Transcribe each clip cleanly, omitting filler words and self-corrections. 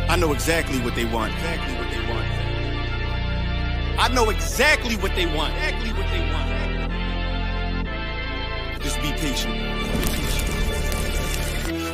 I know exactly what they want. I know exactly what they want. Just be patient.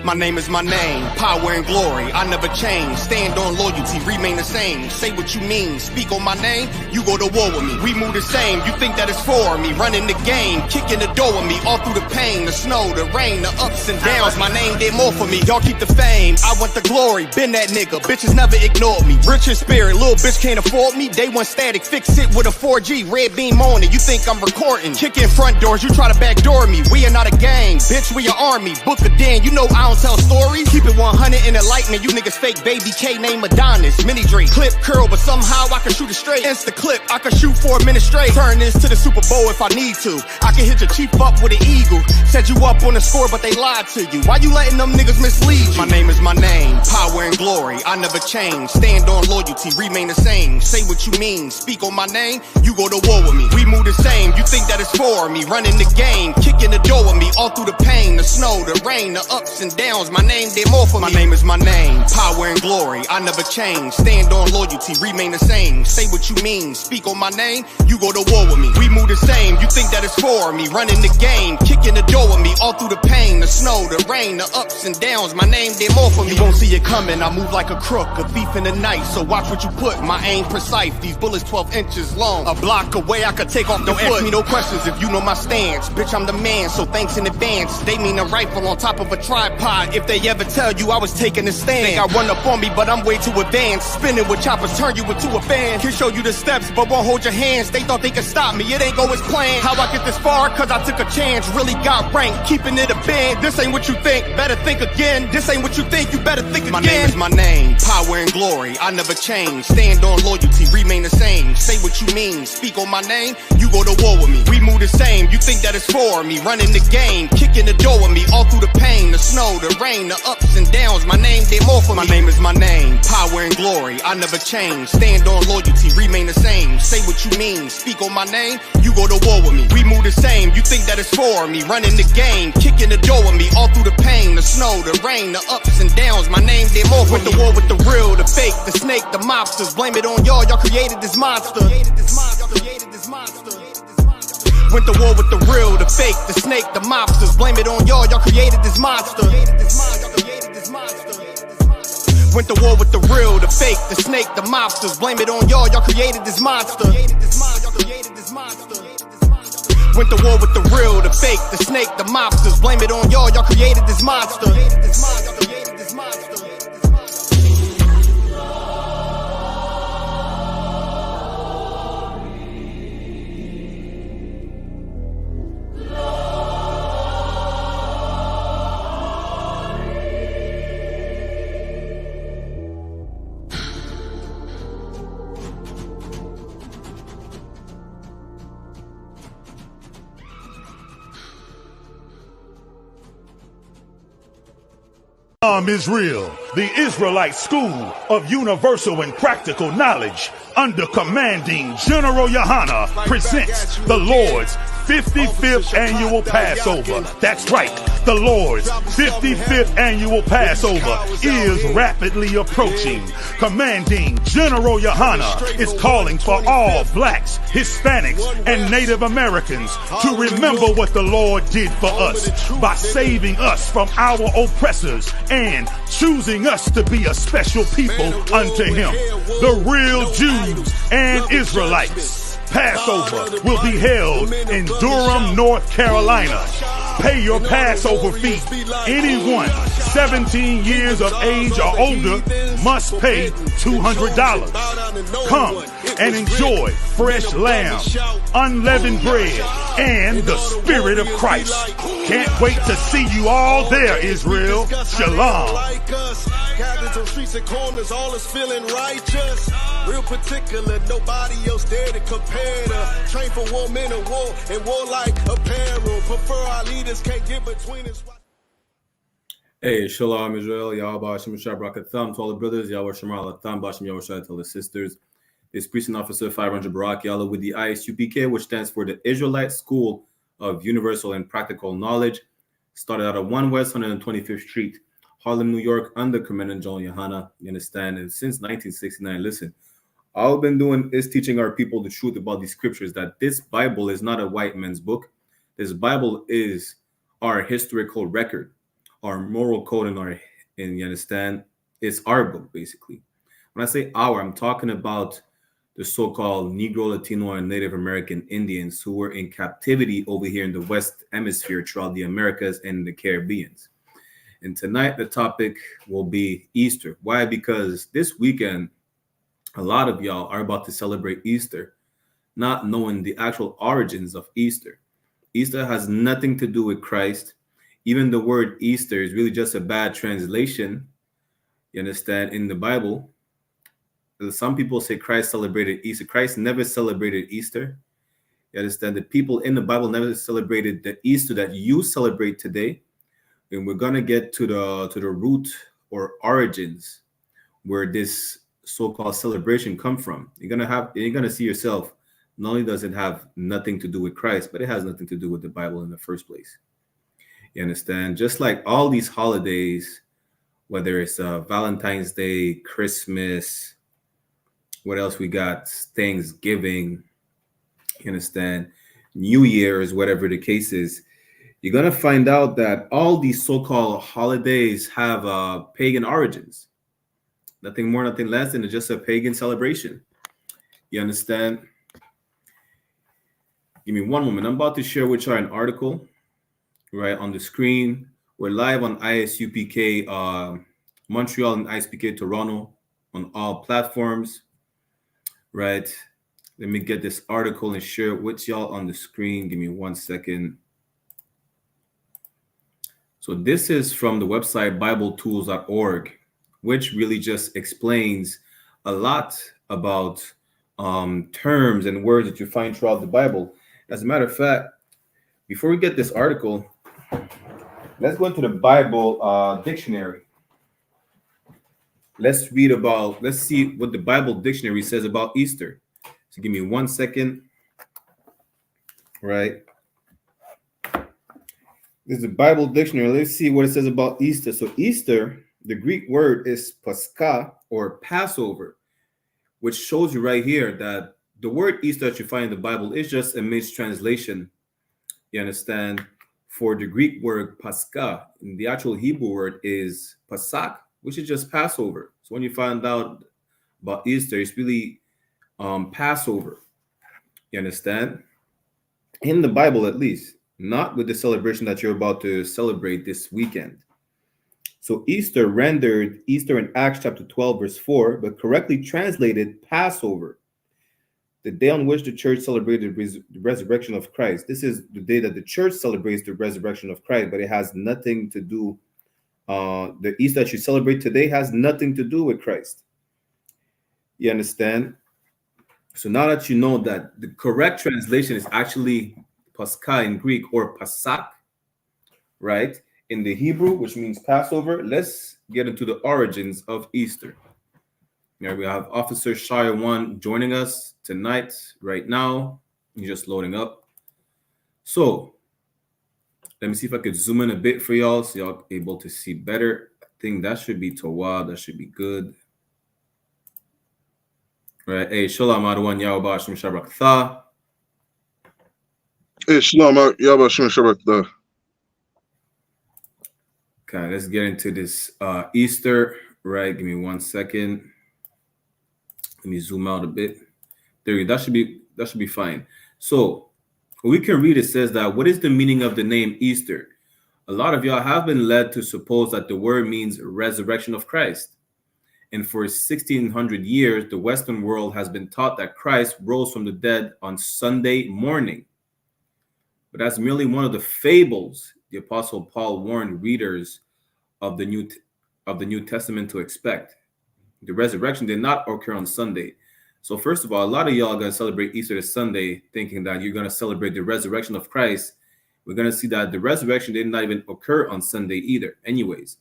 My name is my name, power and glory, I never change. Stand on loyalty, remain the same. Say what you mean, speak on my name, you go to war with me. We move the same, you think that it's for me. Running the game, kicking the door with me. All through the pain, the snow, the rain, the ups and downs. My name did more for me, y'all keep the fame. I want the glory, been that nigga, bitches never ignored me. Rich in spirit, little bitch can't afford me. Day one static, fix it with a 4G. Red beam on it, you think I'm recording. Kicking front doors, you try to backdoor me. We are not a gang, bitch, we an army. Book a den, you know I don't tell stories. Keep it 100 in the light, man. You niggas fake baby K name Adonis. Mini Drake, clip curl, but somehow I can shoot it straight. Insta clip, I can shoot 4 minutes straight. Turn this to the Super Bowl if I need to. I can hit your chief up with an eagle. Set you up on the score, but they lied to you. Why you letting them niggas mislead you? My name is my name, power and glory, I never change. Stand on loyalty, remain the same. Say what you mean, speak on my name, you go to war with me. We move the same, you think that it's for me. Running the game, kicking the door with me. All through the pain, the snow, the rain, the ups and downs. My name did more for me. My name is my name, power and glory, I never change. Stand on loyalty, remain the same. Say what you mean, speak on my name, you go to war with me. We move the same, you think that it's for me. Running the game, kicking the door with me. All through the pain, the snow, the rain, the ups and downs. My name did more for me. You won't see it coming, I move like a crook, a thief in the night. So watch what you put, my aim precise. These bullets 12 inches long, a block away I could take off the foot. Don't ask me no questions if you know my stance. Bitch, I'm the man, so thanks in advance. They mean a rifle on top of a tripod. If they ever tell you I was taking a stand, think I run up on me, but I'm way too advanced. Spinning with choppers, turn you into a fan. Can show you the steps, but won't hold your hands. They thought they could stop me, it ain't go as planned. How I get this far? Cause I took a chance. Really got ranked, keeping it a band. This ain't what you think, better think again. This ain't what you think, you better think again. My name is my name, power and glory, I never change. Stand on loyalty, remain the same. Say what you mean, speak on my name, you go to war with me. We move the same, you think that it's for me. Running the game, kicking the door with me. All through the pain, the snow, the rain, the ups and downs. My name did more for me. My name is my name, power and glory, I never change. Stand on loyalty, remain the same. Say what you mean, speak on my name, you go to war with me. We move the same, you think that it's for me. Running the game, kicking the door with me. All through the pain, the snow, the rain, the ups and downs. My name did more for me. Went to war with the real, the fake, the snake, the mobsters. Blame it on y'all created this monster. Went to war with the real, the fake, the snake, the mobsters. Blame it on y'all created this monster. Went to war with the real, the fake, the snake, the mobsters. Blame it on y'all created this monster. Went to war with the real, the fake, the snake, the mobsters. Blame it on y'all created this monster. Israel, the Israelite School of Universal and Practical Knowledge, under commanding General YAHANNA, presents the Lord's 55th annual Passover. That's right, the Lord's 55th annual Passover is rapidly approaching. Commanding General YAHANNA is calling for all blacks, Hispanics, and Native Americans to remember what the Lord did for us by saving us from our oppressors and choosing us to be a special people unto Him, the real Jews and Israelites. Passover will be held in Durham, North Carolina. Pay your Passover fee. Anyone 17 years of age or older must pay $200. Come and enjoy fresh lamb, unleavened bread, and the Spirit of Christ. Can't wait to see you all there, Israel. Shalom. Cabins on streets and corners, all is feeling righteous. Real particular, nobody else there to compare to. Train for war, men of war, and warlike apparel. Prefer our leaders, can't get between us. Hey, Shalom Israel, Yahweh Hashem Shah Barakatham to all the brothers, Yahweh Shemar Alatham, Bashem Yahweh Shah to all the sisters. This Precinct Officer 500 Barak Yahweh with the I.S.U.P.K, which stands for the Israelite School of Universal and Practical Knowledge. Started out at 1 West 125th Street, Harlem, New York, under Commandant John YAHANNA. You understand? And since 1969, listen, all I've been doing is teaching our people the truth about these scriptures, that this Bible is not a white man's book. This Bible is our historical record, our moral code, and you understand? It's our book, basically. When I say our, I'm talking about the so-called Negro, Latino, and Native American Indians who were in captivity over here in the West Hemisphere throughout the Americas and the Caribbean. And tonight, the topic will be Easter. Why? Because this weekend, a lot of y'all are about to celebrate Easter, not knowing the actual origins of Easter. Easter has nothing to do with Christ. Even the word Easter is really just a bad translation, you understand, in the Bible. Some people say Christ celebrated Easter. Christ never celebrated Easter. You understand? The people in the Bible never celebrated the Easter that you celebrate today. And we're gonna get to the root or origins where this so-called celebration come from. You're gonna see yourself. Not only does it have nothing to do with Christ, but it has nothing to do with the Bible in the first place. You understand? Just like all these holidays, whether it's Valentine's Day, Christmas, what else we got? Thanksgiving, you understand? New Year's, whatever the case is, you're going to find out that all these so-called holidays have pagan origins. Nothing more, nothing less than just a pagan celebration. You understand? Give me one moment. I'm about to share with you an article right on the screen. We're live on I.S.U.P.K. Montreal and I.S.U.P.K. Toronto on all platforms. Right. Let me get this article and share it with y'all on the screen. Give me 1 second. So this is from the website BibleTools.org, which really just explains a lot about terms and words that you find throughout the Bible. As a matter of fact, before we get this article, let's go into the Bible dictionary. Let's see what the Bible dictionary says about Easter. So give me 1 second. Right. This is the Bible dictionary. Let's see what it says about Easter. So Easter, the Greek word is Pascha or Passover, which shows you right here that the word Easter that you find in the Bible is just a mistranslation, you understand, for the Greek word Pascha. And the actual Hebrew word is Pasach, which is just Passover. So when you find out about Easter, it's really Passover. You understand? In the Bible, at least, not with the celebration that you're about to celebrate this weekend. So Easter rendered Easter in Acts chapter 12, verse 4, but correctly translated Passover, the day on which the church celebrated the resurrection of Christ. This is the day that the church celebrates the resurrection of Christ, but it has nothing to do. The Easter that you celebrate today has nothing to do with Christ. You understand? So now that you know that the correct translation is actually Pascha in Greek or Pasach, right? In the Hebrew, which means Passover, let's get into the origins of Easter. Here we have Officer Shire 1 joining us tonight, right now. He's just loading up. So let me see if I could zoom in a bit for y'all so y'all able to see better. I think that should be Tawad. That should be good. Right. Hey, Shalom Adawan Yahweh Shem Shabrak Tha. Hey, Shalom Yahweh Shem Shabrak Tha. Okay, let's get into this Easter. Right. Give me 1 second. Let me zoom out a bit. There you go. That should be fine. So we can read, it says that, what is the meaning of the name Easter? A lot of y'all have been led to suppose that the word means resurrection of Christ. And for 1600 years, the Western world has been taught that Christ rose from the dead on Sunday morning. But that's merely one of the fables the Apostle Paul warned readers of the New Testament to expect. The resurrection did not occur on Sunday. So first of all, a lot of y'all are going to celebrate Easter this Sunday thinking that you're going to celebrate the resurrection of Christ. We're going to see that the resurrection did not even occur on Sunday either anyways.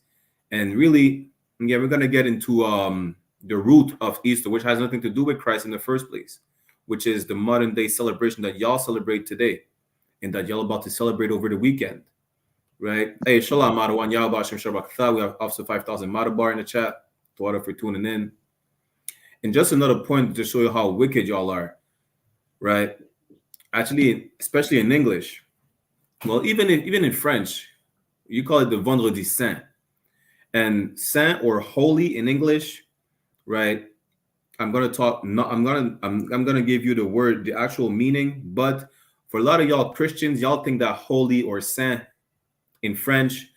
And really, yeah, we're going to get into the root of Easter, which has nothing to do with Christ in the first place, which is the modern day celebration that y'all celebrate today and that y'all about to celebrate over the weekend. right? Hey, Shalom, Madawan, Yahbashim Shabbat. We have Officer 5000 Madabar in the chat. Thank you for tuning in. And just another point to show you how wicked y'all are, right? Actually, especially in English. Well, even in French, you call it the Vendredi Saint. And saint or holy in English, right? I'm gonna give you the actual meaning, but for a lot of y'all Christians, y'all think that holy or saint in French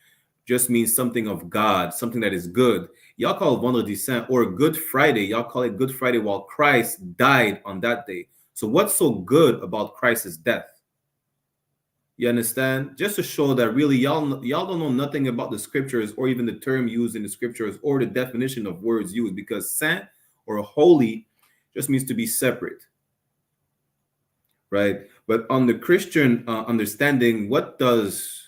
just means something of God, something that is good. Y'all call it Vendredi Saint or Good Friday. Y'all call it Good Friday while Christ died on that day. So what's so good about Christ's death? You understand? Just to show that really y'all don't know nothing about the scriptures or even the term used in the scriptures or the definition of words used, because saint or holy just means to be separate, right? But on the Christian understanding, what does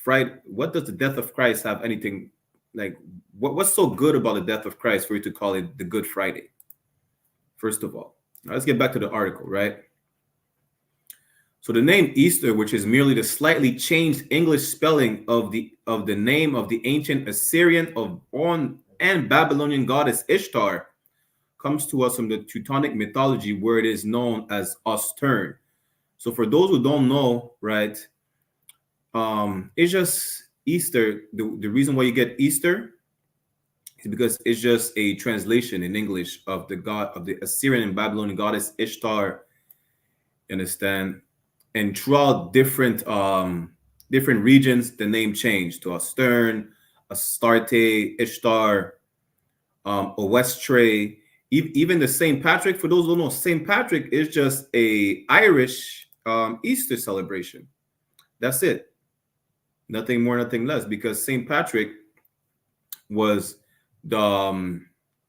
the death of Christ have anything like? What's so good about the death of Christ for you to call it the Good Friday? First of all, now let's get back to the article, right? So the name Easter, which is merely the slightly changed English spelling of the name of the ancient Assyrian and Babylonian goddess Ishtar, comes to us from the Teutonic mythology, where it is known as Ostern. So for those who don't know, right, it's just Easter. The reason why you get Easter is because it's just a translation in English of the Assyrian and Babylonian goddess Ishtar. You understand? And throughout different regions, the name changed to Ostern, Astarte, Ishtar, Owestre. Even the St. Patrick, for those who don't know, St. Patrick is just a Irish Easter celebration. That's it. Nothing more, nothing less, because St. Patrick was the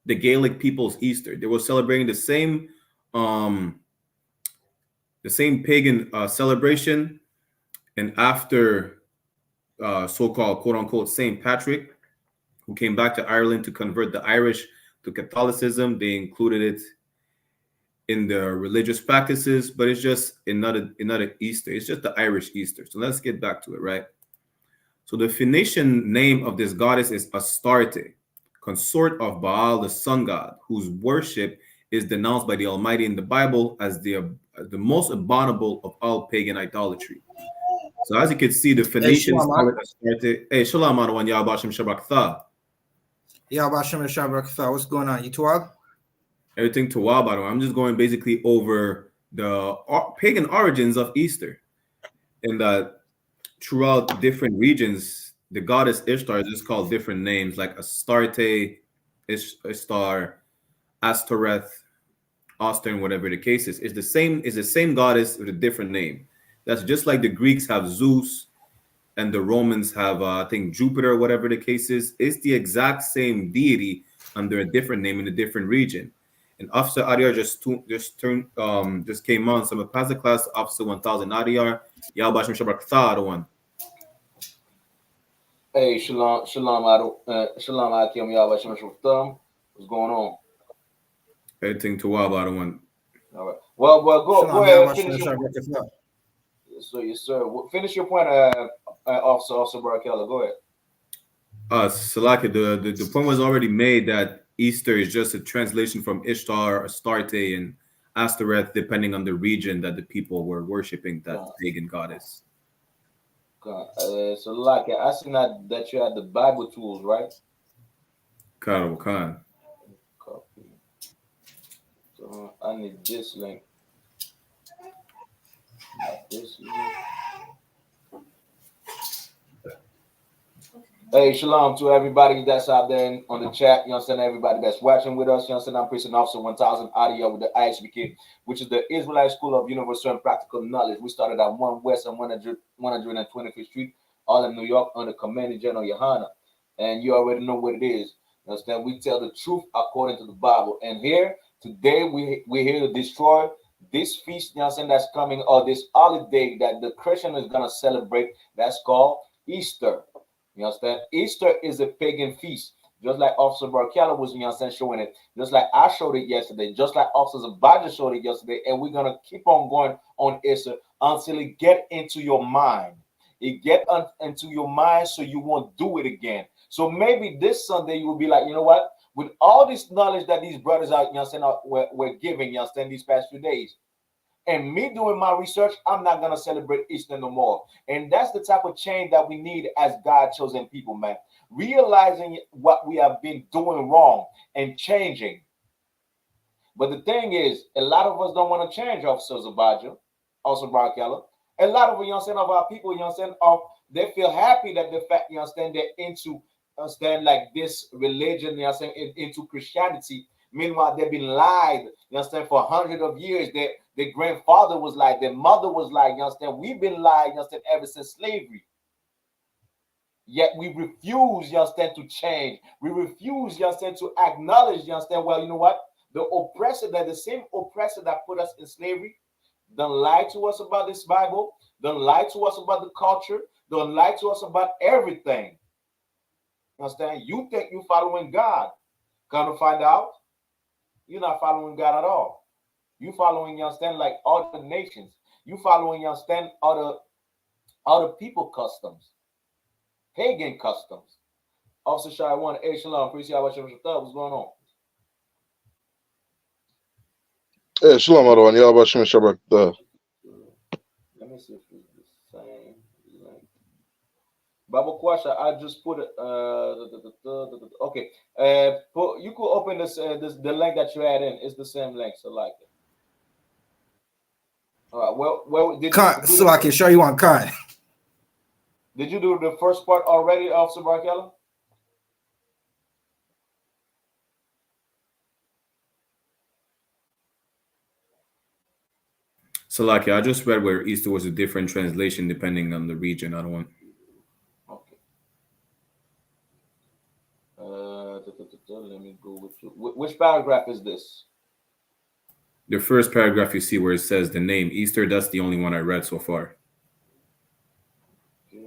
Gaelic people's Easter. They were celebrating the same pagan celebration, and after so-called quote-unquote St. Patrick, who came back to Ireland to convert the Irish to Catholicism, they included it in their religious practices, but it's just another Easter. It's just the Irish Easter. So let's get back to it, right? So the Phoenician name of this goddess is Astarte, consort of Baal, the sun god, whose worship is denounced by the Almighty in the Bible as the most abominable of all pagan idolatry. So as you can see, the Phoenicians call it Astarte. Hey, Shalom, Adawan, Yahbashim Shabbat. Yahbashim Shabbat. What's going on? You Tuab? Everything Tuab, Adawan. I'm just going basically over the pagan origins of Easter, and that throughout different regions, the goddess Ishtar is just called different names, like Astarte, Ishtar, Astoreth, Ostern, whatever the case is. It's the same goddess with a different name. That's just like the Greeks have Zeus and the Romans have I think Jupiter, whatever the case is. It's the exact same deity under a different name in a different region. And Officer Adiyar just came on. So I'm gonna pass the class to Officer 1000 Adiyar. Yahbashim Shabbat one. Hey, Shalom, Akim, Yahbashim Shabbat. What's going on? Everything to one. All right. Well, go ahead. Finish your point. Yes, sir. Finish your point, Officer Barakella. Go ahead. Salaki, the point was already made that Easter is just a translation from Ishtar, Astarte, and Astoreth, depending on the region that the people were worshiping that pagan goddess. Salaki, I seen that you had the Bible tools, right? Khan. Copy. So I need this link. This link. Hey, shalom to everybody that's out there on the chat. You understand? Everybody that's watching with us. You understand? I'm Prison Officer 1000 Audio with the I.S.U.P.K, which is the Israelite School of Universal and Practical Knowledge. We started at 1 West and 125th Street, all in New York, under Commander General YAHANNA. And you already know what it is. You understand? We tell the truth according to the Bible. And here, today, we're here to destroy this feast, you understand, that's coming, or this holiday that the Christian is going to celebrate. That's called Easter. You understand? Easter is a pagan feast, just like Officer Barakella was, you understand, showing it, just like I showed it yesterday, just like Officer Zabadja showed it yesterday, and we're going to keep on going on Easter until it get into your mind. It get into your mind so you won't do it again. So maybe this Sunday you will be like, you know what? With all this knowledge that these brothers are, were giving, these past few days, and me doing my research, I'm not gonna celebrate Easter no more. And that's the type of change that we need as God chosen people, man. Realizing what we have been doing wrong and changing. But the thing is, a lot of us don't want to change, Officer Zabaja, also Brock Keller. A lot of of our people, they feel happy that the fact, they're into like this religion, into Christianity. Meanwhile, they've been lied, for hundreds of years. Their grandfather was lied, their mother was lied, we've been lied, ever since slavery. Yet we refuse, to change. We refuse, to acknowledge, well, you know what? The oppressor, the same oppressor that put us in slavery, don't lie to us about this Bible, don't lie to us about the culture, don't lie to us about everything. You understand? You think you're following God. Come to find out, you're not following God at all. You following, like other nations. You following, other people customs, pagan customs. Officer Shy 1, SHALAM, appreciate what you're what's going on. Shalom, everyone. YAHANNA. Let me see if it's the same link. Bible question. I just put it. Okay. You could open this. The link that you add in. It's the same link. So like it. All right. Well, did so I can show you on cut. Did you do the first part already, Officer Barkella? So, like, I just read where Easter was a different translation depending on the region. I don't want. Okay. Let me go with you. Which paragraph is this? The first paragraph you see where it says the name Easter. That's the only one I read so far. Okay.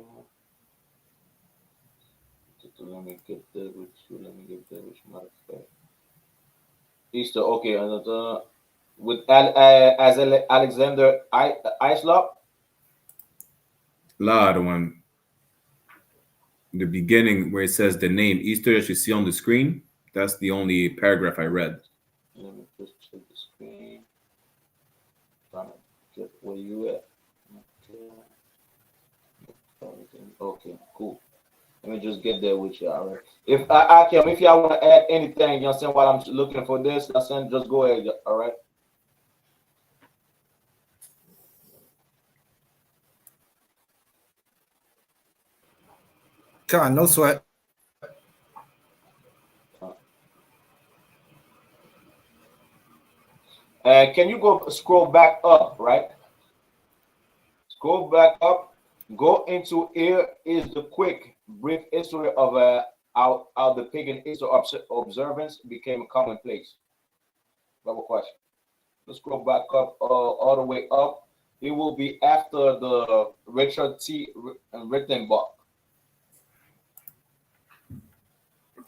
Let me get there with you. Let me get there with you. Easter. Okay. And with as Alexander I.S.U.P.K. La, the one, the beginning where it says the name Easter that you see on the screen, that's the only paragraph I read. Let me just check the screen. Trying to get where you at. Okay, cool. Let me just get there with you. All right. If if y'all want to add anything, while I'm looking for this, just go ahead. All right. God, no sweat. Can you go scroll back up, right? Scroll back up. Go into here is the quick brief history of how the pagan Easter observance became a commonplace. Double question. Let's scroll back up all the way up. It will be after the Richard T. Rittenbach.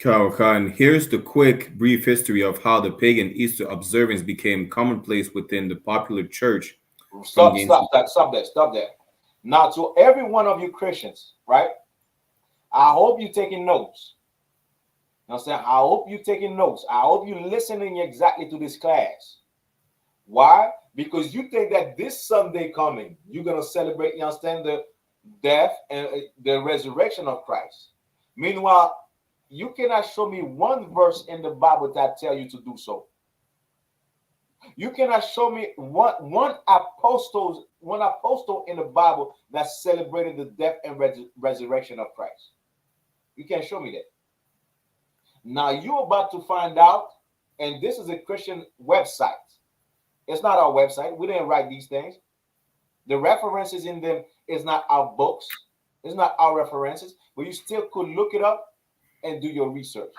And here's the quick, brief history of how the pagan Easter observance became commonplace within the popular church. Stop there. Now, to every one of you Christians, right? I hope you're taking notes. You know what I'm saying? I hope you're taking notes. I hope you're listening exactly to this class. Why? Because you think that this Sunday coming, you're going to celebrate, the death and the resurrection of Christ. Meanwhile, you cannot show me one verse in the Bible that tell you to do so. You cannot show me one apostle in the Bible that celebrated the death and resurrection of Christ. You can't show me that. Now you're about to find out, and this is a Christian website. It's not our website. We didn't write these things. The references in them is not our books. It's not our references, but you still could look it up and do your research.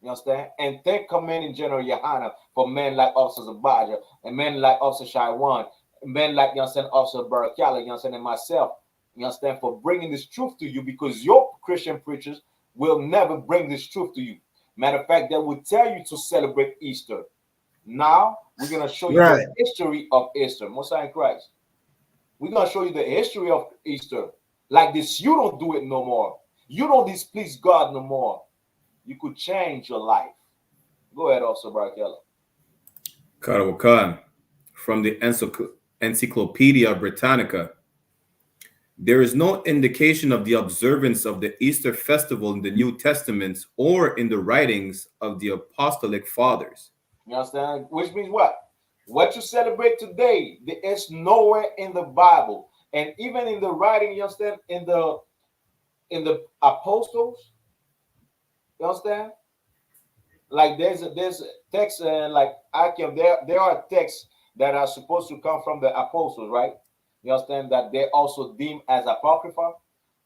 You understand? And thank Commanding General YAHANNA for men like Officer Zabaja and men like Officer Shaiwan, men like Officer Barakala, and myself, for bringing this truth to you, because your Christian preachers will never bring this truth to you. Matter of fact, they will tell you to celebrate Easter. Now we're gonna show you the history of Easter. Most High in Christ. We're gonna show you the history of Easter. Like this, you don't do it no more. You don't displease God no more. You could change your life. Go ahead, Officer Barkella. Karawakan, from the Encyclopedia Britannica. There is no indication of the observance of the Easter festival in the New Testament or in the writings of the Apostolic Fathers. You understand? Which means what? What you celebrate today, there is nowhere in the Bible, and even in the writing. You understand? In the apostles. You understand? Like there's a text and like there are texts that are supposed to come from the apostles, right? You understand that they're also deemed as apocrypha,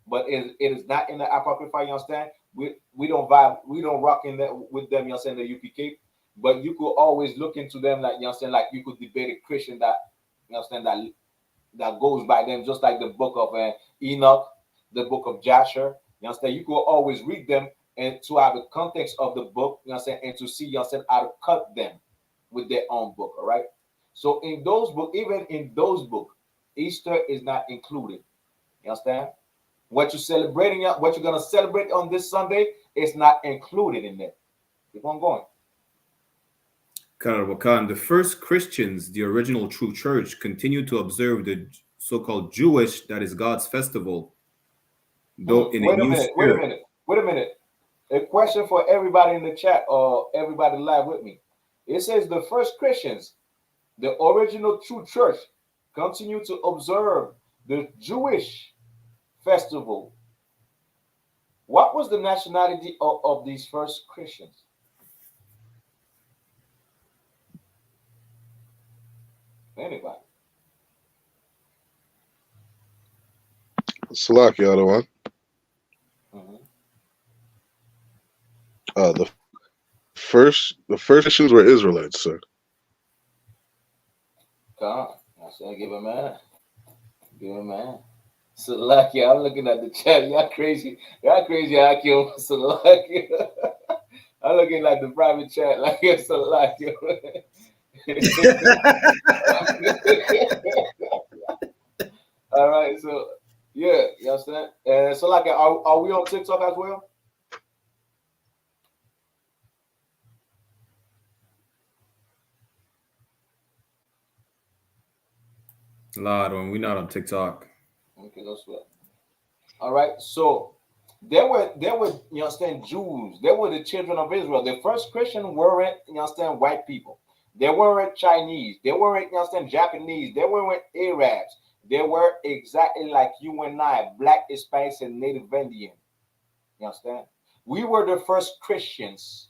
but it is not in the apocrypha. You understand? We don't vibe, we don't rock in that with them. You understand the UPK, but you could always look into them, like you understand, like you could debate a Christian that you understand that goes by them, just like the book of Enoch, the book of Jasher. You understand? You could always read them and to have the context of the book, you understand, and to see, you understand, how to cut them with their own book. All right. So in those books, even in those books, Easter is not included. You understand? What you're celebrating, what you're gonna celebrate on this Sunday is not included in there. Keep on going. Karawakan, the first Christians, the original true church, continued to observe the so-called Jewish, that is God's festival, though in Wait a a new minute. spirit. Wait a minute. A question for everybody in the chat or everybody live with me. It says the first Christians, the original true church, continue to observe the Jewish festival. What was the nationality of these first Christians? Anybody? Salaki, other one. The first Christians were Israelites, sir. Come on. I said, give him man. Give him man. Salaki, I'm looking at the chat. Y'all crazy. Y'all crazy. I kill Salaki. I'm looking at the private chat like it's Salaki. All right, so yeah, you understand? And so like, are we on TikTok as well? Lord, when we're not on TikTok. Okay, that's what. All right, so there were you understand, Jews. They were the children of Israel. The first Christian weren't, you understand, white people. They weren't Chinese. They weren't, you understand, Japanese. They weren't Arabs. They were exactly like you and I, Black, Hispanics, and Native Indian. You understand? We were the first Christians.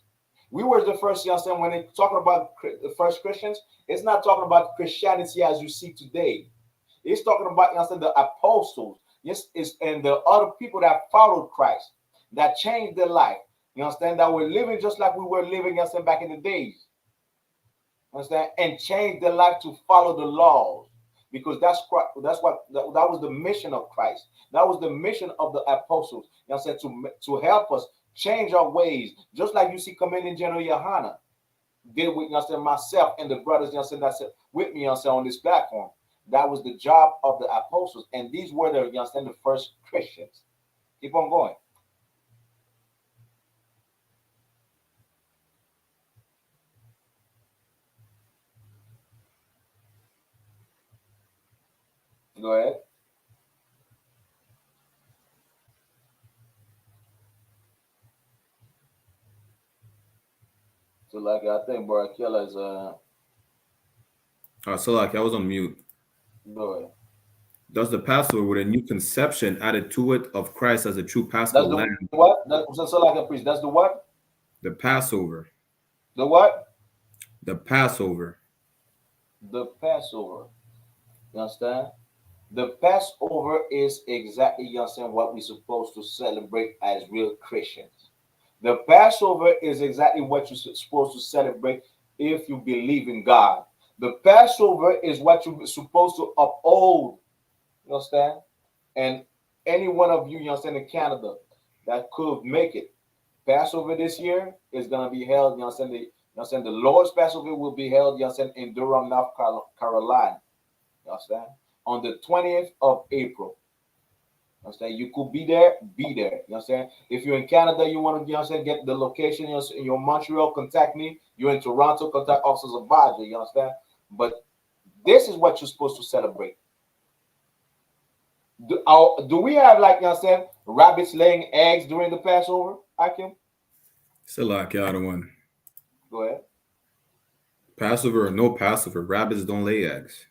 We were the first, you understand, when it's talking about the first Christians, it's not talking about Christianity as you see today. It's talking about, you understand, the apostles, yes, and the other people that followed Christ, that changed their life. You understand, that were living just like we were living, you understand, back in the days. You understand, and changed their life to follow the laws, because that was the mission of Christ. That was the mission of the apostles. You understand, to help us change our ways, just like you see Commanding General YAHANNA did with, you understand, myself and the brothers, you understand, that's with me, you understand, on this platform. That was the job of the apostles, and these were the, you understand, the first Christians. Keep on going. Go ahead. So, like, I think Barakela is So like, I was on mute. go ahead. Does the Passover with a new conception added to it of Christ as a true Paschal That's the lamb? what? So like a priest. That's the what? The Passover. The what? The Passover. The Passover. You understand? The Passover is exactly, you understand, what we're supposed to celebrate as real Christians. The Passover is exactly what you're supposed to celebrate if you believe in God. The Passover is what you're supposed to uphold. You understand? And any one of you, you understand, in Canada that could make it, Passover this year is going to be held, you understand, the Lord's Passover will be held, you understand, in Durham, North Carolina. You understand? on the 20th of April. You understand? You could be there, be there. You understand? If you're in Canada, you want to, you understand, get the location. You're in Montreal, contact me. You're in Toronto, contact Officers of Badger. You understand? But this is what you're supposed to celebrate. Do we have, like, you understand, rabbits laying eggs during the Passover, Akim? Salak, the other one. Go ahead. Passover or no Passover, rabbits don't lay eggs.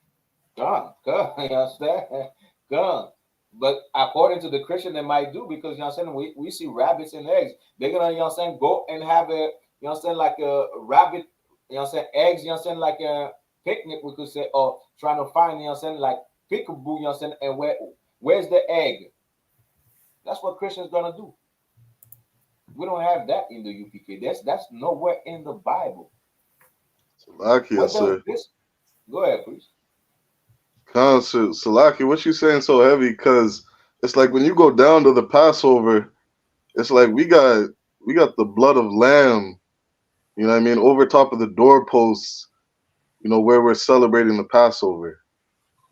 Gone. You understand? Gone. But according to the Christian, they might do, because, you understand, we see rabbits and eggs. They're gonna, you understand, go and have a, you understand, like a rabbit, you understand, eggs, you understand, like a picnic, we could say, or trying to find, you understand, like peekaboo, you understand, and where's the egg? That's what Christians gonna do. We don't have that in the UPK. That's nowhere in the Bible. Salakia, sir. Go ahead, please. Salaki, what you saying so heavy? Because it's like when you go down to the Passover, it's like we got the blood of lamb, you know what I mean, over top of the doorposts, you know, where we're celebrating the Passover.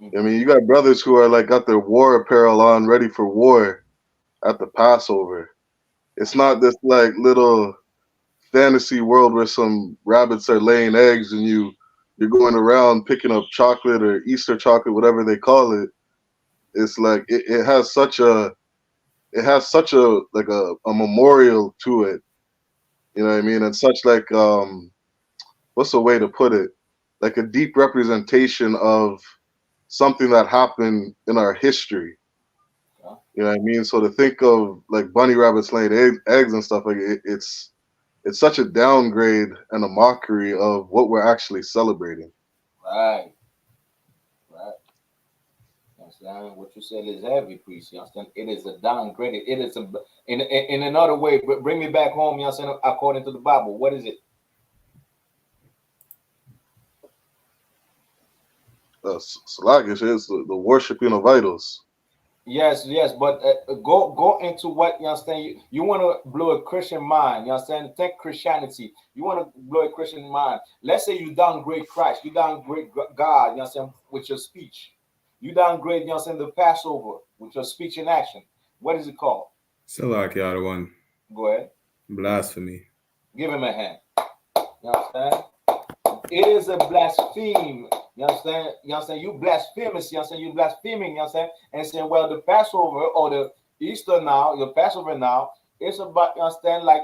I mean, you got brothers who are like got their war apparel on, ready for war at the Passover. It's not this like little fantasy world where some rabbits are laying eggs and you're going around picking up chocolate or Easter chocolate, whatever they call it. It's like it has such a like a memorial to it. You know what I mean? And such like what's the way to put it? Like a deep representation of something that happened in our history. You know what I mean? So to think of like bunny rabbits laying eggs and stuff, like it's such a downgrade and a mockery of what we're actually celebrating. Right. You understand? What you said is heavy, priest. You understand? It is a downgrade. It is in another way. Bring me back home. You understand? According to the Bible, what is it? Slagish is the worshiping of idols. Yes, but go into what, you understand. You want to blow a Christian mind. You understand? Take Christianity. You want to blow a Christian mind. Let's say you downgrade Christ. You downgrade God. You understand? With your speech. You downgrade, you understand, the Passover with your speech and action. What is it called? Salak, the other one. Go ahead. Blasphemy. Give him a hand. You understand? It is a blaspheme. You understand? You understand? You blasphemous. You understand? You blaspheming. You understand? And saying, well, the Passover or the Easter now, the Passover now, it's about, you understand, like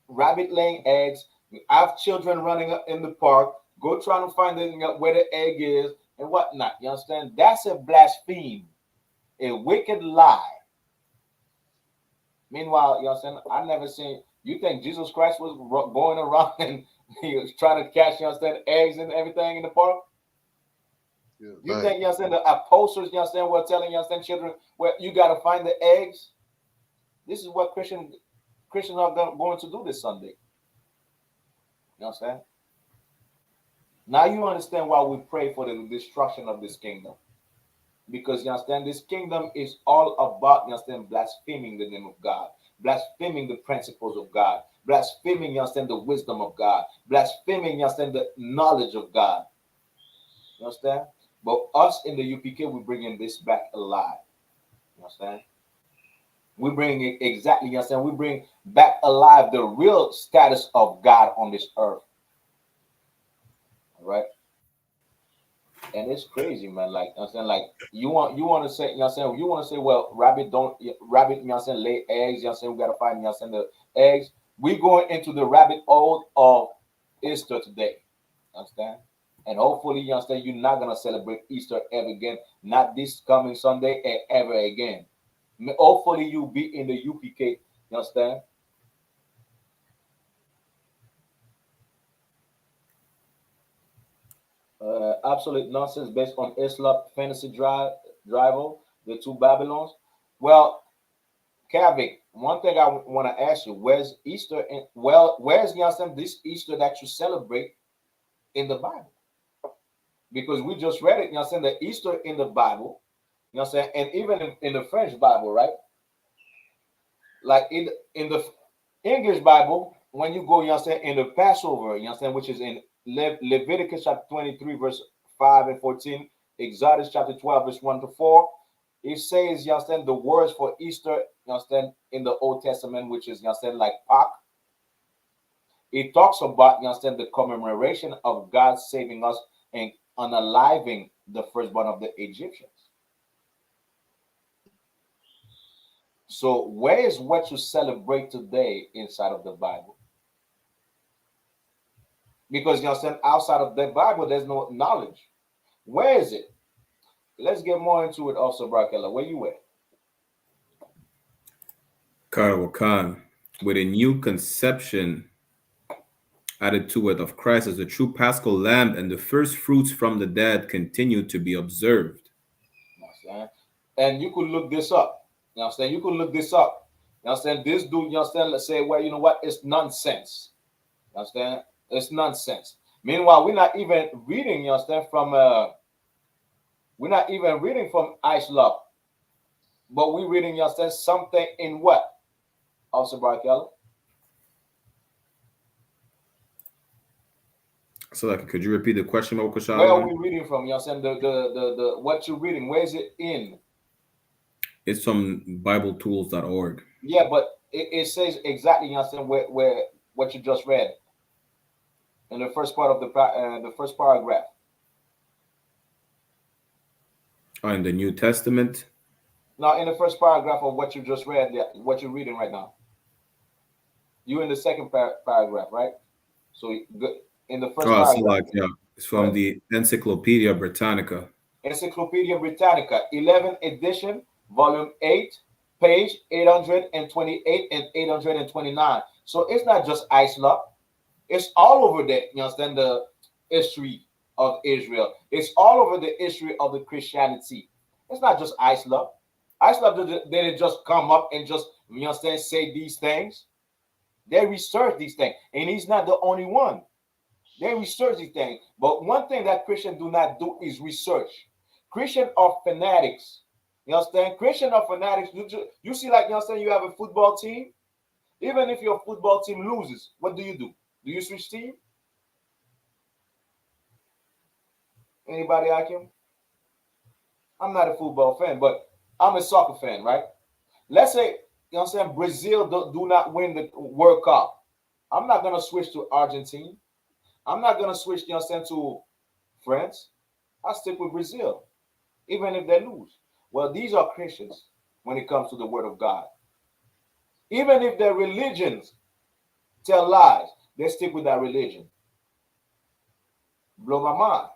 rabbit laying eggs. You have children running up in the park. Go trying to find where the egg is and whatnot. You understand? That's a blaspheme, a wicked lie. Meanwhile, you understand? I never seen. You think Jesus Christ was going around and he was trying to catch, you understand, eggs and everything in the park? Yeah, you think, you understand, the apostles, you understand, were telling, you understand, children, where you got to find the eggs? This is what Christians are going to do this Sunday. You understand? Now you understand why we pray for the destruction of this kingdom. Because, you understand, this kingdom is all about, you understand, blaspheming the name of God, blaspheming the principles of God, blaspheming, you understand, the wisdom of God, blaspheming, you understand, the knowledge of God. You understand? But us in the UPK, we're bringing this back alive. You understand? We bring it exactly, you understand? We bring back alive the real status of God on this earth. All right? And it's crazy, man. Like, you know what I'm saying, like you want to say, you know what I'm saying, you want to say, well, rabbit, you know what I'm saying, lay eggs, you know what I'm saying, we gotta find, you know what I'm saying, the eggs. We going into the rabbit hole of Easter today. Understand? And hopefully, you understand, you're not gonna celebrate Easter ever again, not this coming Sunday and ever again. Hopefully you'll be in the UPK, you understand? Absolute nonsense based on I.S.U.P.K fantasy driver, the two Babylons. Well, Kavik, one thing I want to ask you: where's Easter? Where's, you understand, this Easter that you celebrate in the Bible? Because we just read it, you understand, the Easter in the Bible, you know what I'm saying, and even in the French Bible, right? Like in the English Bible, when you go, you understand, in the Passover, you understand, which is in Leviticus chapter 23, verse 5 and 14, Exodus chapter 12, verse 1 to 4. It says, you understand, the words for Easter, you understand, in the Old Testament, which is, you understand, like Pak. It talks about, you understand, the commemoration of God saving us and unaliving the firstborn of the Egyptians. So where is what you celebrate today inside of the Bible? Because, you understand, outside of the Bible, there's no knowledge. Where is it? Let's get more into it also, Brakella. Where you at? Khan, with a new conception added to it of Christ as the true Paschal Lamb and the first fruits from the dead continue to be observed. You understand? And you could look this up. You understand? You could look this up. You understand? This dude, you understand? Let's say, well, you know what? It's nonsense. You understand? It's nonsense. Meanwhile, we're not even reading, you understand, from we're not even reading from I.S.U.P.K, but we're reading, you understand, something in what? Officer Barkella? So, like, could you repeat the question, Okasha? Where are we reading from? You understand? The what you're reading, where is it in? It's from BibleTools.org. Yeah, but it says exactly, you understand, where what you just read in the first part of the first paragraph. Oh, in the New Testament? Now, in the first paragraph of what you just read, what you're reading right now. You in the second paragraph, right? So in the first paragraph. So like, yeah, it's from the Encyclopedia Britannica. Encyclopedia Britannica, 11th edition, volume 8, page 828 and 829. So it's not just I.S.U.P.K. It's all over there. You understand the history of Israel. It's all over the history of the Christianity. It's not just I.S.U.P.K. I.S.U.P.K didn't just come up and just, you understand, say these things. They research these things, and he's not the only one. They research these things. But one thing that Christians do not do is research. Christians are fanatics. You understand? Christians are fanatics. You see, like, you understand, you have a football team. Even if your football team loses, what do? Do you switch team? Anybody like him? I'm not a football fan, but I'm a soccer fan, right? Let's say, you know what I'm saying, Brazil do not win the World Cup. I'm not going to switch to Argentina. I'm not going to switch, you know what I'm saying, to France. I stick with Brazil, even if they lose. Well, these are Christians when it comes to the word of God. Even if their religions tell lies, they stick with that religion. Blow my mind.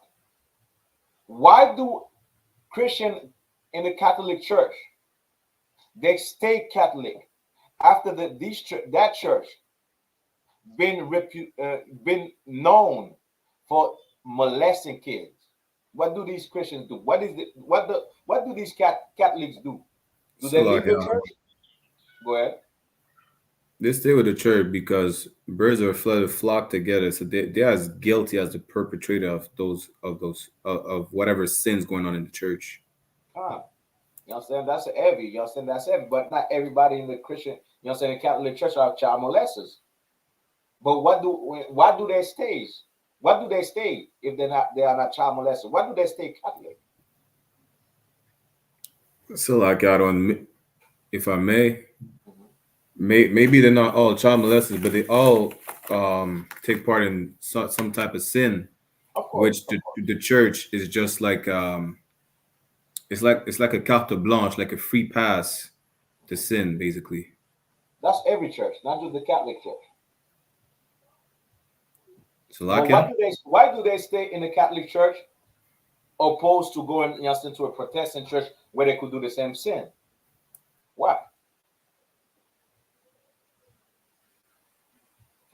Why do Christians in the Catholic Church, they stay Catholic after that church been known for molesting kids? What do these Christians do? What do these Catholics do? Do they leave the church? Go ahead. They stay with the church because birds are flock together, so they're as guilty as the perpetrator of whatever sins going on in the church. You understand? That's heavy. You understand? That's heavy. But not everybody in the Christian, you understand, the Catholic Church are child molesters. But why do they stay? What do they stay if they are not child molesters? Why do they stay Catholic? So, like, I don't, if I may, maybe they're not all child molesters, but they all take part in some type of sin, which the church is just like it's like a carte blanche, like a free pass to sin, basically. That's every church, not just the Catholic Church. So, like, why do they stay in the Catholic Church opposed to going, you know, to a Protestant church where they could do the same sin? Why?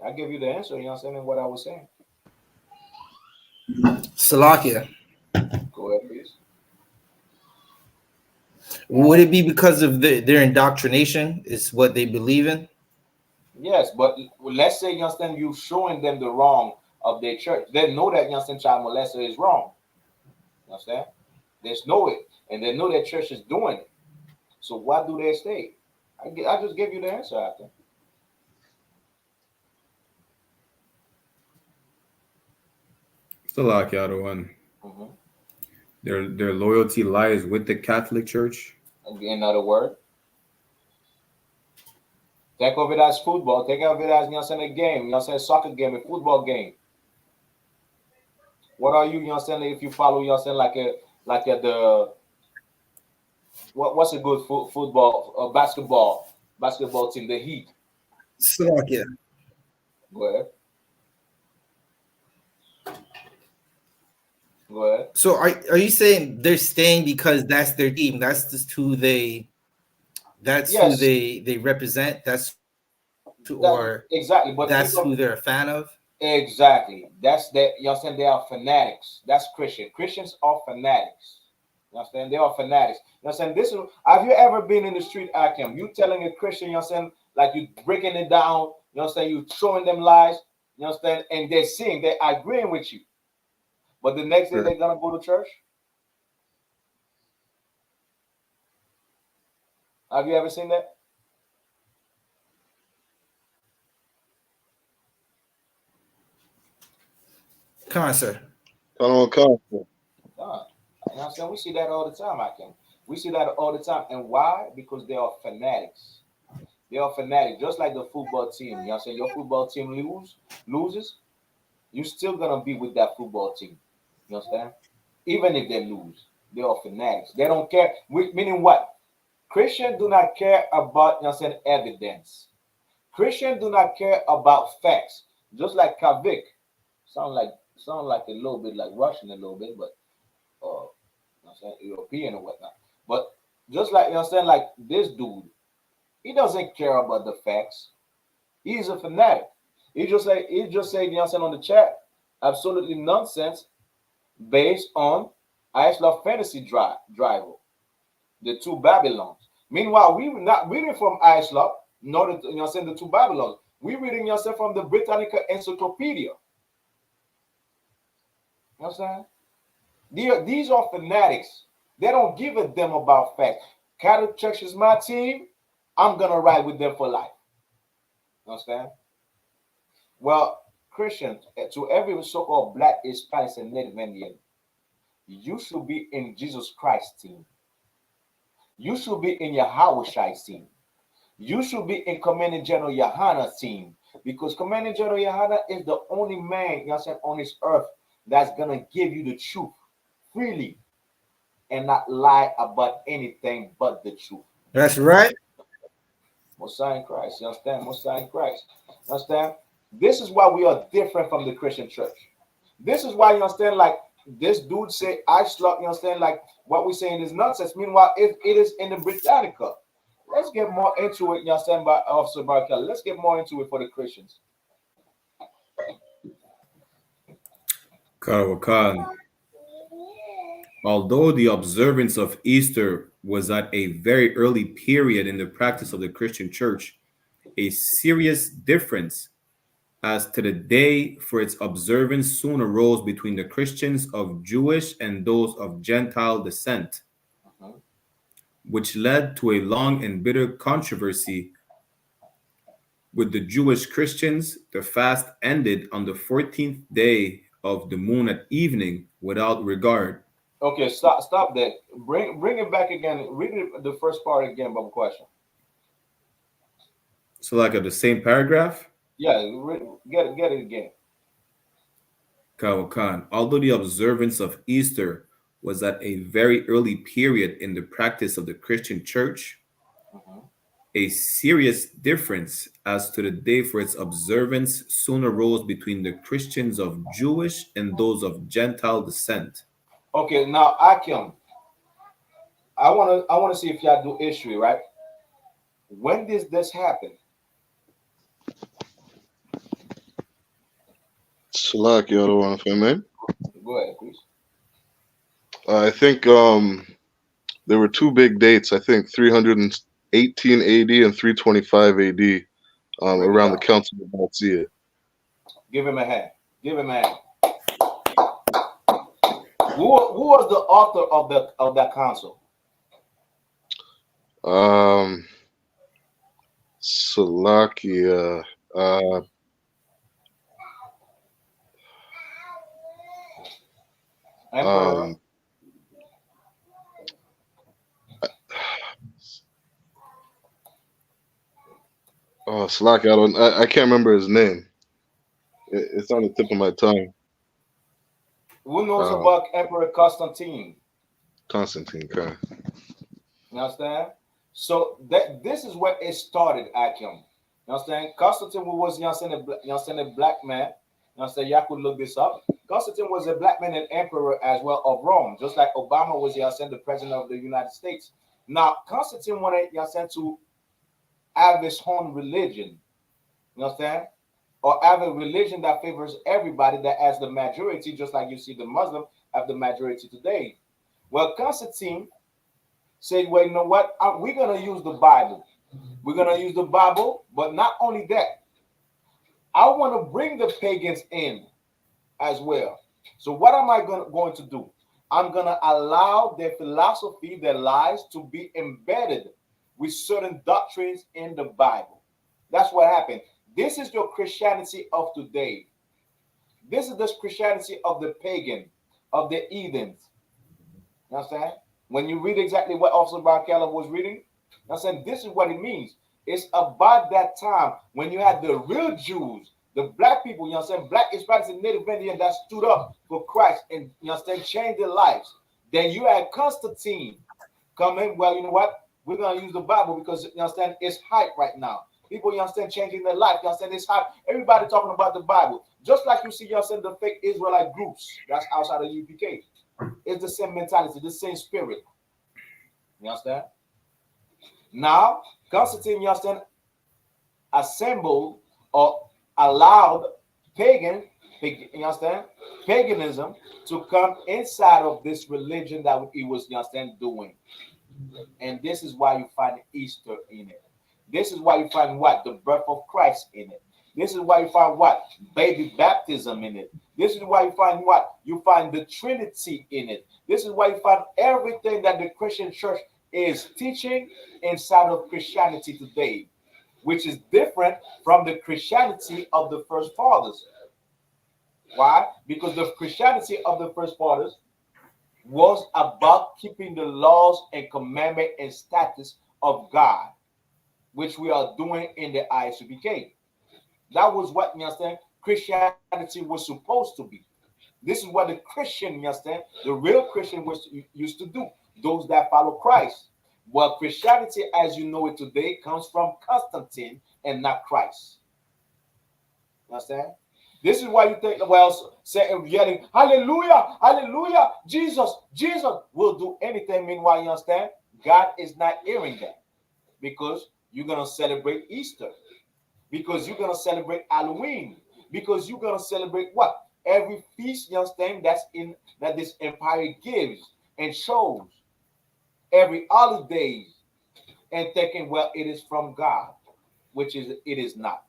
I give you the answer, you know what I'm saying, what I was saying. Salakia. Go ahead, please. Would it be because of their indoctrination? Is what they believe in? Yes, but let's say, you understand, you showing them the wrong of their church. They know that, you understand, child molester is wrong. You understand? They know it, and they know their church is doing it. So why do they stay? I just gave you the answer, I think. Still like the other one. Their loyalty lies with the Catholic Church. In other words, think of it as football. Think of it as, you know what I'm saying, a game. You know what I'm saying, soccer game, a football game. What are you, you know what I'm saying, if you follow, you know what I'm saying, like the what's a good football basketball team, the Heat. Slovakia. Go ahead. Go ahead. So are you saying they're staying because that's their team? That's just who they represent. Exactly. But that's who they're a fan of. Exactly. That's that. You understand? They are fanatics. That's Christian. Christians are fanatics. You understand? They are fanatics. You understand? This is. Have you ever been in the street, Akim? You telling a Christian, you understand, like you breaking it down. You understand? You showing them lies. You understand? And they're seeing, they're agreeing with you. But the next day they're gonna go to church. Have you ever seen that? Come on, sir. Come on. You know what I'm saying? We see that all the time, Akim. We see that all the time. And why? Because they are fanatics. They are fanatics, just like the football team. You know what I'm saying? Your football team loses, you're still gonna be with that football team. You understand? Even if they lose, they are fanatics. They don't care. Meaning what? Christians do not care about, you know what I'm saying, evidence. Christians do not care about facts. Just like Kavik. Sound like a little bit like Russian a little bit, but you know what I'm saying, European or whatnot. But just like, you know what I'm saying, like this dude, he doesn't care about the facts. He's a fanatic. He just say, you know what I'm saying, on the chat, absolutely nonsense based on I.S.U.P.K fantasy driver, the two Babylons. Meanwhile, we were not reading from I.S.U.P.K, nor the, you know what I'm saying, the two Babylons. We're reading, you know what I'm saying, from the Britannica Encyclopedia. You know what I'm saying? These are fanatics. They don't give a damn about facts. Catholic Church is my team. I'm gonna ride with them for life. You understand? Well, Christians, to every so-called Black, Hispanic, and Native Indian, you should be in Jesus Christ's team. You should be in Yahweh's team. You should be in Commanding General YAHANNA's team, because Commanding General YAHANNA is the only man, you know what I'm saying, on this earth that's gonna give you the truth freely and not lie about anything but the truth. That's right. Messiah in Christ. You understand? Messiah in Christ. You understand? This is why we are different from the Christian church. This is why, you understand, like this dude say I.S.U.P.K, you understand, like what we're saying is nonsense. Meanwhile, it is in the Britannica. Let's get more into it, you understand, by Officer Barkel. Let's get more into it for the Christians. Karawakan. Although the observance of Easter was at a very early period in the practice of the Christian church, a serious difference as to the day for its observance soon arose between the Christians of Jewish and those of Gentile descent, which led to a long and bitter controversy. With the Jewish Christians, the fast ended on the 14th day of the moon at evening without regard. Okay, stop that. Bring it back again. Read the first part again, but question. So, like the same paragraph? Yeah, get it again. Kawakan. Although the observance of Easter was at a very early period in the practice of the Christian church, a serious difference as to the day for its observance soon arose between the Christians of Jewish and those of Gentile descent. Okay, now Akim, I wanna see if y'all do history, right? When did this happen? Salak, you other one for me? Go ahead, please. I think there were two big dates. I think 318 AD and 325 AD around the Council of Nicaea. Give him a hand. Give him a hand. Who was the author of that council? Salakia. Oh, Slack. I can't remember his name. It's on the tip of my tongue. Who knows about Emperor Constantine? Constantine. Okay. You understand? So this is where it started, Akim. You understand? Constantine was, a black man. You understand? Y'all could look this up. Constantine was a black man and emperor as well of Rome, just like Obama was, the president of the United States. Now, Constantine wanted, to have his own religion. You understand? Or have a religion that favors everybody, that has the majority, just like you see the Muslim have the majority today. Well, Constantine said, well, you know what? We're going to use the Bible. We're going to use the Bible, but not only that, I want to bring the pagans in as well. So what am I going to do? I'm going to allow their philosophy, their lies, to be embedded with certain doctrines in the Bible. That's what happened. This is your Christianity of today. This is the Christianity of the pagan, of the heathens. You understand? When you read exactly what Officer Barkella was reading, I said, this is what it means. It's about that time when you had the real Jews, the black people, you understand, black Hispanics and Native Indians that stood up for Christ and, you understand, changed their lives. Then you had Constantine come in. Well, you know what? We're going to use the Bible because, you understand, it's hype right now. People, you understand, changing their life. You understand, it's hype. Everybody talking about the Bible. Just like you see, you understand, the fake Israelite groups that's outside of UPK. It's the same mentality, the same spirit. You understand? Now, Constantine, you understand, assembled or allowed you understand, paganism to come inside of this religion that he was, you understand, doing. And this is why you find Easter in it. This is why you find what? The birth of Christ in it. This is why you find what? Baby baptism in it. This is why you find what? You find the Trinity in it. This is why you find everything that the Christian church is teaching inside of Christianity today, which is different from the Christianity of the first fathers. Why? Because the Christianity of the first fathers was about keeping the laws and commandment and statutes of God, which we are doing in the I.S.U.P.K. That was what, you understand, Christianity was supposed to be. This is what the Christian, you understand, the real Christian used to do, those that follow Christ. Well, Christianity, as you know it today, comes from Constantine and not Christ. You understand? This is why you think, well, yelling, hallelujah, hallelujah, Jesus, Jesus will do anything. Meanwhile, you understand, God is not hearing that, because you're going to celebrate Easter, because you're going to celebrate Halloween, because you're going to celebrate what? Every feast, you understand, that this empire gives and shows, every holiday, and thinking, well, it is from God, which is it is not.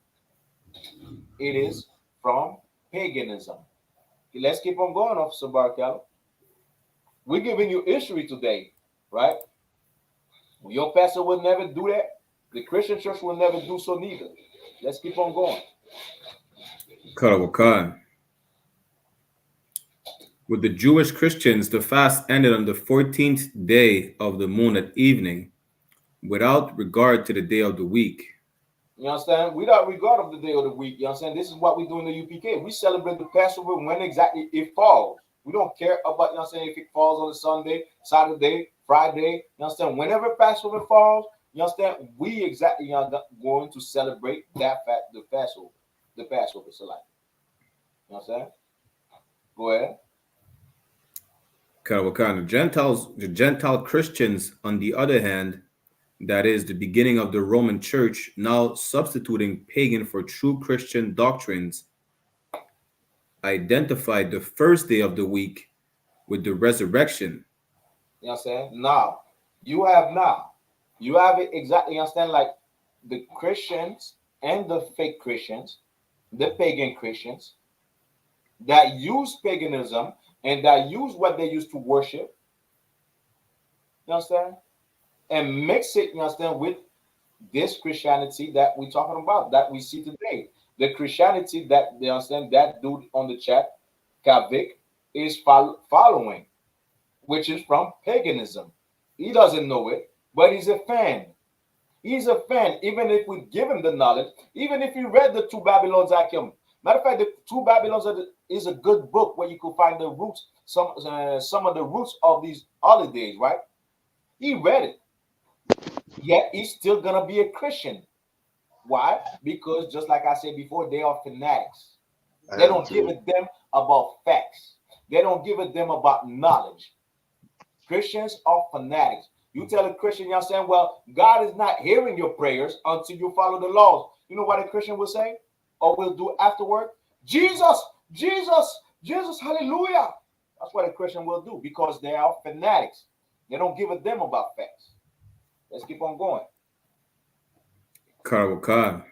It is from paganism. Let's keep on going, Officer Barkel. We're giving you history today, right? Your pastor will never do that. The Christian church will never do so neither. Let's keep on going. Karawakan. With the Jewish Christians, the fast ended on the 14th day of the moon at evening, without regard to the day of the week. You understand? Without regard of the day of the week. You understand? This is what we do in the UPK. We celebrate the Passover when exactly it falls. We don't care about, you understand, if it falls on a Sunday, Saturday, Friday. You understand? Whenever Passover falls, you understand, we exactly are going to celebrate the Passover select. You understand? Go ahead. The Gentile Christians, on the other hand, that is the beginning of the Roman Church, now substituting pagan for true Christian doctrines, identified the first day of the week with the resurrection. You know what I'm saying? Now, you have it exactly, you understand, like the Christians and the fake Christians, the pagan Christians, that use paganism and that use what they used to worship, you understand, and mix it, you understand, with this Christianity that we're talking about, that we see today. The Christianity that, you understand, that dude on the chat, Kavik, is following, which is from paganism. He doesn't know it, but he's a fan. He's a fan, even if we give him the knowledge, even if you read the Two Babylons I.K. Matter of fact, the Two Babylons is a good book where you could find the roots, some of the roots of these holidays, right? He read it, yet he's still gonna be a Christian. Why? Because just like I said before, they are fanatics. They don't give a damn about facts. They don't give a damn about knowledge. Christians are fanatics. You tell a Christian, you know what I'm saying, well, God is not hearing your prayers until you follow the laws. You know what a Christian will say or will do afterward? Jesus, Jesus, Jesus, hallelujah. That's what a Christian will do because they are fanatics. They don't give a damn about facts. Let's keep on going. Karawakan.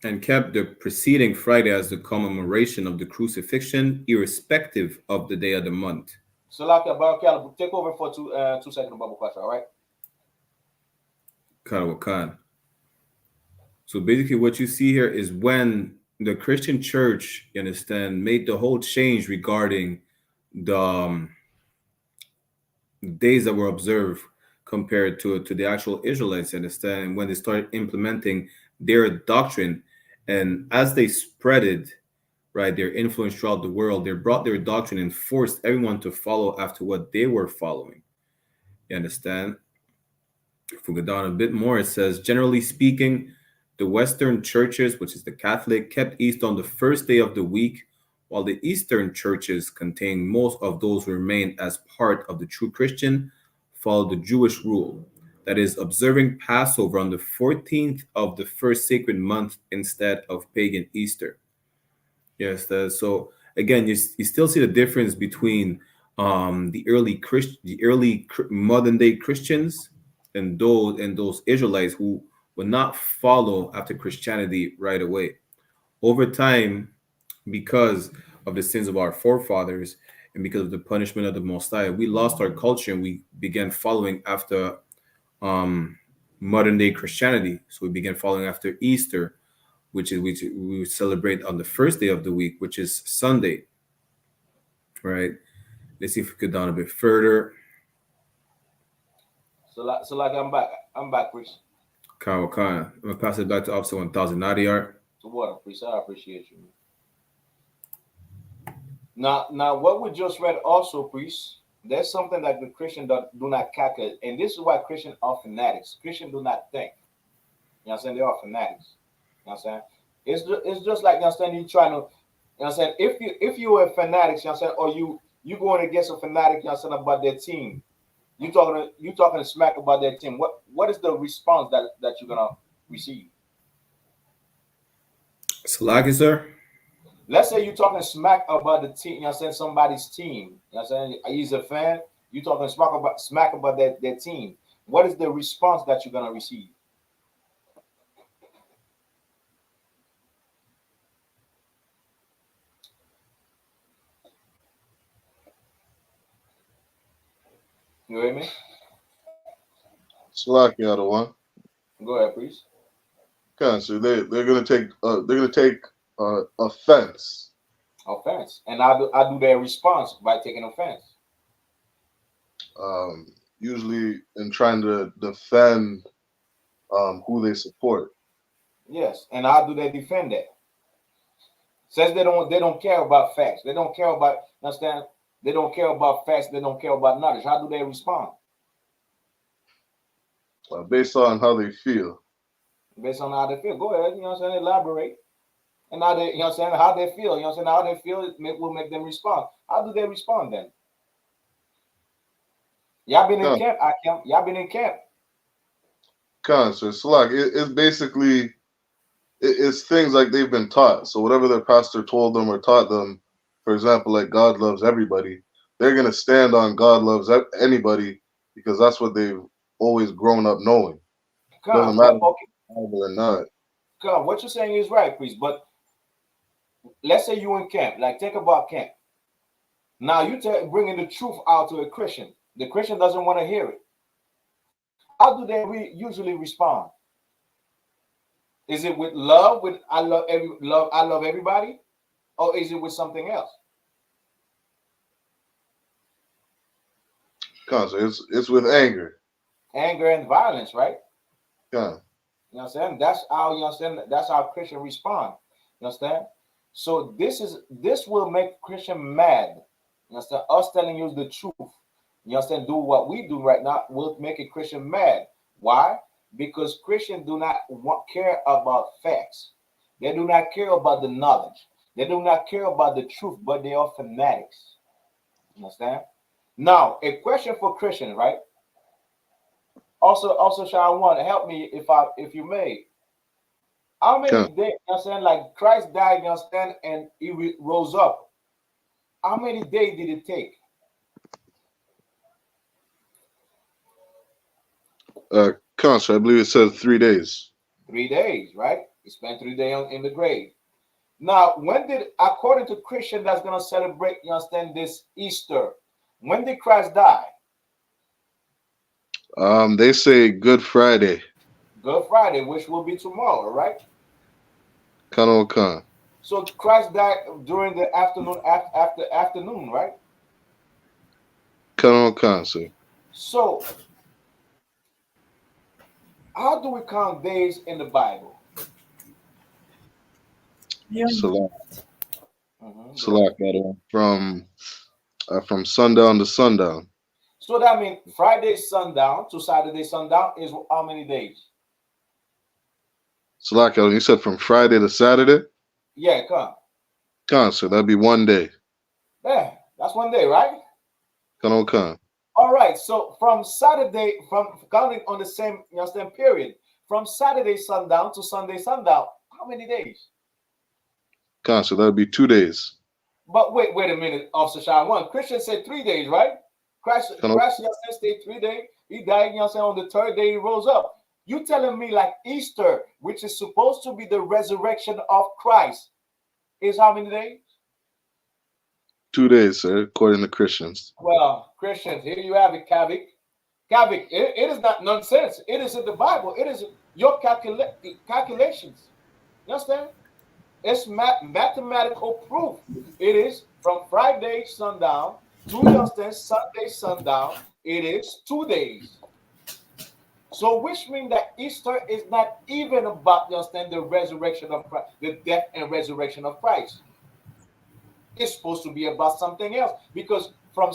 And kept the preceding Friday as the commemoration of the crucifixion, irrespective of the day of the month. Salakia, Barakal, take over for 2 seconds, Babu Kasha, all right? Karawakan. So basically what you see here is when the Christian church, you understand, made the whole change regarding the days that were observed compared to the actual Israelites, you understand, when they started implementing their doctrine, and as they spread it, right, their influence throughout the world, they brought their doctrine and forced everyone to follow after what they were following. You understand? If we go down a bit more, it says, generally speaking, the Western churches, which is the Catholic, kept Easter on the first day of the week, while the Eastern churches, containing most of those who remained as part of the true Christian, followed the Jewish rule, that is, observing Passover on the 14th of the first sacred month instead of pagan Easter. Yes, so again, you still see the difference between the early modern day Christians and those Israelites who would not follow after Christianity right away. Over time, because of the sins of our forefathers and because of the punishment of the Most High, we lost our culture and we began following after modern day Christianity. So we began following after Easter, which we celebrate on the first day of the week, which is Sunday. Right? Let's see if we could down a bit further. So like I'm back, priest. Kyle, I'm gonna pass it back to Officer 1000 Nadiyar. So what, priest? I appreciate you. Now, what we just read also, priest, there's something that the Christian do not calculate, and this is why Christians are fanatics. Christians do not think. You know what I'm saying? They are fanatics. You know what I'm saying? It's just like, you know what I'm saying, you trying to, you know what I'm saying, if you are fanatics, you know what I'm saying, or you going against a fanatic, you know what I'm saying, about their team, you talking smack about their team, what is the response that you're gonna receive? Salaki, sir. Let's say you're talking smack about the team, you know what I'm saying, somebody's team. You know what I'm saying? He's a fan, you talking smack about their team. What is the response that you're gonna receive? You hear me? Slack the other one. Go ahead, please. Okay, so they're gonna take offense. Offense, and I do their response by taking offense. Usually in trying to defend who they support. Yes, and how do they defend that? Says they don't care about facts. They don't care about, understand? They don't care about facts. They don't care about knowledge. How do they respond? Based on how they feel. Based on how they feel. Go ahead, you know what I'm saying? Elaborate. And how they, you know what I'm saying, how they feel. You know what I'm saying? How they feel will make them respond. How do they respond then? Y'all been in camp, y'all been in camp. So it's like it's basically it's things like they've been taught. So whatever their pastor told them or taught them, for example, like God loves everybody, they're gonna stand on God loves anybody because that's what they've always grown up knowing. Doesn't matter or not. What you're saying is right, priest. But let's say you in camp. Like, think about camp. Now you bringing the truth out to a Christian. The Christian doesn't want to hear it. How do they usually respond? Is it with love? With I love everybody, or is it with something else? It's with anger. Anger and violence, right? Con. You understand? That's how you understand. That's how Christian respond. You understand? So this will make Christian mad. You understand? Us telling you the truth. You understand? Do what we do right now will make a Christian mad. Why? Because Christians do not care about facts. They do not care about the knowledge. They do not care about the truth, but they are fanatics. You understand? Now, a question for Christians, right? Also, Sean, one, help me if you may. How many days, you understand, like Christ died, you understand, and he rose up. How many days did it take? So I believe it says 3 days. 3 days, right? He spent 3 days in the grave. Now, according to Christian that's going to celebrate, you understand, this Easter, when did Christ die? They say Good Friday. Good Friday, which will be tomorrow, right? Con. So Christ died during the afternoon, after afternoon, right? Con, sir. So, how do we count days in the Bible? Salak, from sundown to sundown. So that means Friday sundown to Saturday sundown is how many days? Salak, you said from Friday to Saturday? Yeah, Con, sir, that'd be 1 day. Yeah, that's 1 day, right? Con. All right, so from Saturday, from counting on the same, you understand, period, from Saturday sundown to Sunday sundown, how many days? Con, so that'd be 2 days. But wait a minute, Officer Sean. One Christian said 3 days, right? Christ, you understand, stayed 3 days. He died, you understand, on the third day he rose up. You telling me like Easter, which is supposed to be the resurrection of Christ, is how many days? 2 days, sir, according to Christians. Well, Christians, here you have it, Kavik. Kavik, it is not nonsense. It is in the Bible. It is your calculations. You understand? It's mathematical proof. It is from Friday sundown to, you understand, Sunday sundown. It is 2 days. So, which means that Easter is not even about, you understand, the resurrection of Christ, the death and resurrection of Christ. It's supposed to be about something else, because from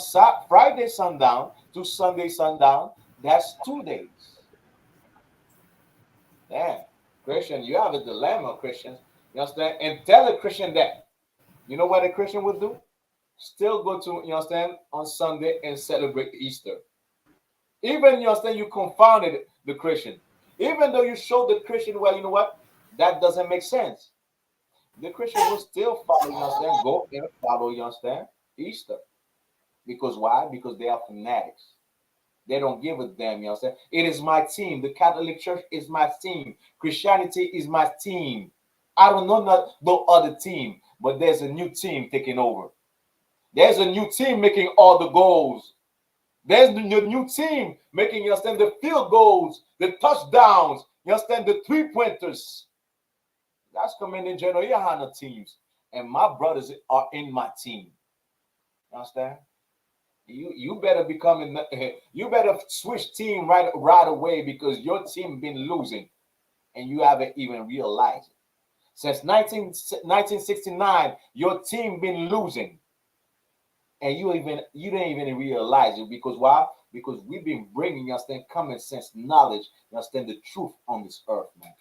Friday sundown to Sunday sundown, that's 2 days. Damn, Christian, you have a dilemma, Christians. You understand? And tell a Christian that. You know what a Christian would do? Still go to, you understand, on Sunday and celebrate Easter. Even, you understand, you confounded the Christian. Even though you showed the Christian, well, you know what? That doesn't make sense. The Christian will still follow, you understand, go and follow, you understand, Easter. Because why? Because they are fanatics. They don't give a damn, you understand? It is my team. The Catholic Church is my team. Christianity is my team. I don't know no other team, but there's a new team taking over. There's a new team making all the goals. There's a new team making, you understand, the field goals, the touchdowns, you understand, the three-pointers. That's Commanding General YAHANNA teams. And my brothers are in my team. You understand? You better you better switch team right away, because your team been losing and you haven't even realized it. Since 1969, your team been losing, and you didn't even realize it. Because why? Because we've been bringing, you understand, common sense knowledge, you understand, the truth on this earth, man.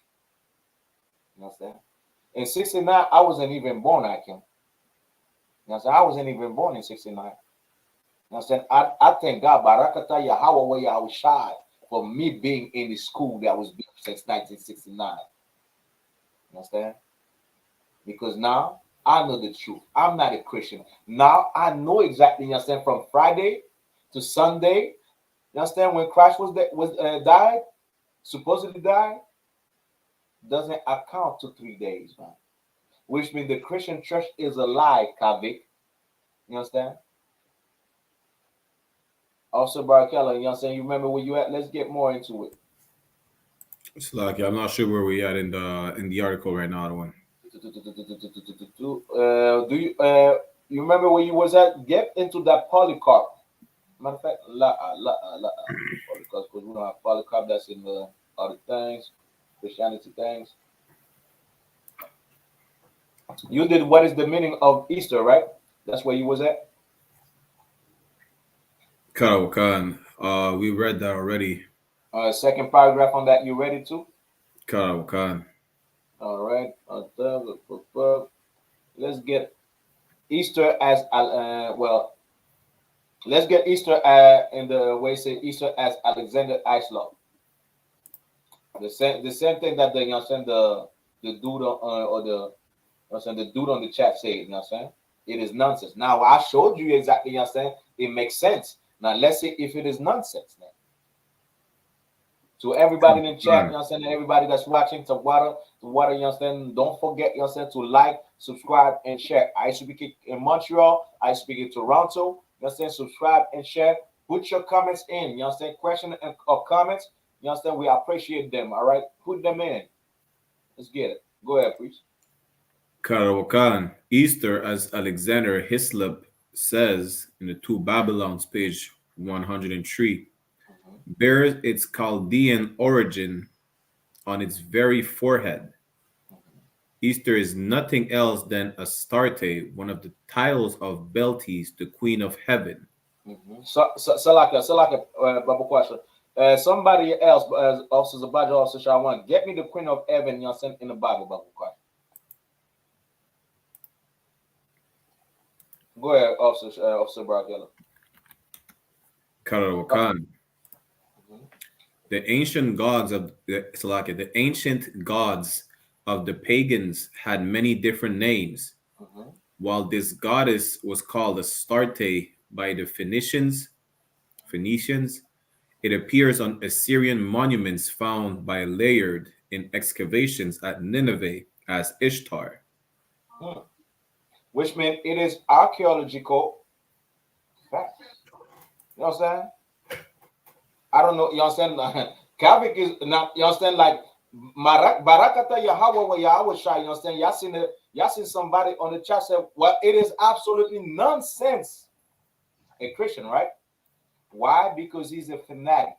You understand? In 69, I wasn't even born, I can. You understand? I wasn't even born in 69. You understand? I thank God, Barakata Yahweh Yahushai, for me being in the school that was built since 1969. You understand? Because now I know the truth. I'm not a Christian. Now I know exactly, you understand, from Friday to Sunday, you understand, when Christ died, supposedly died, doesn't account to 3 days, man. Which means the Christian church is a lie, Kavik. You understand? Also, Barakella, you understand? You remember where you at? Let's get more into it. It's like, I'm not sure where we at in the article right now. One. Do you remember where you was at? Get into that Polycarp. matter of fact, because we don't have polycarp that's in the other things, Christianity things. You did what is the meaning of Easter, right? That's where you was at. Karawakan. We read that already. Second paragraph on that. You ready to? Karawakan. All right. Let's get Easter as well. Let's get Easter in the way say Easter as Alexander I.S.U.P.K. The same thing that the the dude or the the dude on the chat said. You know what I'm saying? It is nonsense. Now I showed you exactly. You know what I'm saying? It makes sense. Now let's see if it is nonsense. Now, to everybody in the chat, you know what I'm saying? Everybody that's watching, to water, you know what I'm saying? Don't forget, you know what I'm saying, to like, subscribe, and share. I.S.U.P.K in Montreal, I.S.U.P.K in Toronto, you know what I'm saying? Subscribe and share. Put your comments in, you know what I'm saying? Question or comments, you know what I'm saying? We appreciate them, all right? Put them in. Let's get it. Go ahead, please. Karawakan. Easter, as Alexander I.S.U.P.K says in the Two Babylons, page 103, bears its Chaldean origin on its very forehead. Easter is nothing else than Astarte, one of the titles of Beltis, the Queen of Heaven. So like a Bible question. Somebody else, Officer Zabaja, Officer Shawan, get me the Queen of Heaven, you know what I'm saying, in the Bible question. Go ahead, Officer Barkella. Karawakan. The ancient gods of the ancient gods of the pagans had many different names. While this goddess was called Astarte by the Phoenicians, it appears on Assyrian monuments found by Layard in excavations at Nineveh as Ishtar. Which means it is archaeological fact. You know what I'm saying? I don't know, you know what I'm saying? Kavik is not, you understand, like Barakata Yahweh wa Yahweh Shai, you understand? Y'all seen somebody on the chat say, well, it is absolutely nonsense. A Christian, right? Why? Because he's a fanatic.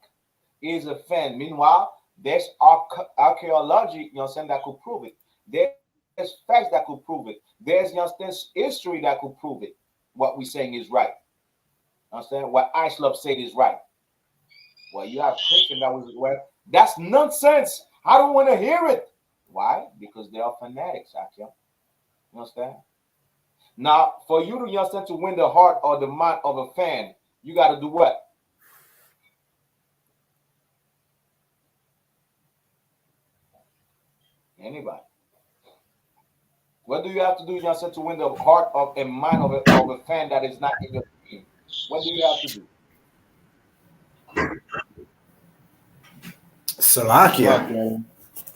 He's a fan. Meanwhile, there's archaeology, you know what I'm saying, that could prove it. There's facts that could prove it. There's, you know what I'm saying, history that could prove it. What we're saying is right. You understand? What I.S.U.P.K said is right. Well, you have Christian that was, well, that's nonsense. I don't want to hear it. Why? Because they are fanatics, actually. You understand? Now, for you to, you understand, to win the heart or the mind of a fan, you got to do what? Anybody. What do you have to do, you understand, to win the heart of a mind of a fan that is not in your team? What do you have to do? Salakia.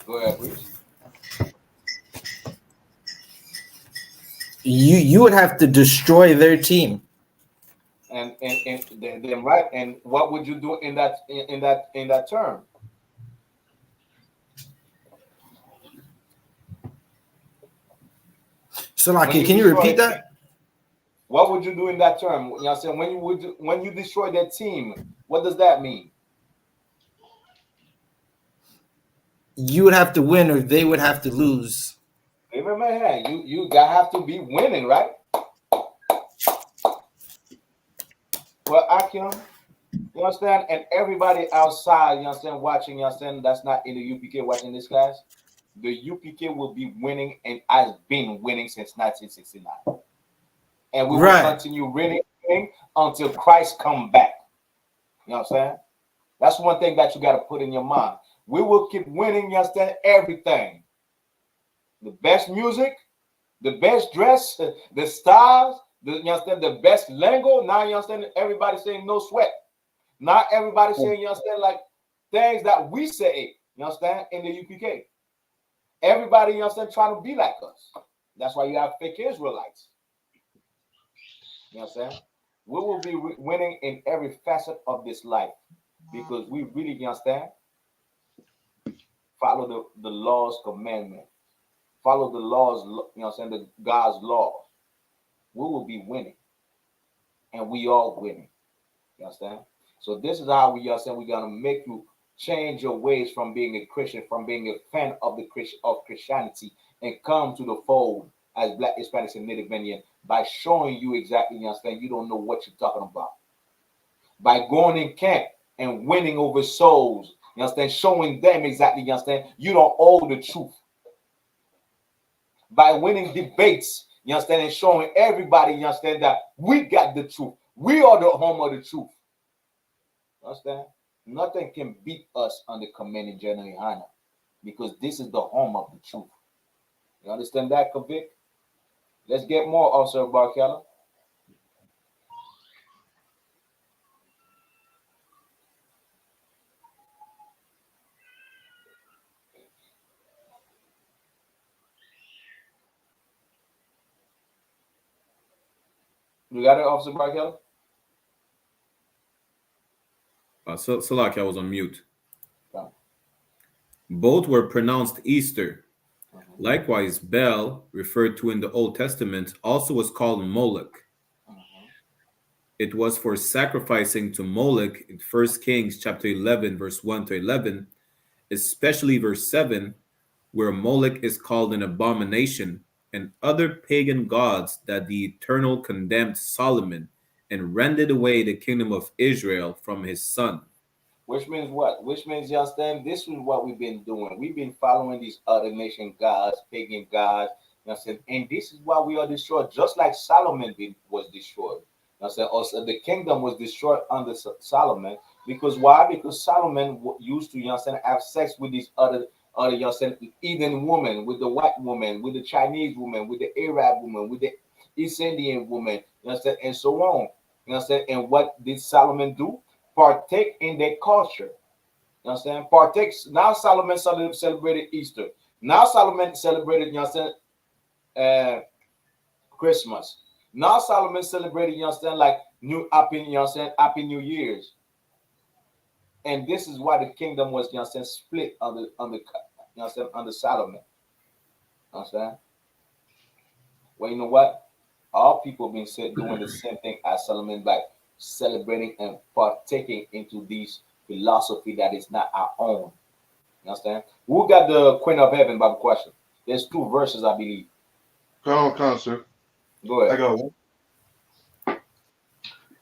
Go ahead, please. You would have to destroy their team. And then right. And what would you do in that term? Salakia, can you repeat that? What would you do in that term? You know what I'm saying? When you destroy their team, what does that mean? You would have to win or they would have to lose. Man, you have to be winning, right? Well, Akim, you understand? And everybody outside, you understand, watching, you understand, that's not in the UPK watching this class, the UPK will be winning and has been winning since 1969. And we will continue winning until Christ come back. You know what I'm saying? That's one thing that you got to put in your mind. We will keep winning, you understand, everything. The best music, the best dress, the styles, you understand, the best lingo. Now you understand everybody saying no sweat. Not everybody saying, you understand, like things that we say, you understand, in the UPK. Everybody, you understand, trying to be like us. That's why you have fake Israelites. You understand? We will be winning in every facet of this life because we really, you understand, follow the laws, commandment. Follow the laws, you know what I'm saying, the God's law. We will be winning. And we are winning. You understand? So this is how we understand we're gonna make you change your ways from being a Christian, from being a fan of the Christianity, and come to the fold as Black, Hispanics, and Native Indian by showing you exactly, you understand, you don't know what you're talking about. By going in camp and winning over souls, you understand, showing them exactly, you understand, you don't owe the truth. By winning debates, you understand, and showing everybody, you understand, that we got the truth. We are the home of the truth. You understand? Nothing can beat us under commanding General YAHANNA, because this is the home of the truth. You understand that, Kavik? Let's get more, Officer Barkella. You got it, Officer Barkella? Salaki, I was on mute. Both were pronounced Easter. Likewise, Bel, referred to in the Old Testament, also was called Moloch. It was for sacrificing to Moloch in 1 Kings chapter 11, verse 1 to 11, especially verse 7, where Moloch is called an abomination, and other pagan gods that the Eternal condemned Solomon and rended away the kingdom of Israel from his son. Which means what? Which means, you understand, this is what we've been doing. We've been following these other nation gods, pagan gods, you understand? And this is why we are destroyed, just like Solomon was destroyed. You understand? Also, the kingdom was destroyed under Solomon. Because why? Because Solomon used to, you understand, have sex with these other you understand, heathen woman, with the white woman, with the Chinese woman, with the Arab woman, with the East Indian woman, you understand, and so on. You understand? And what did Solomon do? Partake in their culture. You understand? Partake. Now Solomon celebrated Easter. Now Solomon celebrated, you understand, Christmas. Now Solomon celebrated, you understand, like Happy New Year's. And this is why the kingdom was, you understand, split under Solomon. You understand? Well, you know what? All people been doing the same thing as Solomon, by celebrating and partaking into this philosophy that is not our own. You understand? Who got the Queen of Heaven, Bible question? There's 2 verses, I believe. Come on, sir. Go ahead. I got one.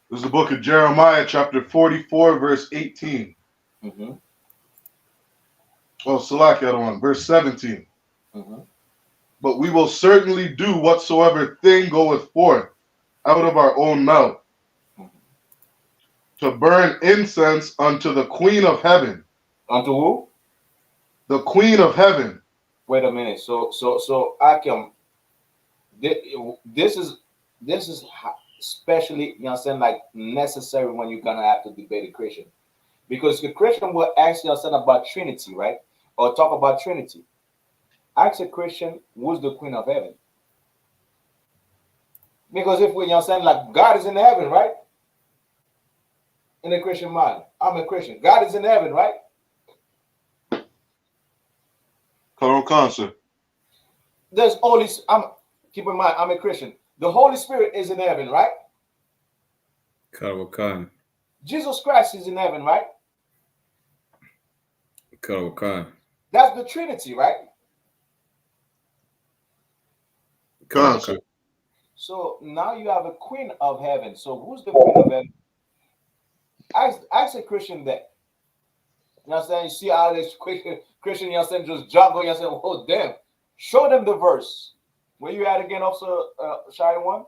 This is the book of Jeremiah, chapter 44, verse 18. Mm-hmm. Oh, Salaki, I don't want. Verse 17. Mm-hmm. But we will certainly do whatsoever thing goeth forth out of our own mouth, to burn incense unto the Queen of Heaven. Unto who? The Queen of Heaven. Wait a minute. So I can. This is especially, you understand, like necessary when you're gonna have to debate a Christian, because the Christian will ask you about Trinity, right? Or talk about Trinity. Ask a Christian, who's the Queen of Heaven? Because if we, you understand, like God is in heaven, right? In the Christian mind, I'm a Christian. God is in heaven, right? Come on, concert. There's Holy. Keep in mind, I'm a Christian. The Holy Spirit is in heaven, right? Karawakan. Jesus Christ is in heaven, right? Karawakan. That's the Trinity, right? Concert. So now you have a Queen of Heaven. So who's the Queen of Heaven? Ask a Christian that. You know what I'm saying? You see how this Christian, you know what I'm saying, just juggle, you know what I'm saying, oh, damn. Show them the verse. Where you at again, Officer Shy One?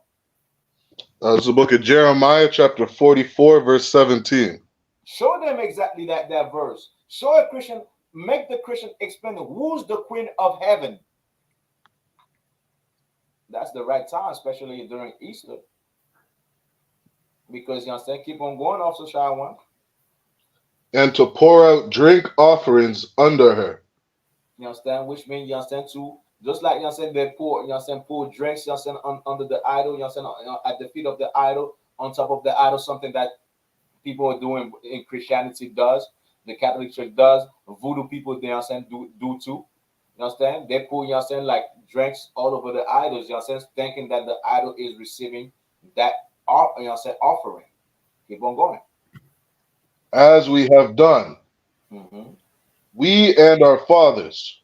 It's the book of Jeremiah, chapter 44, verse 17. Show them exactly that verse. Show a Christian, make the Christian explain who's the Queen of Heaven. That's the right time, especially during Easter. Because, you know what I'm saying, keep on going, Officer Shy One. And to pour out drink offerings under her. You understand? Which means, you understand, too, just like, you understand, they pour, you understand, pour drinks, you understand, under the idol, you understand, at the feet of the idol, on top of the idol, something that people are doing in Christianity does, the Catholic Church does, voodoo people, they understand, do too. You understand? They pour, you understand, like drinks all over the idols, you understand, thinking that the idol is receiving that, you understand, offering. Keep on going. as we have done, we and our fathers,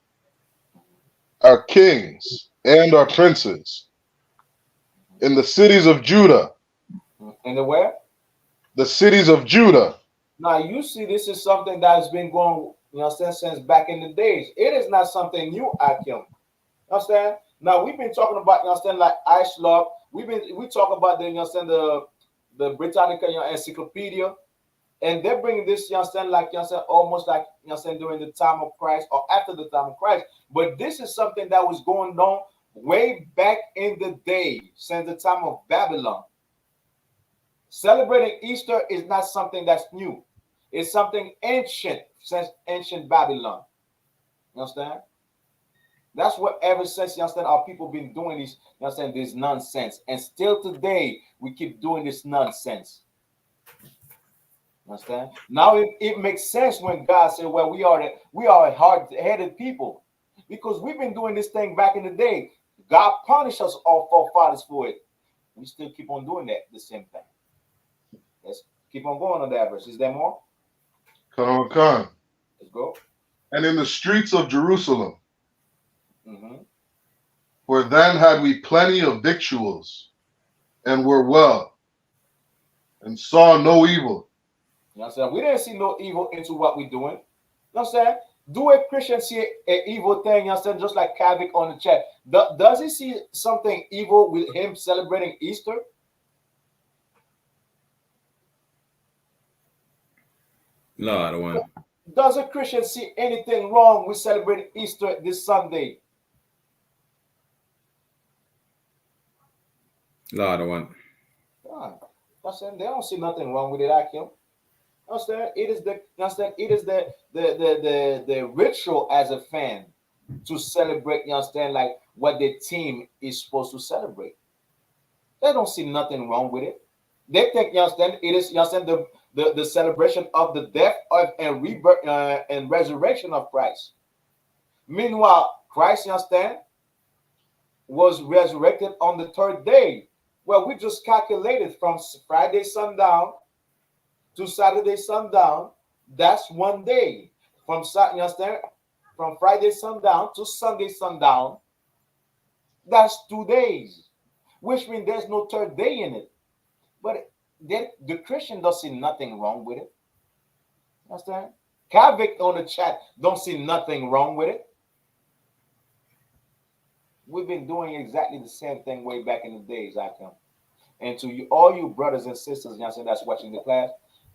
our kings and our princes, in the cities of Judah. In the where? The cities of Judah. Now you see, this is something that has been going, since back in the days. It is not something new, Akim. Understand? Now we've been talking about, like I.S.U.P.K. We talk about the Britannica encyclopedia, and they're bringing this, almost like during the time of Christ or after the time of Christ. But this is something that was going on way back in the day, since the time of Babylon. Celebrating Easter is not something that's new. It's something ancient, since ancient Babylon. You understand? That's what ever since, our people been doing this, this nonsense. And still today, we keep doing this nonsense. Understand? Now it makes sense when God said, well, we are a hard-headed people, because we've been doing this thing back in the day. God punished us, all forefathers, for it. We still keep on doing the same thing. Let's keep on going on that verse. Is there more? Come on. Let's go. And in the streets of Jerusalem, for then had we plenty of victuals, and were well, and saw no evil. You know what I'm saying? We didn't see no evil into what we're doing. You know what I'm saying? Do a Christian see an evil thing, you know what I'm saying? Just like Kavik on the chat. Does he see something evil with him celebrating Easter? No, I don't want. Does a Christian see anything wrong with celebrating Easter this Sunday? No, I don't want. I'm saying they don't see nothing wrong with it, Akim. Understand? It is the ritual as a fan to celebrate, you understand, like what the team is supposed to celebrate. They don't see nothing wrong with it. They think, you understand, it is, you understand, the celebration of the death and rebirth and resurrection of Christ. Meanwhile, Christ, you understand, was resurrected on the third day. Well, we just calculated from Friday sundown to Saturday sundown. That's one day. From you understand? From Friday sundown to Sunday sundown. That's 2 days, which means there's no third day in it. But the Christian don't see nothing wrong with it. Understand? Kavik on the chat don't see nothing wrong with it. We've been doing exactly the same thing way back in the days, I come. And to you, all you brothers and sisters, you know, that's watching the class,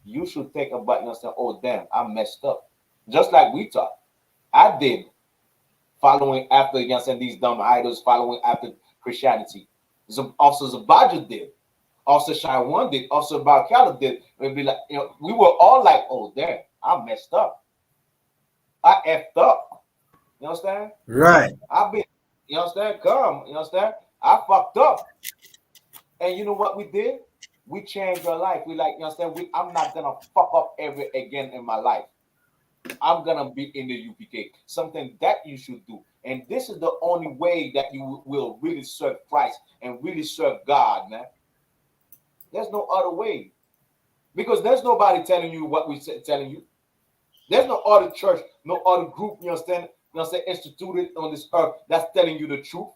you should think about, you know, oh damn, I messed up. Just like we taught. I did, following after, you know, these dumb idols, following after Christianity. Officer Zabadja did. Officer Shaiwan did. Officer Barkala did. It'd be like, you know, we were all like, oh damn, I messed up. I effed up. You understand? Right. I've been, you understand? Come, you understand? I fucked up. And you know what we did? We changed our life. We like, you understand? I'm not gonna fuck up ever again in my life. I'm gonna be in the UPK. Something that you should do. And this is the only way that you will really serve Christ and really serve God, man. There's no other way. Because there's nobody telling you what we're telling you. There's no other church, no other group, you understand, instituted on this earth that's telling you the truth.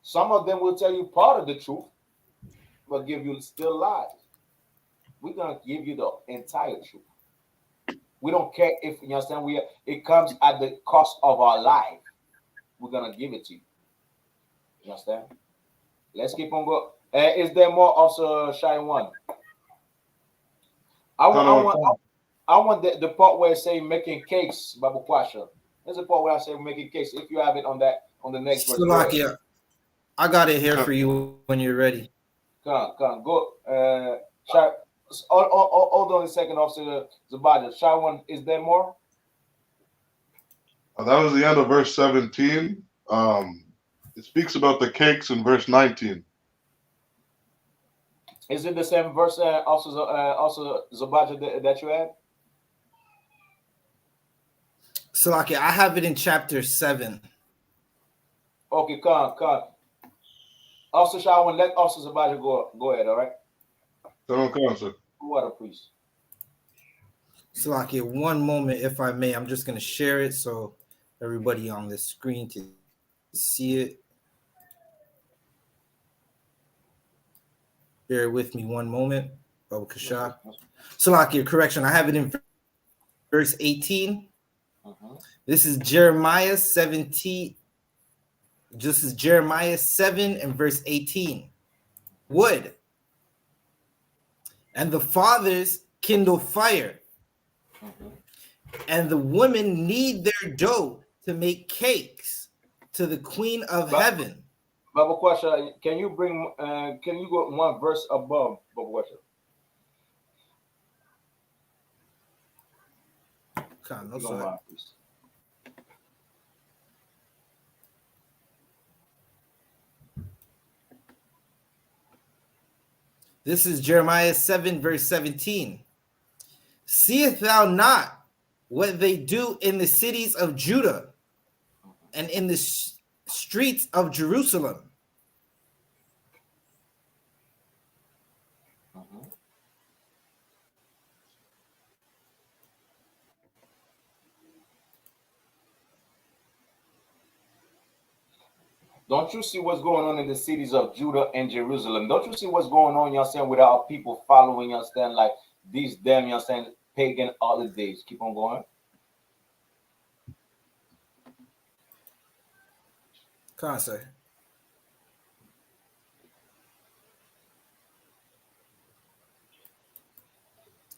Some of them will tell you part of the truth, but give you still lies. We're gonna give you the entire truth. We don't care if, you understand, it comes at the cost of our life. We're gonna give it to you. You understand? Let's keep on going. Is there more, Officer Shaiwan? I want the part where it say making cakes, Babu Kwasha. There's a part where I say making cakes. If you have it on the next verse. Slovakia, I got it here for you when you're ready. Come on, go. Hold on a second, Officer Zabadja. Shaiwan, is there more? That was the end of verse 17. It speaks about the cakes in verse 19. Is it the same verse, also Zabadja, that you had? Slovakia, I have it in chapter 7. Okay, come on. Officer Shaiwan, let Officer Zabadja go ahead, all right? Come on, sir. Water, please. Salakia, one moment, if I may. I'm just going to share it so everybody on the screen to see it. Bear with me one moment. Baba Kasha. Salakia, correction. I have it in verse 18. This is Jeremiah 17. This is Jeremiah 7 and verse 18. Wood. And the fathers kindle fire. And the women knead their dough to make cakes to the queen of heaven. Baba Kwasha, can you go one verse above, Baba Kwasha? No, sorry. This is Jeremiah 7, verse 17. Seest thou not what they do in the cities of Judah and in the streets of Jerusalem? Don't you see what's going on in the cities of Judah and Jerusalem? Don't you see what's going on, you understand, with our people following, you understand, like these damn, you understand, pagan holidays? Keep on going. Concert.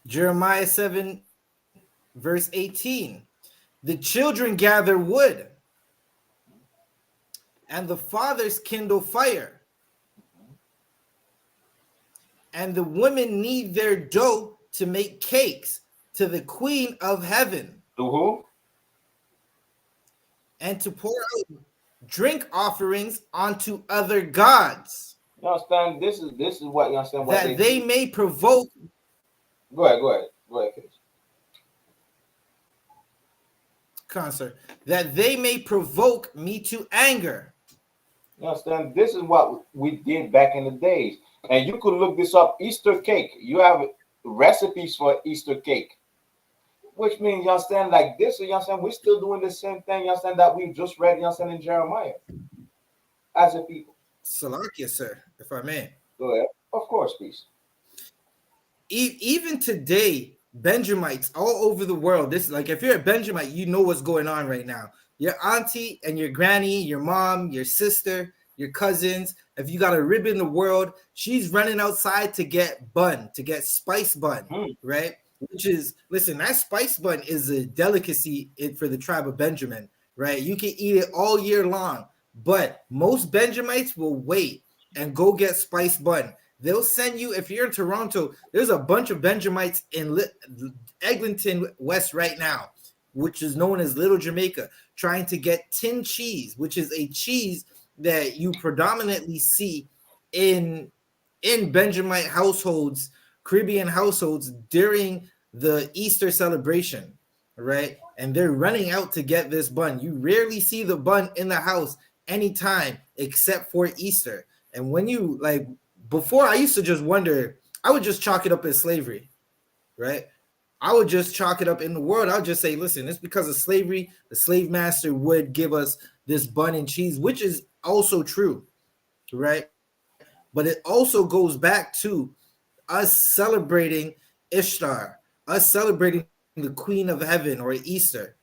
Jeremiah 7, verse 18. The children gather wood, and the fathers kindle fire, and the women knead their dough to make cakes to the queen of heaven. To who? And to pour out drink offerings onto other gods. You understand? This is what you understand. What that they may provoke. Go ahead, kids. Concert. That they may provoke me to anger. You understand? This is what we did back in the days. And you could look this up. Easter cake. You have recipes for Easter cake. Which means, you understand, like this, you understand, we're still doing the same thing, you understand, that we just read, you understand, in Jeremiah. As a people. Salakia, sir, if I may. Go ahead. Of course, please. Even today, Benjamites all over the world, this, like, if you're a Benjamite, you know what's going on right now. Your auntie and your granny, your mom, your sister, your cousins, if you got a rib in the world, she's running outside to get bun, to get spice bun, right? Which is, listen, that spice bun is a delicacy for the tribe of Benjamin, right? You can eat it all year long, but most Benjamites will wait and go get spice bun. They'll send you, if you're in Toronto, there's a bunch of Benjamites in Eglinton West right now, which is known as Little Jamaica, trying to get tin cheese, which is a cheese that you predominantly see in Benjamite households, Caribbean households during the Easter celebration, right? And they're running out to get this bun. You rarely see the bun in the house anytime except for Easter. And when you, like, before, I used to just wonder, I would just chalk it up as slavery, right? I would just chalk it up in the world. I would just say, listen, it's because of slavery. The slave master would give us this bun and cheese, which is also true, right? But it also goes back to us celebrating Ishtar, us celebrating the Queen of Heaven or Easter,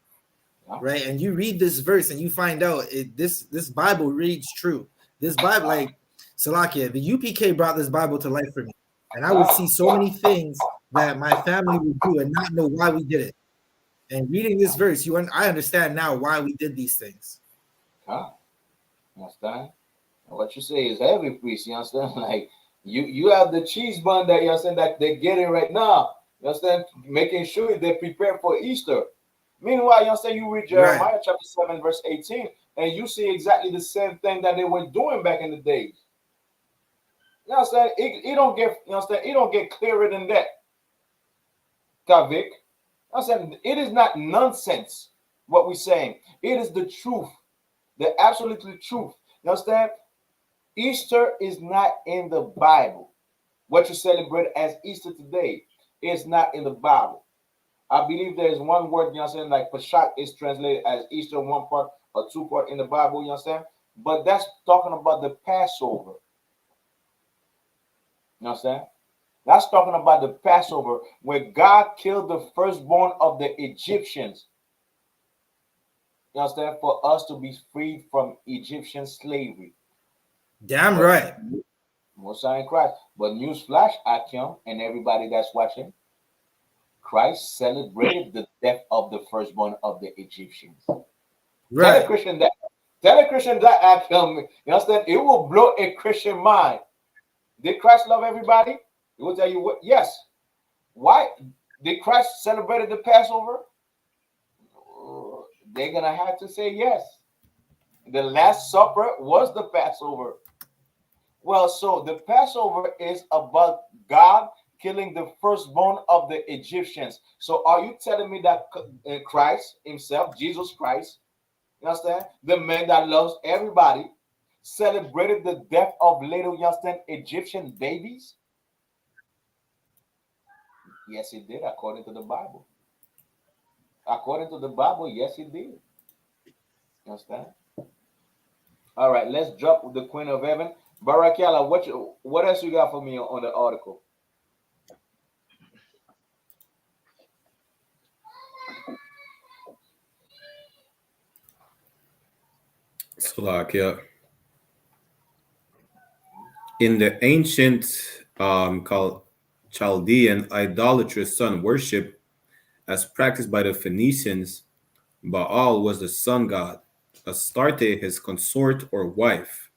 right? And you read this verse and you find out this Bible reads true. This Bible, like Salakia, the UPK brought this Bible to life for me. And I would see so many things that my family would do and not know why we did it. And reading this verse, I understand now why we did these things. You understand? What you say is heavy, priest. You understand? Like you have the cheese bun that you understand that they're getting right now. You understand? Making sure they prepare for Easter. Meanwhile, you understand, you read Jeremiah chapter 7, verse 18, and you see exactly the same thing that they were doing back in the days. You understand? It don't get, you understand, it don't get clearer than that. Kavik. You understand? It is not nonsense what we're saying. It is the truth. The absolute truth. You understand? Easter is not in the Bible. What you celebrate as Easter today is not in the Bible. I believe there is one word, you know what I'm saying, like Pesach is translated as Easter, one part or two part in the Bible, you understand? But that's talking about the Passover. You understand? That's talking about the Passover, where God killed the firstborn of the Egyptians. You understand? For us to be freed from Egyptian slavery. Damn right. Most in Christ. But newsflash, Akim, and everybody that's watching, Christ celebrated the death of the firstborn of the Egyptians. Right. Tell a Christian that Akim, you understand? It will blow a Christian mind. Did Christ love everybody? He will tell you what. Yes. Why did Christ celebrate the Passover? They're gonna have to say yes. The Last Supper was the Passover. Well, so the Passover is about God killing the firstborn of the Egyptians. So are you telling me that Christ himself, Jesus Christ, you understand, the man that loves everybody, celebrated the death of little, you understand, Egyptian babies? Yes, he did, according to the Bible. According to the Bible, yes, he did. You understand? All right, let's drop with the Queen of Heaven. Barakiala, what else you got for me on the article? Slovakia. In the ancient Chaldean idolatrous sun worship, as practiced by the Phoenicians, Baal was the sun god, Astarte his consort or wife.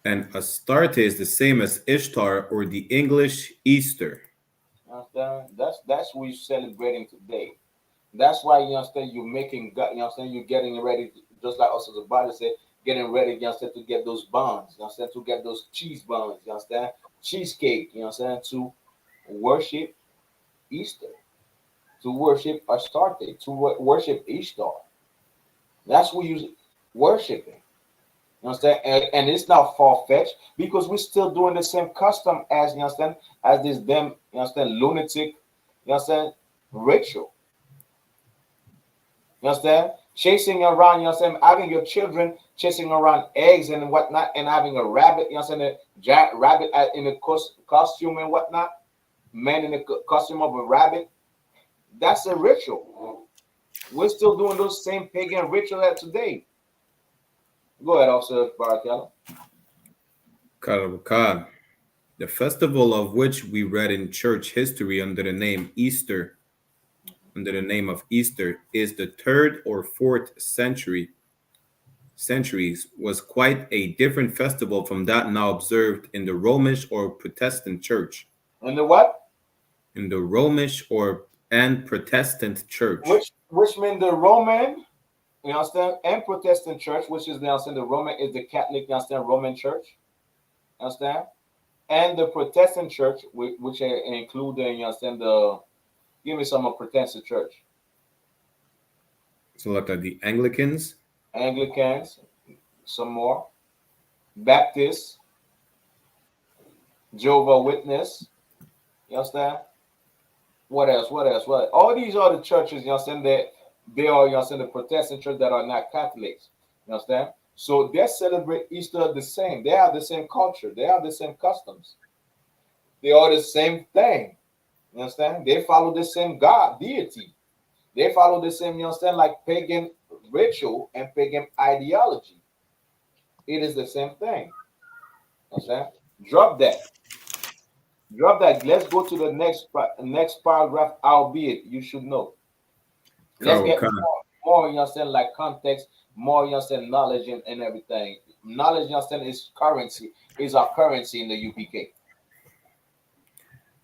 And Astarte is the same as Ishtar or the English Easter. Understand? That's what you're celebrating today. That's why you understand you're making, you understand, you're getting ready, just like us as the Bible said, getting ready, you understand, to get those buns, you understand, to get those cheese buns, you understand, cheesecake, you understand, to worship Easter, to worship Astarte, to worship Ishtar. That's what you're worshiping. You understand? And it's not far-fetched because we're still doing the same custom as, you understand, as this damn, you understand, lunatic, you understand, ritual. You understand? Chasing around, you understand, having your children chasing around eggs and whatnot, and having a rabbit, you understand, a giant rabbit in a costume and whatnot, man in the costume of a rabbit. That's a ritual. We're still doing those same pagan rituals today. Go ahead, Officer Barakella. Karabukan, the festival of which we read in church history under the name Easter, under the name of Easter, is the 3rd or 4th centuries, was quite a different festival from that now observed in the Romish or Protestant church. In the what? In the Romish and Protestant church. Which mean the Roman, you understand, and Protestant church, which is, you understand, the Roman is the Catholic, you understand, Roman church, you understand, and the Protestant church, which include, you understand, give me some of Protestant church. So look at the Anglicans, some more, Baptists, Jehovah's Witness, you understand? What else? All these other churches, you understand, that they are, you understand, the Protestant church that are not Catholics. You understand? So they celebrate Easter the same. They have the same culture. They have the same customs. They are the same thing. You understand? They follow the same God, deity. They follow the same, you understand, like pagan ritual and pagan ideology. It is the same thing. You understand? Drop that. Let's go to the next paragraph. Albeit, you should know. Let's get more, you understand, like context, more, you understand, knowledge and everything. Knowledge, you understand, is currency, is our currency in the UPK.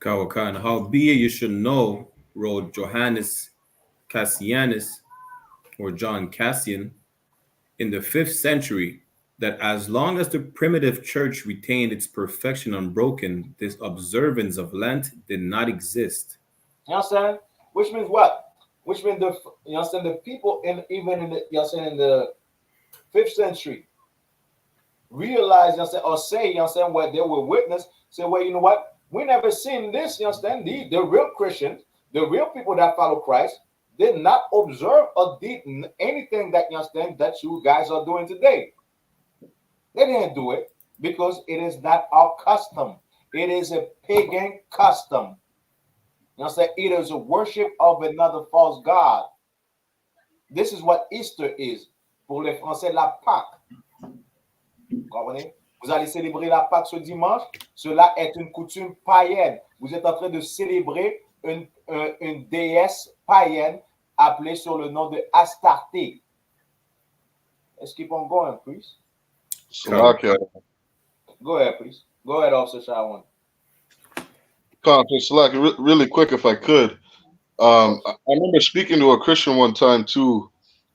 Kawakan, howbeit you should know, wrote Johannes Cassianus, or John Cassian, in the 5th century, that as long as the primitive church retained its perfection unbroken, this observance of Lent did not exist. You understand? Which means what? Which means you understand, the people even in the, you understand, in the 5th century realize, you understand, or say, you understand, where they were witness, say, well, you know what? We never seen this, you understand? The real Christians, the real people that follow Christ, did not observe or did anything that, you understand, that you guys are doing today. They didn't do it because it is not our custom. It is a pagan custom. You understand? It is a worship of another false god. This is what Easter is. Pour les Français, la Pâque. Comprenez? Vous allez célébrer la Pâque ce dimanche. Cela est une coutume païenne. Vous êtes en train de célébrer une déesse païenne appelée sur le nom de Astarté. Let's keep on going, please. Salakia. Go ahead, please. Go ahead, Officer Shawan. Salakia, really quick, if I could. I remember speaking to a Christian one time too.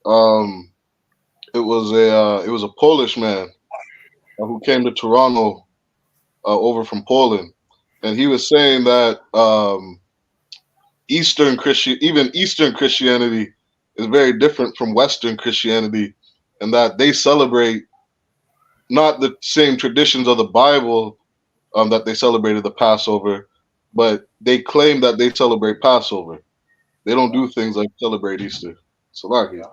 It was a Polish man who came to Toronto over from Poland, and he was saying that Eastern Christianity is very different from Western Christianity, and that they celebrate not the same traditions of the Bible that they celebrated the Passover, but they claim that they celebrate Passover. They don't do things like celebrate Easter. Salakia.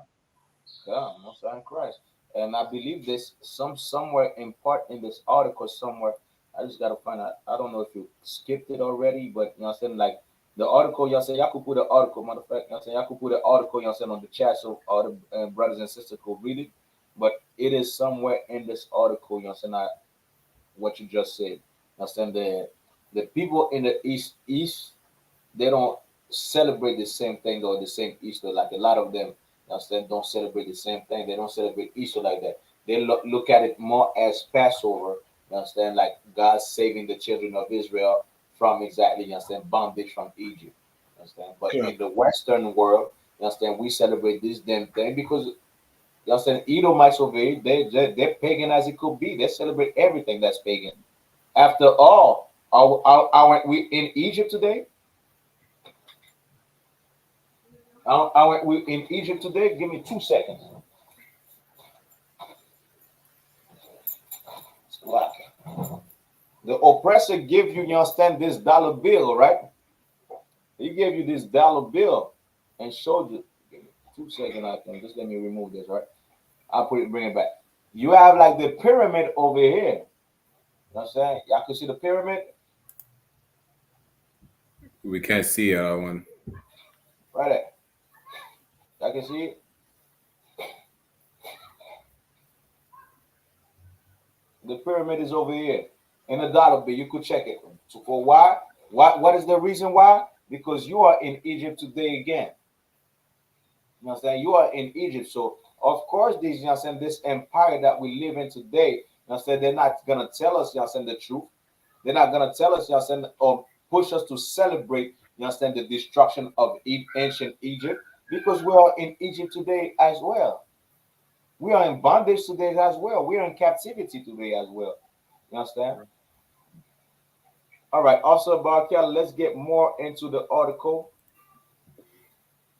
Yeah, Most High Christ. And I believe this somewhere in part in this article somewhere. I just gotta find out. I don't know if you skipped it already, but you know what I'm saying, like the article, you know what I'm saying, y'all could put the article, matter of fact, you know what I'm saying, y'all could put the article, you know what I'm saying, on the chat so all the brothers and sisters could read it. But it is somewhere in this article, you know what I'm saying, what you just said. You know what I'm saying, the people in the east, they don't celebrate the same thing or the same Easter. Like a lot of them, you know what I'm saying, don't celebrate the same thing. They don't celebrate Easter like that. They look at it more as Passover. You understand, like God saving the children of Israel from exactly, you understand, bondage from Egypt. You understand, but in the Western world, you understand, we celebrate this damn thing because you understand, Edomites over here, they're pagan as it could be. They celebrate everything that's pagan. After all, are we in Egypt today? Are we in Egypt today? Give me 2 seconds. The oppressor give you, you understand, this dollar bill, right? He gave you this dollar bill and showed you. Give me 2 seconds, I can just let me remove this, right? I'll bring it back. You have like the pyramid over here. You know what I'm saying? Y'all can see the pyramid? We can't see one. Right there. Y'all can see it? The pyramid is over here in the dollar bill. You could check it. So for why? What is the reason why? Because you are in Egypt today again. You know what I'm saying? You are in Egypt. So of course, these, you know what I'm saying, this empire that we live in today, you know what I'm saying, they're not gonna tell us, you know what I'm saying, the truth. They're not gonna tell us, you know what I'm saying, or push us to celebrate, you understand, the destruction of ancient Egypt, because we are in Egypt today as well. We are in bondage today as well. We are in captivity today as well. You understand? All right. Also, Barkel, let's get more into the article.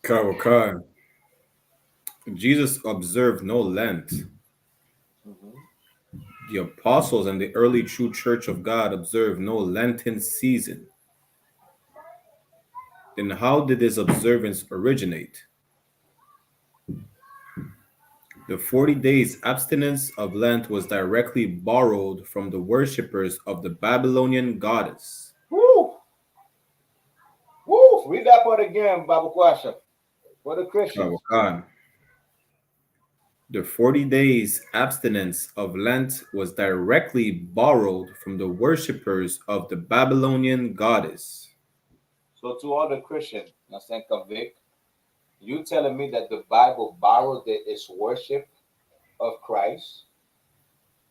Khan. Jesus observed no Lent. The apostles and the early true church of God observed no Lenten season. Then how did this observance originate? The 40 days abstinence of Lent was directly borrowed from the worshippers of the Babylonian goddess. Woo! Woo! Read that part again, Babu Kwasha, for the Christians. The 40 days abstinence of Lent was directly borrowed from the worshippers of the Babylonian goddess. So to all the Christians, Nasen Kavik, you telling me that the Bible borrowed its worship of Christ?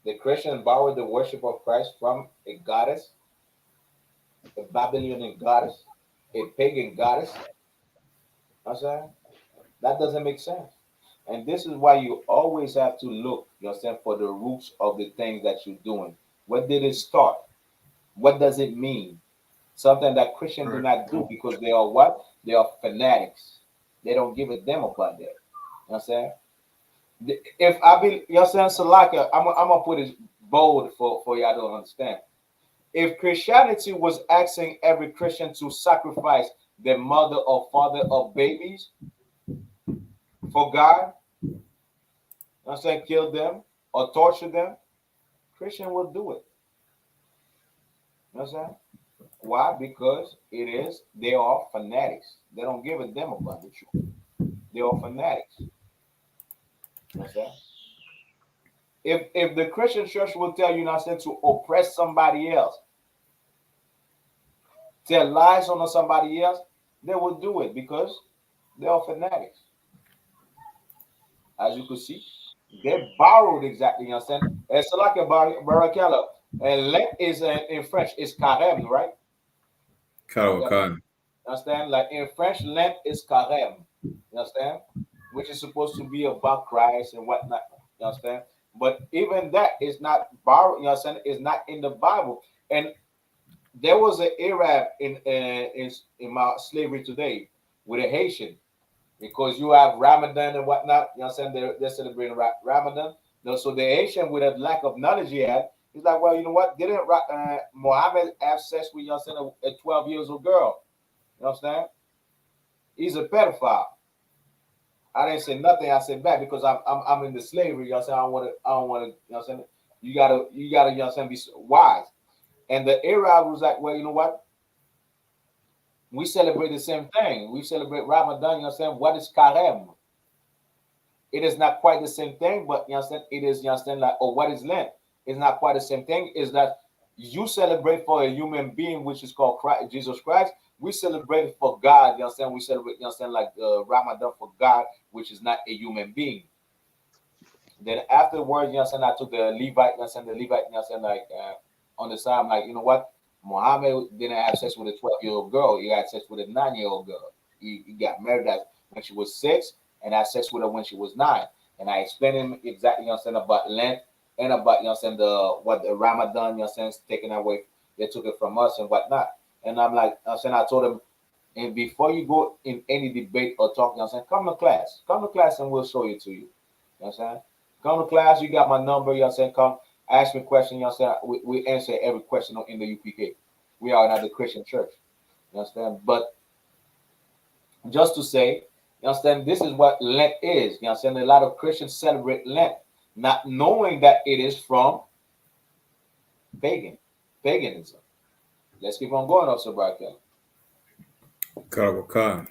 The Christian borrowed the worship of Christ from a goddess, a Babylonian goddess, a pagan goddess? I'm saying that doesn't make sense. And this is why you always have to look, you understand, for the roots of the things that you're doing. Where did it start? What does it mean? Something that Christians do not do because they are what? They are fanatics. They don't give a damn about that. You know what I'm saying? If I be, you know what I'm saying, Salaka, I'm gonna put it bold for y'all to understand. If Christianity was asking every Christian to sacrifice their mother or father of babies for God, I'm saying kill them or torture them, Christian will do it. You know what I'm saying? Why? Because they are fanatics. They don't give a damn about the truth. They are fanatics. You know what I'm saying? If the Christian church will tell you not to oppress somebody else, tell lies on somebody else, they will do it because they are fanatics. As you can see, they borrowed exactly, you understand? It's like a barakala. And Lent is in French, is carême, right? Karawakan. Understand? Like in French, Lent is carême. You understand? Which is supposed to be about Christ and whatnot. You understand? But even that is not borrowed, you understand? Is not in the Bible. And there was an Arab in my slavery today with a Haitian, because you have Ramadan and whatnot. You understand? They're celebrating Ramadan. So the Haitian, with a lack of knowledge he had, he's like, well, you know what? Didn't Muhammad have sex with, you understand, a 12 years old girl? You understand? He's a pedophile. I didn't say nothing. I said back because I'm in the slavery. You understand? I don't want to. You know what I'm saying? You gotta. You know what I'm saying? Be wise. And the Arab was like, well, you know what? We celebrate the same thing. We celebrate Ramadan. You know what I'm saying? What is Carême? It is not quite the same thing, but you understand? It is, you understand, like, or what is Lent? It's not quite the same thing. Is that you celebrate for a human being, which is called Christ, Jesus Christ. We celebrate for God. You understand? We celebrate, you understand, like Ramadan for God, which is not a human being. Then afterwards, you understand, I took the Levite, you understand, you understand, like on the side, I'm like, you know what? Muhammad didn't have sex with a 12-year-old girl. He had sex with a 9-year-old girl. He got married when she was 6 and had sex with her when she was 9. And I explained him exactly, you understand, about Lent and about, you understand, the Ramadan, you understand, taken away. They took it from us and whatnot. And I'm like, I told him, and before you go in any debate or talk, you understand, come to class. Come to class and we'll show it to you. You understand? Come to class, you got my number, you understand, come. Ask me a question, you understand? We answer every question in the UPK. We are not the Christian church. You understand? But just to say, you understand, this is what Lent is. You understand? A lot of Christians celebrate Lent, not knowing that it is from paganism. Let's keep on going, also, Brian. Karawakan.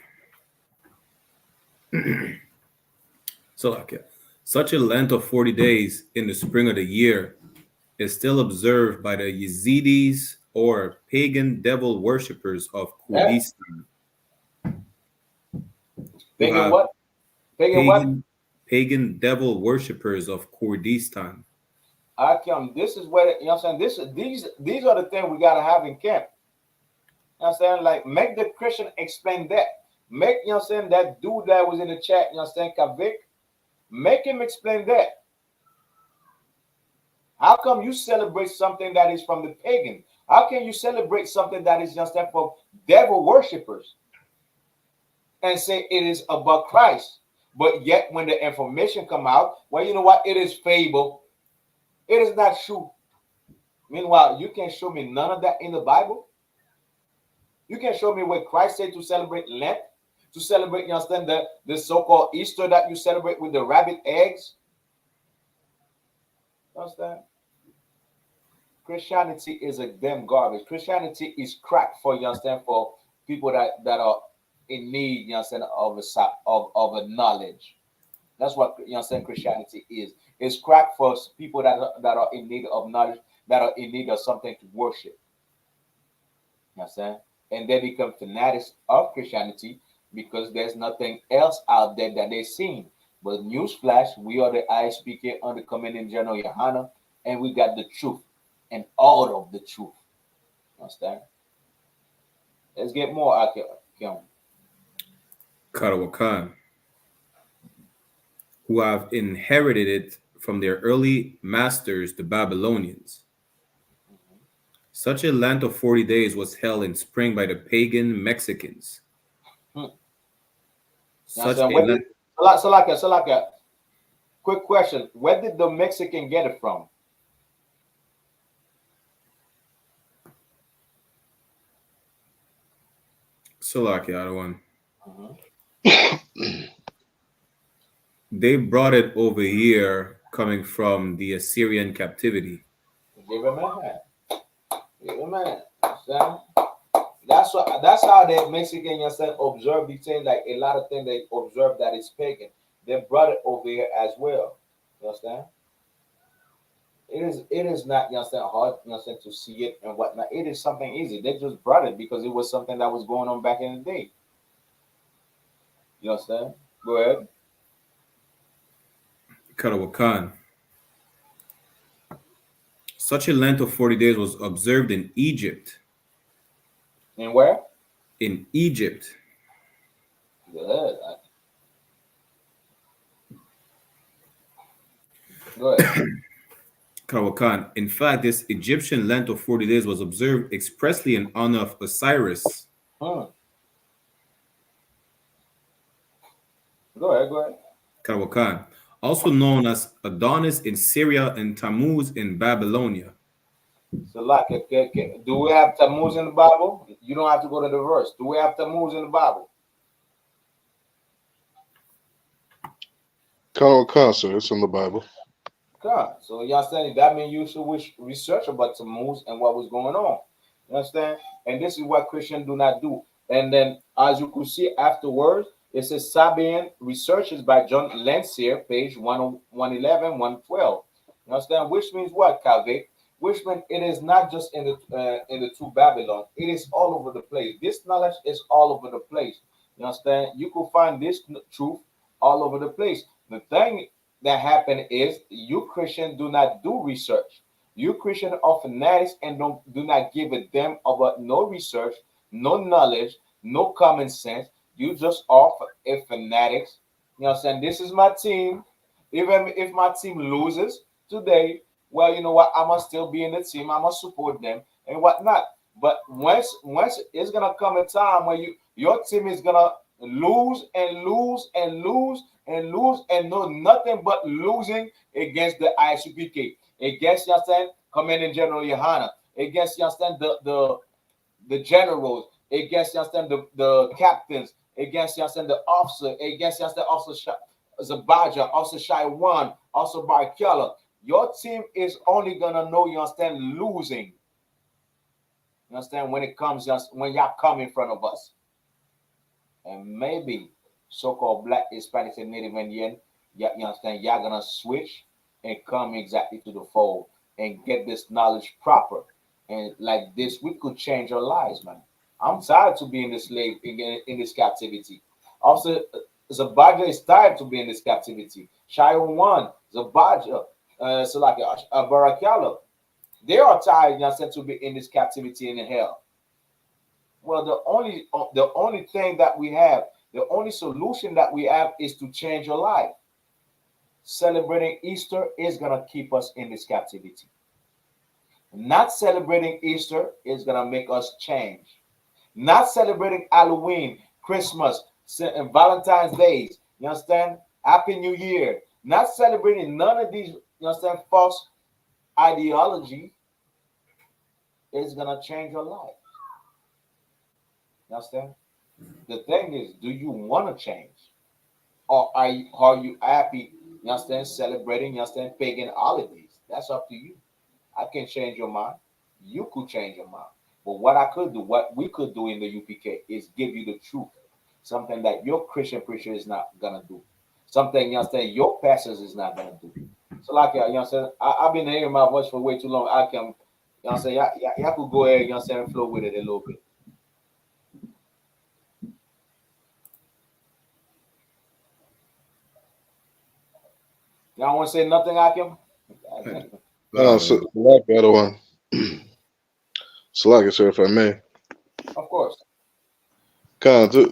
So, okay. Such a length of 40 days in the spring of the year is still observed by the Yazidis or pagan devil worshippers of Kurdistan. Pagan what? Pagan what? Pagan devil worshippers of Kurdistan. This is where, you know what I'm saying? These are the things we gotta have in camp. You know what I'm saying? Like, make the Christian explain that. Make, you know what I'm saying, that dude that was in the chat, you know what I'm saying, Kavik, make him explain that. How come you celebrate something that is from the pagan? How can you celebrate something that is just for devil worshippers and say it is about Christ? But yet when the information come out, well, you know what? It is fable. It is not true. Meanwhile, you can't show me none of that in the Bible. You can show me where Christ said to celebrate Lent, to celebrate, you understand, the so-called Easter that you celebrate with the rabbit eggs. You understand? Christianity is a damn garbage. Christianity is crack for, you understand, for people that are in need, you understand, of a knowledge. That's what, you understand, Christianity is. It's crack for people that are in need of knowledge, that are in need of something to worship. You understand? And they become fanatics of Christianity because there's nothing else out there that they've seen. But newsflash, we are the I.S.U.P.K under Commanding General YAHANNA, and we got the truth and all of the truth. Understand? Let's get more out here. Karawakan, who have inherited it from their early masters, the Babylonians. Such a Lent of 40 days was held in spring by the pagan Mexicans. Salaka, quick question. Where did the Mexican get it from? Salaki, other one. They brought it over here coming from the Assyrian captivity. Give him a hand. Give him a hand. Understand? That's how the Mexican, you understand, observe these things. Like a lot of things they observe that is pagan. They brought it over here as well. You understand? It is not, you understand, hard, you understand, to see it and whatnot. It is something easy. They just brought it because it was something that was going on back in the day. You understand? Go ahead. Karawakan. Such a length of 40 days was observed in Egypt. In where? In Egypt. Good. Go ahead. Karawakan. In fact, this Egyptian length of 40 days was observed expressly in honor of Osiris. Go ahead. Karawakan. Also known as Adonis in Syria and Tammuz in Babylonia. So, like, do we have Tammuz in the Bible? You don't have to go to the verse. Do we have Tammuz in the Bible? Sir, it's in the Bible. God. So you understand? That means you should research about Tammuz and what was going on. You understand? And this is what Christians do not do. And then, as you could see afterwards, it says Sabian Researches by John Lancier, page 111, 112. You understand? Which means what, Calvin? Which means it is not just in the two Babylon. It is all over the place. This knowledge is all over the place. You understand? You could find this truth all over the place. The thing that happened is you Christians do not do research. You Christians are fanatics and do not give a damn about no research, no knowledge, no common sense. You just are a fanatics. You know what I'm saying? This is my team. Even if my team loses today, well, you know what? I must still be in the team. I must support them and whatnot. But once it's gonna come a time where your team is gonna lose and lose and lose and lose and know nothing but losing against the I.S.U.P.K, against, you understand, Commanding General YAHANNA, against, you understand, the generals, against, you understand, the captains, against, you understand, the officer, against, you understand, Officer Zabaja, Officer Shaiwan, Officer Barkella. Your team is only gonna know, you understand, losing. You understand, when it comes, when y'all come in front of us. And maybe so-called Black, Hispanics, and Native Indian, you understand, y'all gonna switch and come exactly to the fold and get this knowledge proper. And like this, we could change our lives, man. I'm tired to be in this slave, in this captivity. Also, Zabaja is tired to be in this captivity. Shaiwan, Zabaja, Barakala, they are tired, you understand, to be in this captivity in hell. Well, the only thing that we have, the only solution that we have is to change your life. Celebrating Easter is going to keep us in this captivity. Not celebrating Easter is going to make us change. Not celebrating Halloween, Christmas, and Valentine's Days, you understand? Happy New Year. Not celebrating none of these, you understand, false ideology is going to change your life. You understand? The thing is, do you want to change? Or are you happy, you understand, celebrating, you understand, pagan holidays? That's up to you. I can change your mind. You could change your mind. But what we could do in the UPK is give you the truth. Something that your Christian preacher is not going to do. Something, you understand, your pastors is not going to do. So like, you understand, I've been hearing my voice for way too long. I can, you understand, y'all could go ahead, you understand, and flow with it a little bit. Y'all want to say nothing, Akim? So like the other one. Select, sir, if I may. Of course.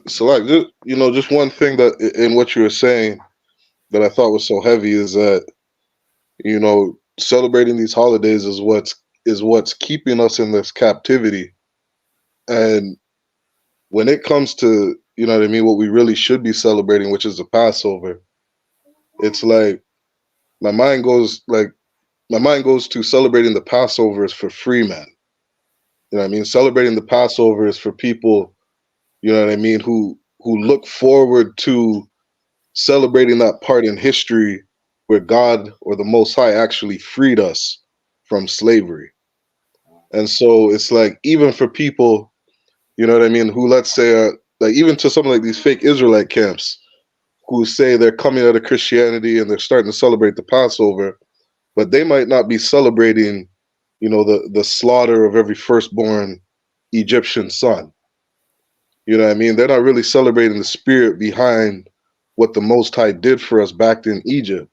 Select, just one thing that in what you were saying that I thought was so heavy is that, celebrating these holidays is what's keeping us in this captivity. And when it comes to, what we really should be celebrating, which is the Passover, it's like my mind goes to celebrating the Passover is for free, man. Celebrating the Passover is for people, you know what I mean, who look forward to celebrating that part in history where God or the Most High actually freed us from slavery. And so it's like, even for people, you know what I mean, who, let's say, like, even to some like these fake Israelite camps who say they're coming out of Christianity and they're starting to celebrate the Passover, but they might not be celebrating, you know, the slaughter of every firstborn Egyptian son. You know what I mean? They're not really celebrating the spirit behind what the Most High did for us back in Egypt.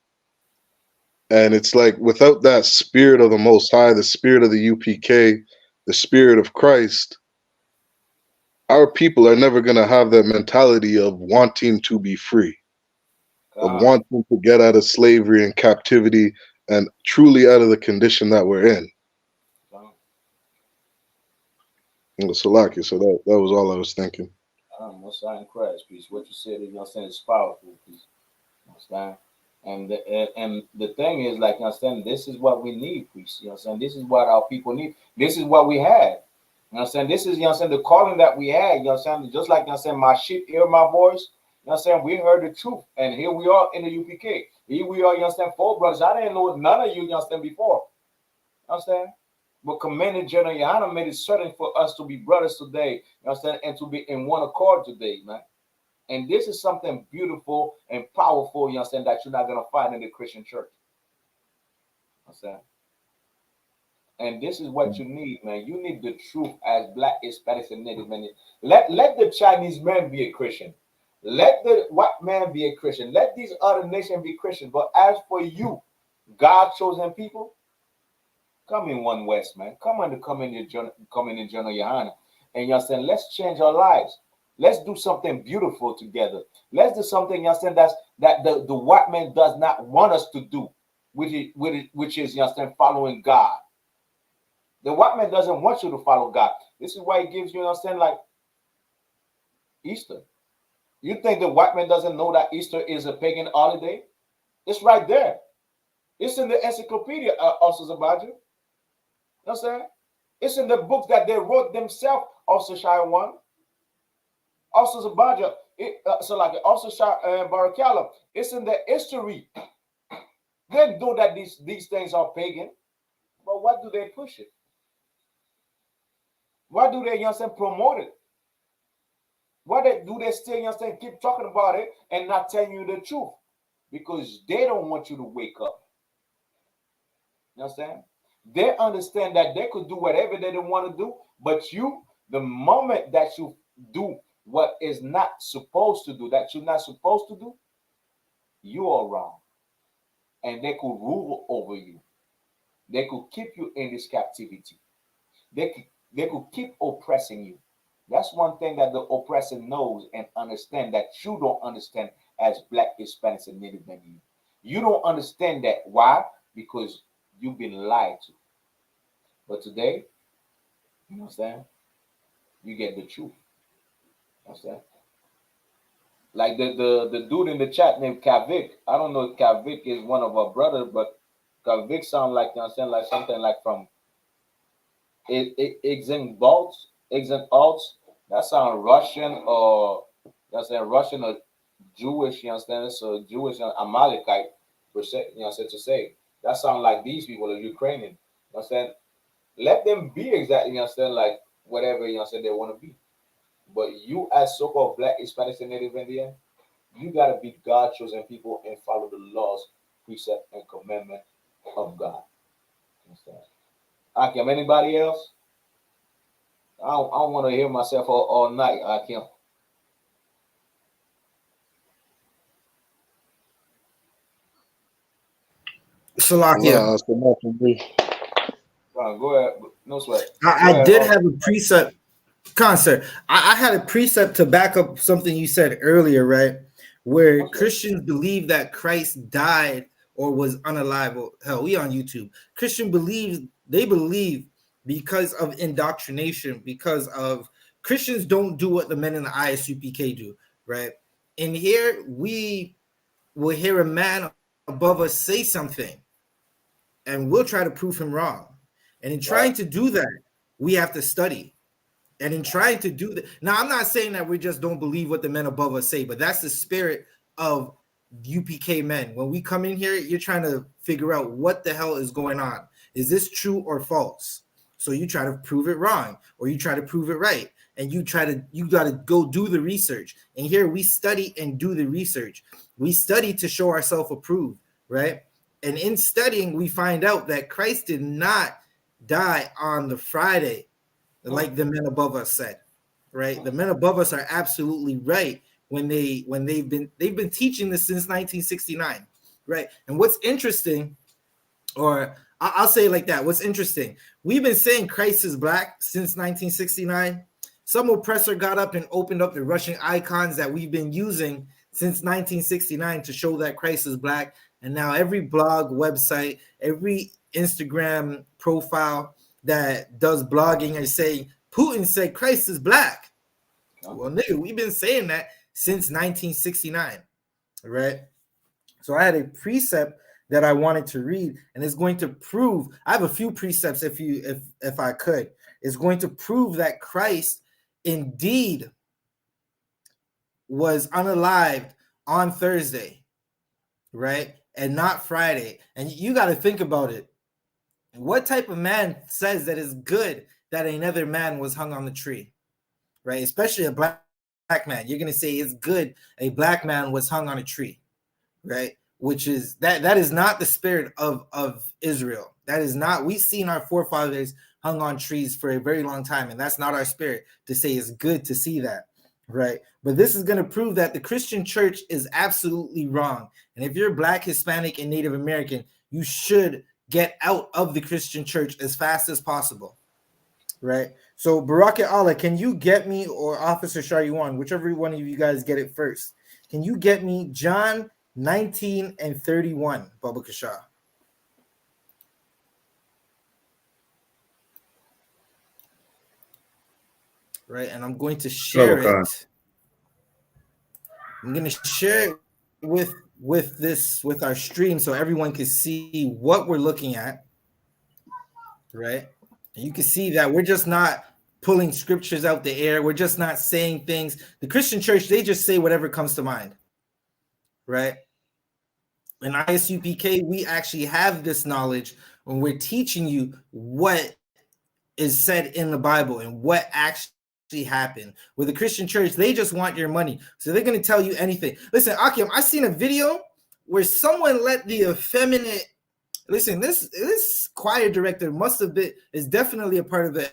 And it's like, without that spirit of the Most High, the spirit of the UPK, the spirit of Christ, our people are never going to have that mentality of wanting to be free, of wanting to get out of slavery and captivity and truly out of the condition that we're in. Salaki, so that was all I was thinking. Most High in Christ, peace. What you said, you know what I'm saying, is powerful, peace. Understand? And the thing is, like, you understand, this is what we need, peace. You know what I'm saying? This is what our people need. This is what we had. You know what I'm saying? This is, you know what I'm saying, the calling that we had. You know what I'm saying? Just like, you know what I'm saying, my sheep hear my voice. You know what I'm saying? We heard the truth. And here we are in the UPK. Here we are, you understand, four brothers. I didn't know none of you, you understand, before. You understand? But Commander General YAHANNA made it certain for us to be brothers today, you understand, and to be in one accord today, man. And this is something beautiful and powerful, you understand, that you're not going to find in the Christian church. Understand? And this is what you need, man. You need the truth as Black, Hispanics, and Native men. Let the Chinese man be a Christian. Let the white man be a Christian. Let these other nations be Christian. But as for you, God chosen people, come in One West, man. Come in General YAHANNA. And you understand, let's change our lives. Let's do something beautiful together. Let's do something, you understand, that the white man does not want us to do, which is, you understand, following God. The white man doesn't want you to follow God. This is why he gives you, you understand, like Easter. You think the white man doesn't know that Easter is a pagan holiday? It's right there. It's in the encyclopedia, also Zabaja. You understand? It's in the books that they wrote themselves, also Shai one. Also Zabaja, so like also Barakala. It's in the history. They know that these things are pagan, but what do they push it? Why do they, you understand, promote it? Why do they still, you understand, keep talking about it and not telling you the truth? Because they don't want you to wake up. You understand? They understand that they could do whatever they want to do, but you, the moment that you do what is not supposed to do, that you're not supposed to do, you are wrong. And they could rule over you. They could keep you in this captivity. They could keep oppressing you. That's one thing that the oppressor knows and understand that you don't understand as Black, Hispanics, and Native Americans. You don't understand that. Why? Because you've been lied to. But today, you understand? You get the truth. Understand? Like the dude in the chat named Kavik. I don't know if Kavik is one of our brothers, but Kavik sounds like, you understand, like something like from Exen Alts. That sounds Russian, or you understand, Russian or Jewish, you understand? So Jewish and Amalekite, per se, you understand, to say. That sounds like these people are Ukrainian. You understand? Let them be exactly, you understand, like whatever, you understand, they want to be. But you, as so-called Black, Hispanics, and Native Indian, you got to be God-chosen people and follow the laws, precept, and commandment of God. Understand? Akim, anybody else? I don't want to hear myself all night, Akim. Salakia. Go ahead. No sweat. I did have a precept. Concert. I had a precept to back up something you said earlier, right? Where Christians believe that Christ died or was unalive. Hell, we on YouTube. Christian they believe because of indoctrination, because of Christians don't do what the men in the I.S.U.P.K do, right? And here we will hear a man above us say something, and we'll try to prove him wrong. And in trying to do that, we have to study. And in trying to do that, now I'm not saying that we just don't believe what the men above us say, but that's the spirit of UPK men. When we come in here, you're trying to figure out what the hell is going on. Is this true or false? So you try to prove it wrong, or you try to prove it right, and you got to go do the research. And here we study and do the research. We study to show ourselves approved, right? And in studying, we find out that Christ did not die on the Friday, like the men above us said, right? The men above us are absolutely right when they've been teaching this since 1969, right? And what's interesting, or I'll say it like that, what's interesting, we've been saying Christ is black since 1969. Some oppressor got up and opened up the Russian icons that we've been using since 1969 to show that Christ is black. And now every blog, website, every Instagram profile that does blogging and saying Putin said Christ is black. Well, nigga, we've been saying that since 1969, right? So I had a precept that I wanted to read, and it's going to prove. I have a few precepts, if I could. It's going to prove that Christ indeed was unalived on Thursday, right, and not Friday. And you got to think about it. What type of man says that it's good that another man was hung on the tree, right? Especially a black man. You're going to say it's good a black man was hung on a tree, right? Which is that is not the spirit of Israel. That is not. We've seen our forefathers hung on trees for a very long time, and that's not our spirit to say it's good to see that, right? But this is going to prove that the Christian church is absolutely wrong. And if you're black, Hispanic, and Native American, you should get out of the Christian church as fast as possible, right? So Baraka Allah, can you get me, or Officer Sharyuan, whichever one of you guys get it first, can you get me John 19 and 31, Baba Kasha? Right, and I'm going to share it. I'm going to share it with our stream so everyone can see what we're looking at, right? And you can see that we're just not pulling scriptures out the air. We're just not saying things. The Christian church, they just say whatever comes to mind, right? In I.S.U.P.K, we actually have this knowledge when we're teaching you what is said in the Bible and what actually happened. With the Christian church, they just want your money, so they're going to tell you anything. Listen, Akim, I seen a video where someone let the effeminate, listen, this choir director is definitely a part of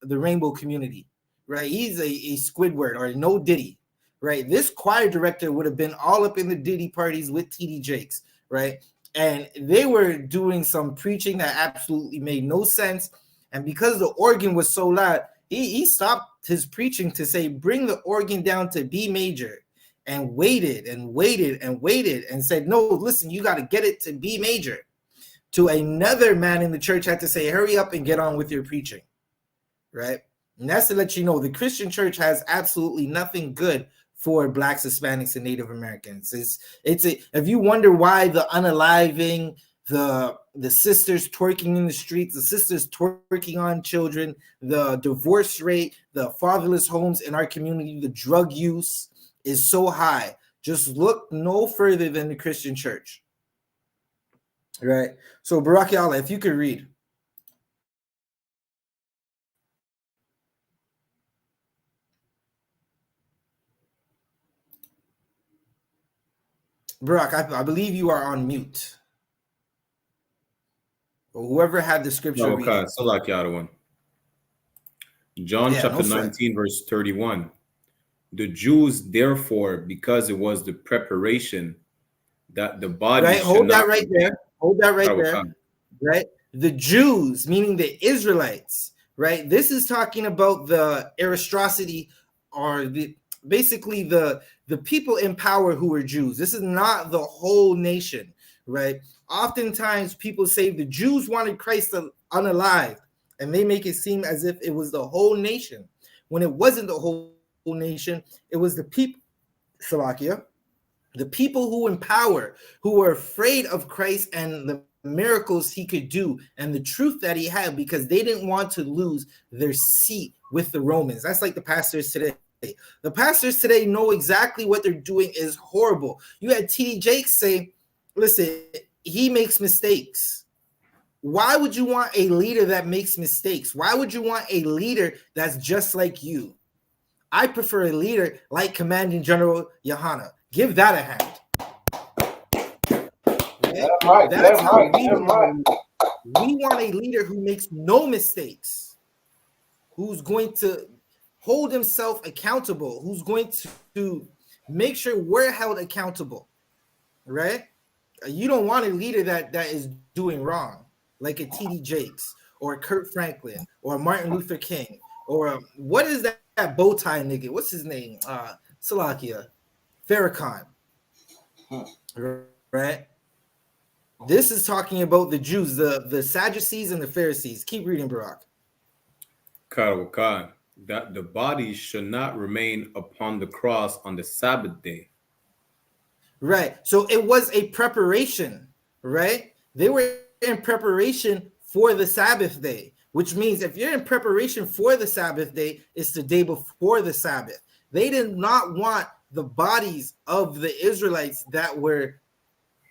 the rainbow community, right? He's a Squidward or no Diddy, right? This choir director would have been all up in the Diddy parties with TD Jakes, right? And they were doing some preaching that absolutely made no sense. And because the organ was so loud, he stopped his preaching to say, bring the organ down to B major, and waited and said, no, listen, you got to get it to B major. To another man in the church had to say, hurry up and get on with your preaching, right? And that's to let you know the Christian church has absolutely nothing good for blacks, Hispanics, and Native Americans. If you wonder why the unaliving, the sisters twerking in the streets, the sisters twerking on children, the divorce rate, the fatherless homes in our community, the drug use is so high, just look no further than the Christian church, right? So Baraki Allah, if you could read. Barak, I believe you are on mute. Or whoever had the scripture. Okay, so like the other one. John chapter 19, verse 31. The Jews, therefore, because it was the preparation that the body. Right, hold that right there. Hold that right there. Right, the Jews, meaning the Israelites. Right, this is talking about the aristocracy, or basically the people in power who were Jews. This is not the whole nation, right? Oftentimes people say the Jews wanted Christ unalived, and they make it seem as if it was the whole nation, when it wasn't the whole nation. It was the people, Salakia, the people who in power, who were afraid of Christ and the miracles he could do and the truth that he had, because they didn't want to lose their seat with the Romans. That's like the pastors today. The pastors today know exactly what they're doing is horrible. You had T.D. Jakes say, listen, he makes mistakes. Why would you want a leader that makes mistakes? Why would you want a leader that's just like you? I prefer a leader like Commanding General YAHANNA. Give that a hand. That's how we want a leader who makes no mistakes, who's going to hold himself accountable, who's going to make sure we're held accountable, right? You don't want a leader that is doing wrong, like a T.D. Jakes or a Kurt Franklin or a Martin Luther King or what is that bow tie nigga? What's his name? Salakia, Farrakhan, right? This is talking about the Jews, the Sadducees and the Pharisees. Keep reading, Barak. Khan, that the body should not remain upon the cross on the Sabbath day. Right. So it was a preparation, right? They were in preparation for the Sabbath day, which means if you're in preparation for the Sabbath day, it's the day before the Sabbath. They did not want the bodies of the Israelites that were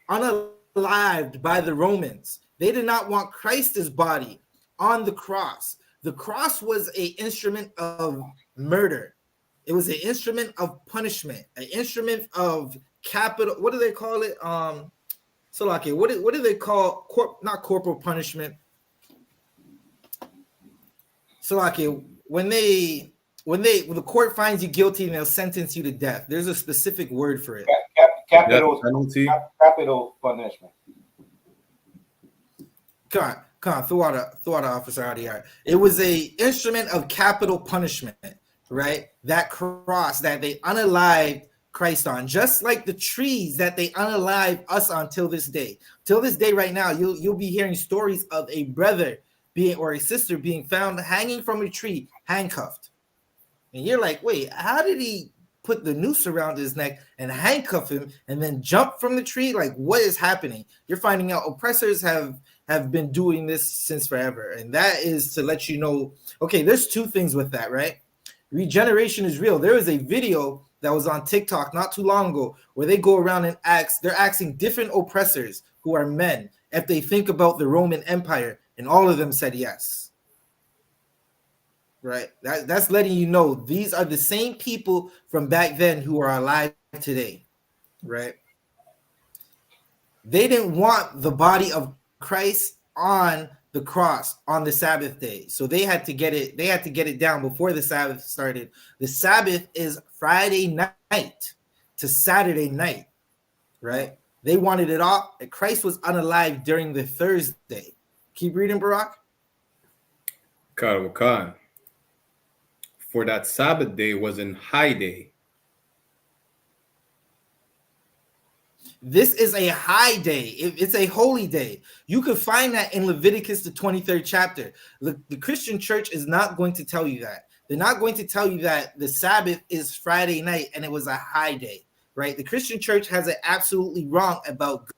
unalived by the Romans. They did not want Christ's body on the cross. The cross was an instrument of murder. It was an instrument of punishment, an instrument of capital. What do they call it? Salaki, what do they call not corporal punishment? Salaki, when the court finds you guilty and they'll sentence you to death, there's a specific word for it. Capital punishment. Come on, throw out officer out of here. It was a instrument of capital punishment, right? That cross that they unalived Christ on, just like the trees that they unalive us on till this day. Till this day, right now, you'll be hearing stories of a brother or a sister being found hanging from a tree, handcuffed. And you're like, wait, how did he put the noose around his neck and handcuff him and then jump from the tree? Like, what is happening? You're finding out oppressors have been doing this since forever. And that is to let you know, okay, there's two things with that, right? Regeneration is real. There was a video that was on TikTok not too long ago where they go around and they're asking different oppressors who are men if they think about the Roman Empire, and all of them said yes. Right? That's letting you know these are the same people from back then who are alive today. Right? They didn't want the body of Christ on the cross on the Sabbath day. So they had to get it down before the Sabbath started. The Sabbath is Friday night to Saturday night, right? They wanted it off. Christ was unalive during the Thursday. Keep reading, Barak. Khan. For that Sabbath day was in high day. This is a high day. It's a holy day. You can find that in Leviticus, the 23rd chapter. The Christian church is not going to tell you that. They're not going to tell you that the Sabbath is Friday night and it was a high day, right? The Christian church has it absolutely wrong about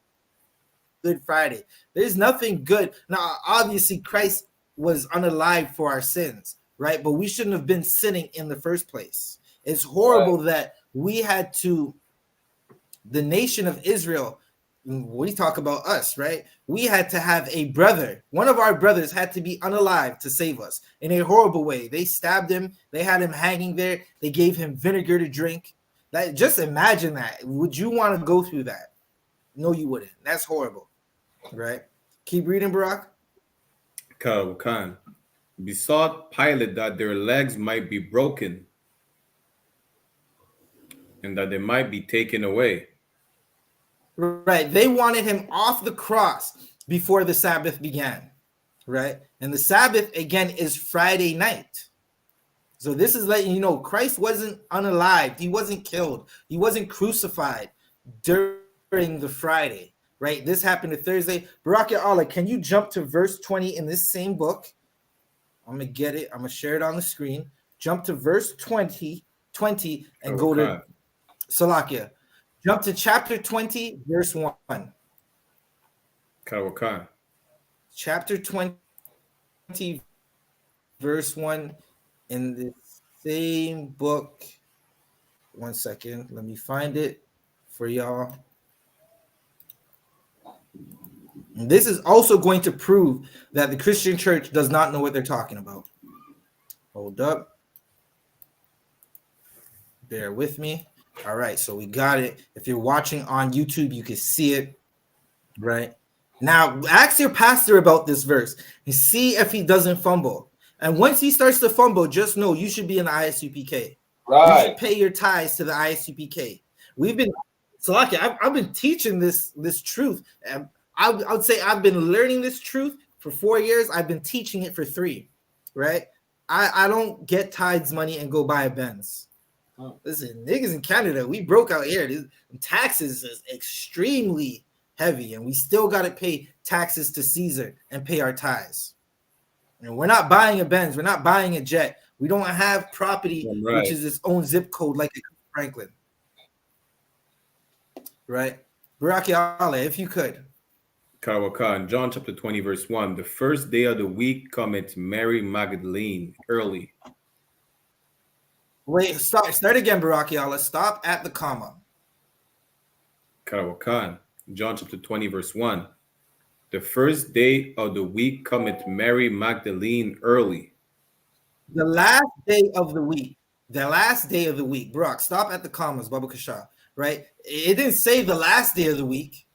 Good Friday. There's nothing good. Now, obviously, Christ was unalive for our sins, right? But we shouldn't have been sinning in the first place. It's horrible that we had to... The nation of Israel, we talk about us, right? We had to have a brother. One of our brothers had to be unalive to save us in a horrible way. They stabbed him. They had him hanging there. They gave him vinegar to drink. Just imagine that. Would you want to go through that? No, you wouldn't. That's horrible, right? Keep reading, Barak. Khan besought Pilate that their legs might be broken and that they might be taken away. Right. They wanted him off the cross before the Sabbath began. Right. And the Sabbath, again, is Friday night. So this is letting you know Christ wasn't unalived. He wasn't killed. He wasn't crucified during the Friday. Right. This happened to Thursday. Barak Allah, can you jump to verse 20 in this same book? I'm going to get it. I'm going to share it on the screen. Jump to verse 20 and go to Salakia. Jump to chapter 20, verse 1. Karawakan. Chapter 20, verse 1 in the same book. 1 second. Let me find it for y'all. And this is also going to prove that the Christian church does not know what they're talking about. Hold up. Bear with me. All right, so we got it. If you're watching on YouTube, you can see it. Right. Now, ask your pastor about this verse and see if he doesn't fumble. And once he starts to fumble, just know you should be in the ISUPK. Right. You should pay your tithes to the ISUPK. We've been, so I've been teaching this truth. I would say I've been learning this truth for 4 years. I've been teaching it for 3, right? I don't get tithes money and go buy a Benz. Listen, niggas in Canada, we broke out here. Taxes is extremely heavy, and we still got to pay taxes to Caesar and pay our tithes. And we're not buying a Benz. We're not buying a jet. We don't have property, which is its own zip code like Franklin. Right? Baraki Allah, if you could. Karawakan, John chapter 20, verse 1. The first day of the week cometh Mary Magdalene early. Wait, start again, Baraki Allah. Stop at the comma. Karawakan, John chapter 20, verse 1. The first day of the week cometh Mary Magdalene early. The last day of the week. The last day of the week. Brock, stop at the commas, Baba Kasha. Right? It didn't say the last day of the week.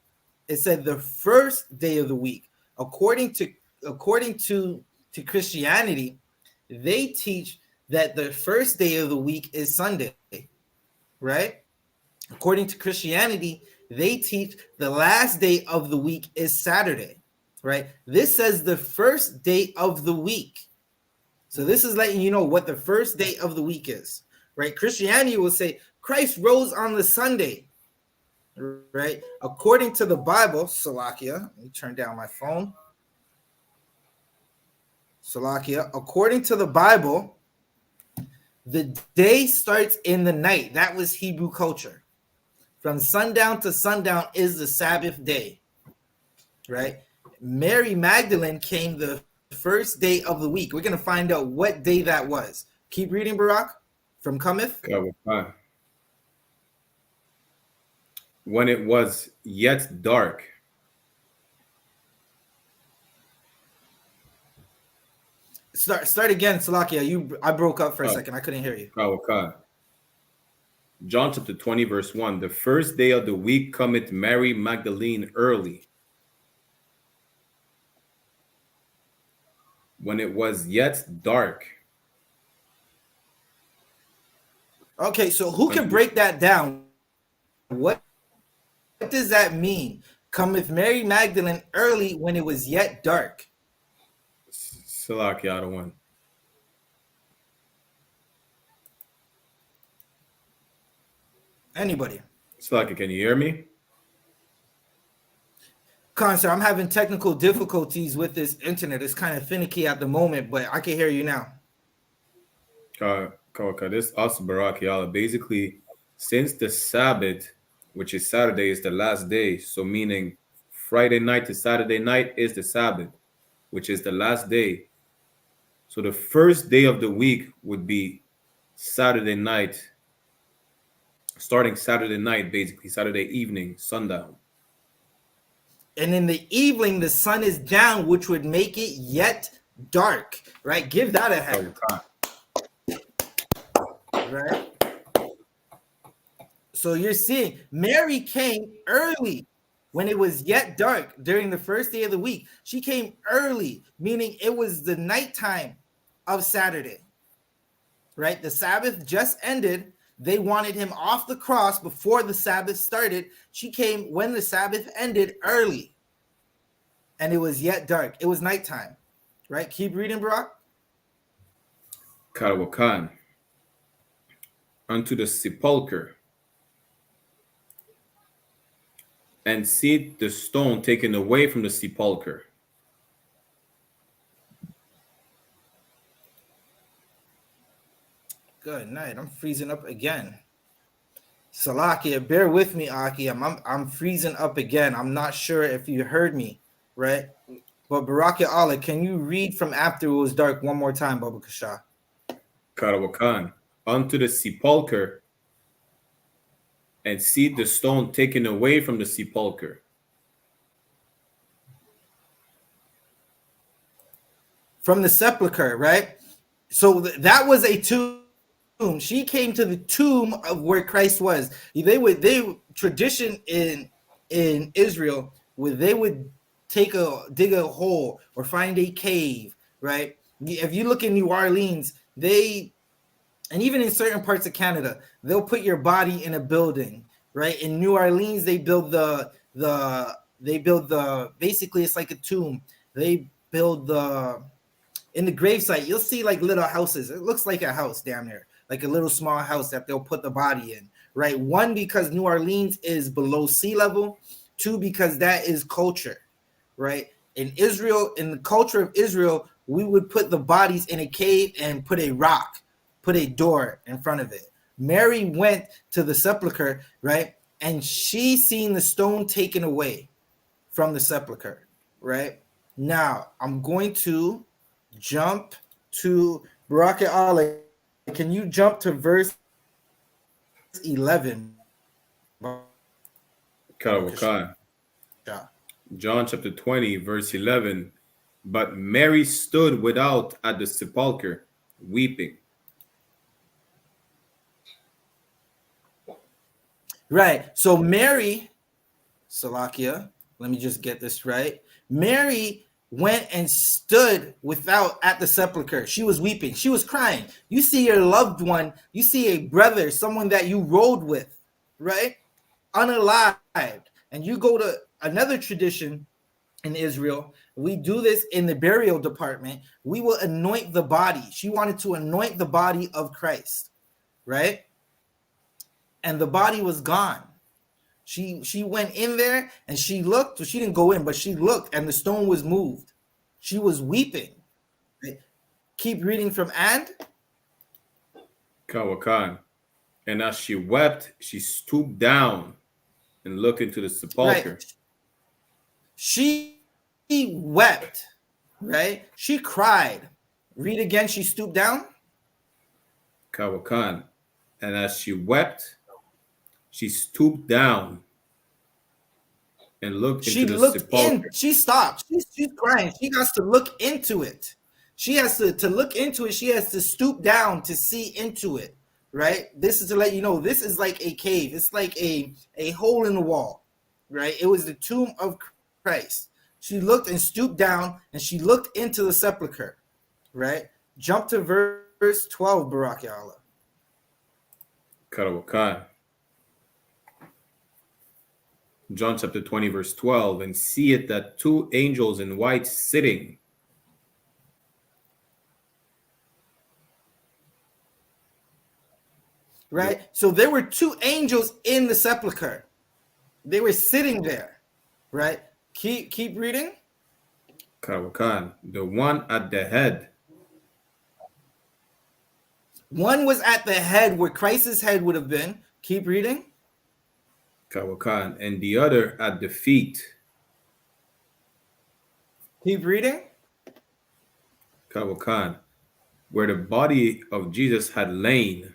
It said the first day of the week. According to Christianity, they teach that the first day of the week is Sunday, right? According to Christianity, they teach the last day of the week is Saturday, right? This says the first day of the week. So this is letting you know what the first day of the week is, right? Christianity will say Christ rose on the Sunday, right? According to the Bible, Salakia, let me turn down my phone. Salakia, according to the Bible, the day starts in the night. That was Hebrew culture. From sundown to sundown is the Sabbath day, right? Mary Magdalene came the first day of the week. We're going to find out what day that was. Keep reading, Barak, from Cometh. When it was yet dark. Start again, Salakia. I broke up for a second. I couldn't hear you. John chapter 20, verse 1. The first day of the week cometh Mary Magdalene early. When it was yet dark. Okay, so who can break that down? What does that mean? Cometh Mary Magdalene early when it was yet dark. Salaki, I don't want. Anybody? Salaki, can you hear me? Sir, I'm having technical difficulties with this internet. It's kind of finicky at the moment, but I can hear you now. This us Baraki. Basically, since the Sabbath, which is Saturday, is the last day, so meaning Friday night to Saturday night is the Sabbath, which is the last day. So the first day of the week would be Saturday night, starting Saturday night, basically Saturday evening, sundown. And in the evening, the sun is down, which would make it yet dark, right? Give that a hand. Right? So you're seeing Mary came early when it was yet dark during the first day of the week. She came early, meaning it was the nighttime of Saturday, right? The Sabbath just ended. They wanted him off the cross before the Sabbath started. She came when the Sabbath ended early, and it was yet dark. It was nighttime, right? Keep reading, Barak. Karawakan. Unto the sepulchre, and see the stone taken away from the sepulchre. Good night. I'm freezing up again. Salakia, bear with me, Aki. I'm freezing up again. I'm not sure if you heard me. right? But Baraka Allah, can you read from after it was dark one more time, Baba Kasha? Karawakan, unto the sepulchre, and see the stone taken away from the sepulchre. From the sepulchre, right? So that was a tomb. She came to the tomb of where Christ was. They tradition in Israel where they would dig a hole or find a cave, right? If you look in New Orleans, and even in certain parts of Canada, they'll put your body in a building, right? In New Orleans, they build the basically it's like a tomb. They build in the gravesite, you'll see like little houses. It looks like a house down there, like a little small house that they'll put the body in, right? One, because New Orleans is below sea level. Two, because that is culture, right? In Israel, in the culture of Israel, we would put the bodies in a cave and put a rock, put a door in front of it. Mary went to the sepulcher, right? And she seen the stone taken away from the sepulcher, right? Now, I'm going to jump to Baraka Allah. Can you jump to verse 11? Karawakan. John chapter 20, verse 11. But Mary stood without at the sepulchre, weeping. Right. So Mary, Salakia, let me just get this right. Mary went and stood without at the sepulcher. She was weeping. She was crying. You see your loved one. You see a brother, someone that you rode with, right? Unalived. And you go to another tradition in Israel. We do this in the burial department. We will anoint the body. She wanted to anoint the body of Christ, right? And the body was gone. She went in there and she looked. So she didn't go in, but she looked and the stone was moved. She was weeping. Keep reading from and. Kawakan. And as she wept, she stooped down and looked into the sepulchre. Right. She wept, right? She cried. Read again. She stooped down. Kawakan. And as she wept, she stooped down and looked into the sepulchre. She stopped. She's crying. She has to look into it. She has to look into it. She has to stoop down to see into it, right? This is to let you know this is like a cave. It's like a hole in the wall, right? It was the tomb of Christ. She looked and stooped down and she looked into the sepulcher, right? Jump to verse 12, Barak Ya Allah. Karawakan. John chapter 20, verse 12. And see it that two angels in white sitting. Right? So there were two angels in the sepulcher. They were sitting there, right? Keep reading. Karawakan. The one at the head. One was at the head where Christ's head would have been. Keep reading. Kawakan, and the other at the feet. Keep reading. Kawakan, where the body of Jesus had lain.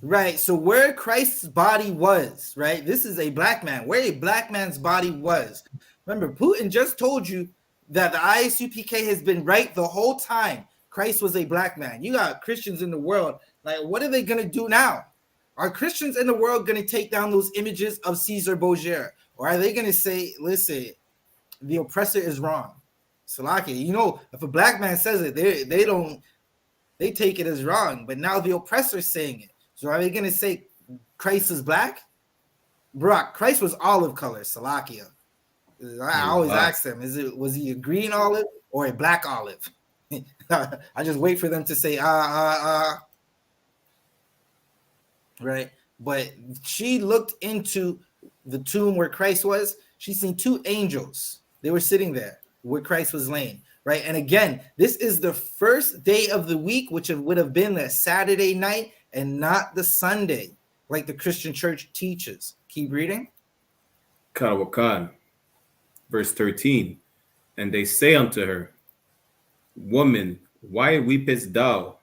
Right. So where Christ's body was, right? This is a black man. Where a black man's body was. Remember, Putin just told you that the I.S.U.P.K has been right the whole time. Christ was a black man. You got Christians in the world. Like, what are they going to do now? Are Christians in the world going to take down those images of Caesar Borgia? Or are they going to say, listen, the oppressor is wrong? Salaki, you know, if a black man says it, they take it as wrong. But now the oppressor is saying it. So are they going to say Christ is black? Brock, Christ was olive color, Salakia. I always ask them, was he a green olive or a black olive? I just wait for them to say, right? But she looked into the tomb where Christ was. She seen two angels. They were sitting there where Christ was laying, right? And again, this is the first day of the week, which would have been the Saturday night and not the Sunday, like the Christian church teaches. Keep reading. Karawakan. verse 13. And they say unto her, Woman, why weepest thou?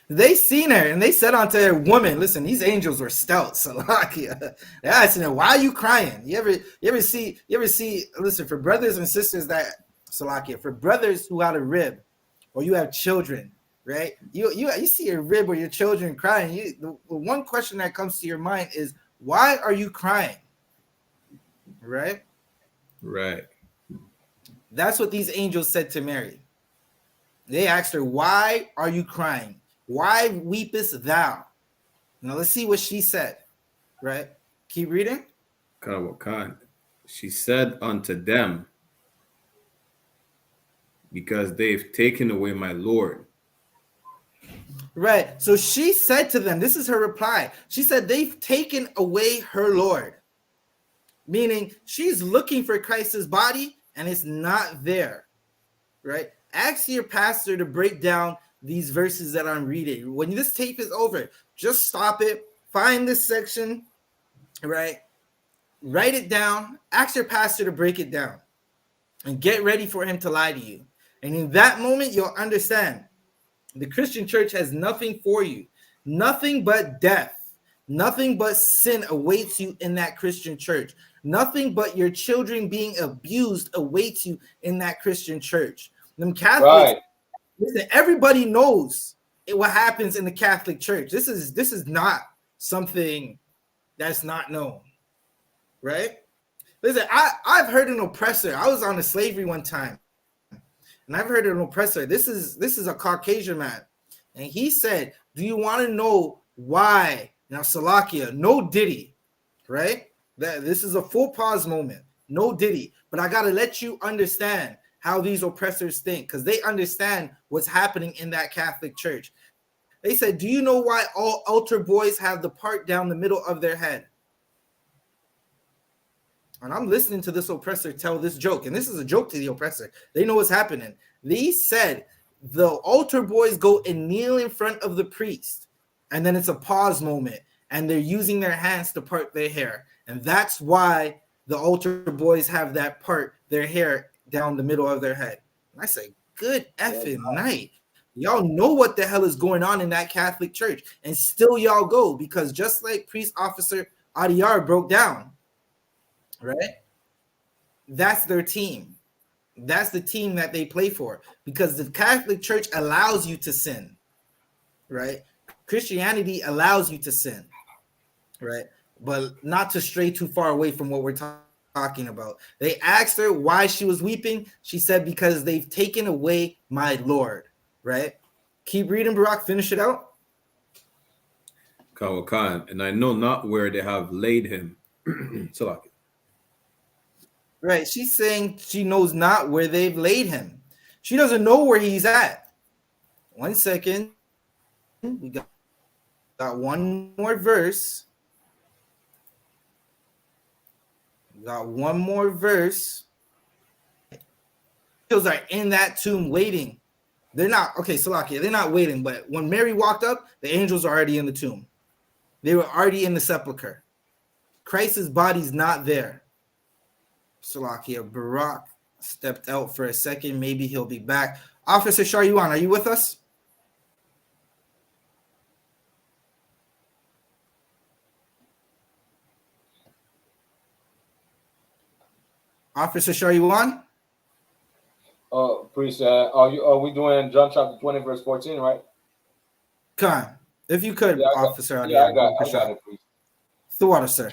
They seen her and they said unto her, Woman, listen, these angels were stout. Salakia. They asked her, why are you crying? You ever see, listen, for brothers and sisters that, Salakia, for brothers who had a rib or you have children, right? You see your rib or your children crying. The one question that comes to your mind is, why are you crying? Right? Right. That's what these angels said to Mary. They asked her, why are you crying? Why weepest thou? Now let's see what she said, right? Keep reading. She said unto them, because they've taken away my Lord. Right. So she said to them, this is her reply. She said, they've taken away her Lord. Meaning she's looking for Christ's body and it's not there, right? Ask your pastor to break down these verses that I'm reading. When this tape is over, just stop it, find this section, right? Write it down, ask your pastor to break it down, and get ready for him to lie to you. And in that moment, you'll understand the Christian church has nothing for you, nothing but death, nothing but sin awaits you in that Christian church. Nothing but your children being abused awaits you in that Christian church. Them Catholics, right. Listen, everybody knows what happens in the Catholic Church. This is not something that's not known, right? Listen, I've heard an oppressor. I was on a slavery one time, and I've heard an oppressor. This is a Caucasian man, and he said, "Do you want to know why?" Now, Salakia, no Diddy, right? This is a full pause moment. No Diddy, but I gotta let you understand how these oppressors think, because they understand what's happening in that Catholic Church. They said, do you know why all altar boys have the part down the middle of their head? And I'm listening to this oppressor tell this joke, and this is a joke to the oppressor. They know what's happening. They said the altar boys go and kneel in front of the priest, and then it's a pause moment, and they're using their hands to part their hair. And that's why the altar boys have that part, their hair, down the middle of their head. And I say, good effing night. Y'all know what the hell is going on in that Catholic Church, and still y'all go, because just like priest officer Adiyar broke down, right? That's their team. That's the team that they play for, because the Catholic Church allows you to sin, right? Christianity allows you to sin, right? But not to stray too far away from what we're talking about. They asked her why she was weeping. She said, because they've taken away my Lord, right? Keep reading, Barak. Finish it out. Kawakan, and I know not where they have laid him. Right. She's saying she knows not where they've laid him. She doesn't know where he's at. 1 second. We got one more verse. Got one more verse. Angels are in that tomb waiting. They're not, okay, Salakia, they're not waiting, but when Mary walked up, the angels are already in the tomb. They were already in the sepulcher. Christ's body's not there. Salakia, Barak stepped out for a second. Maybe he'll be back. Officer Sharyuan, are you with us? Officer Sharyuan? Priest, are we doing John chapter 20, verse 14, right? Come, if you could, Officer. I got it, priest. The water, sir.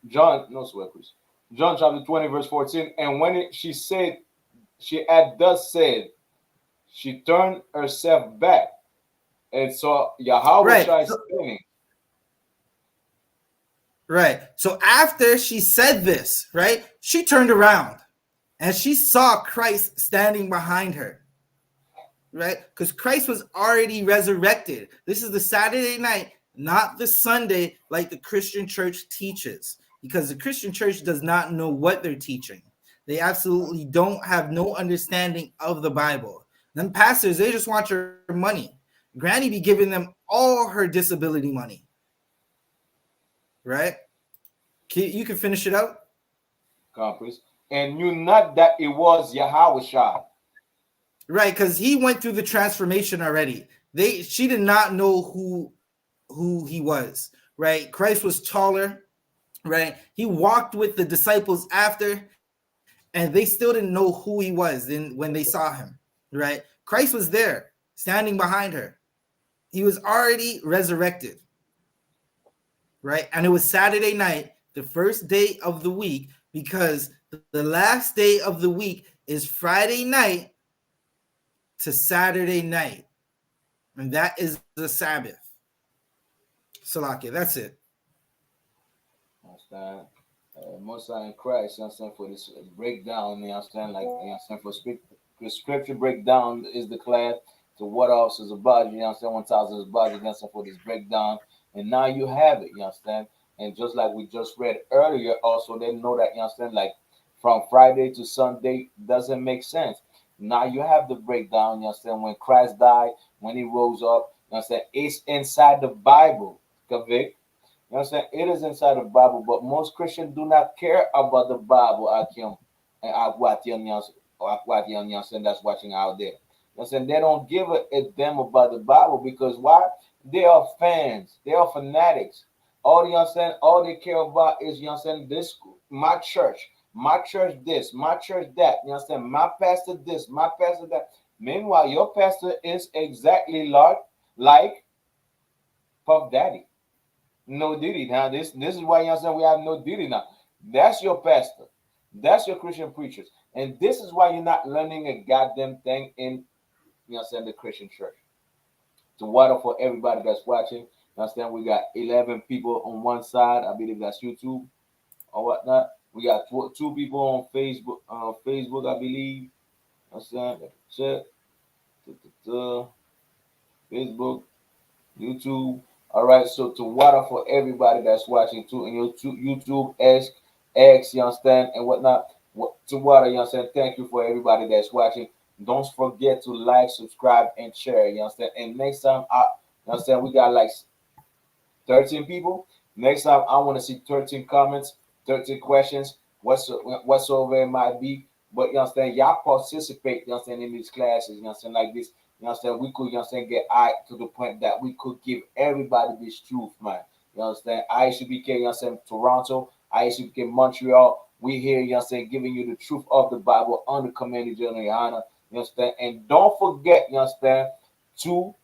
John, no sweat, priest. John chapter 20, verse 14. And when she had thus said, she turned herself back and saw Yahweh standing. Right. So after she said this, right, she turned around and she saw Christ standing behind her, right? Because Christ was already resurrected. This is the Saturday night, not the Sunday like the Christian church teaches, because the Christian church does not know what they're teaching. They absolutely don't have no understanding of the Bible. Them pastors, they just want your money. Granny be giving them all her disability money, right? You can finish it out. Priest. And knew not that it was Yahweh. Right, because he went through the transformation already. She did not know who he was. Right, Christ was taller. Right, he walked with the disciples after, and they still didn't know who he was. Then when they saw him, right, Christ was there, standing behind her. He was already resurrected. Right, and it was Saturday night, the first day of the week, because the last day of the week is Friday night to Saturday night, and that is the Sabbath. Salakia, that's it. Understand? Most in Christ, you understand, for this breakdown, you understand, like, you understand, for scripture breakdown is declared to what else is about, you understand, 1,000 is about, you understand, for this breakdown, and now you have it, you understand, and just like we just read earlier, also, they know that, you understand, like, from Friday to Sunday doesn't make sense. Now you have the breakdown, you understand, when Christ died, when he rose up, you understand, it's inside the Bible, convict. You understand? It is inside the Bible, but most Christians do not care about the Bible, Akim, and Akwati, that's watching out there. You understand? They don't give a damn about the Bible because why? They are fans. They are fanatics. All you understand, all they care about is, you understand, this, my church this, my church that. You understand? My pastor this, my pastor that. Meanwhile, your pastor is exactly like Puff Daddy. No duty. Now this is why, you understand, we have no duty now. That's your pastor. That's your Christian preachers. And this is why you're not learning a goddamn thing in, you understand, the Christian church. To water for everybody that's watching. You understand, we got 11 people on one side. I believe that's YouTube or whatnot. We got 2 people on Facebook. I believe. You understand? Check. Facebook, YouTube. All right, so to water for everybody that's watching too, and your YouTube, X, you understand, and whatnot. To water, you understand. Thank you for everybody that's watching. Don't forget to like, subscribe, and share. You understand. And next time, you understand, we got like 13 people. Next time, I want to see 13 comments, 13 questions, whatsoever it might be. But you understand, y'all participate. You understand, in these classes. You understand, like this. You understand? We could, you understand, get to the point that we could give everybody this truth, man. You understand? I.S.U.P.K, you understand, Toronto, I.S.U.P.K, Montreal. We here, you understand, giving you the truth of the Bible under Commander General YAHANNA. You understand? And don't forget, you understand, to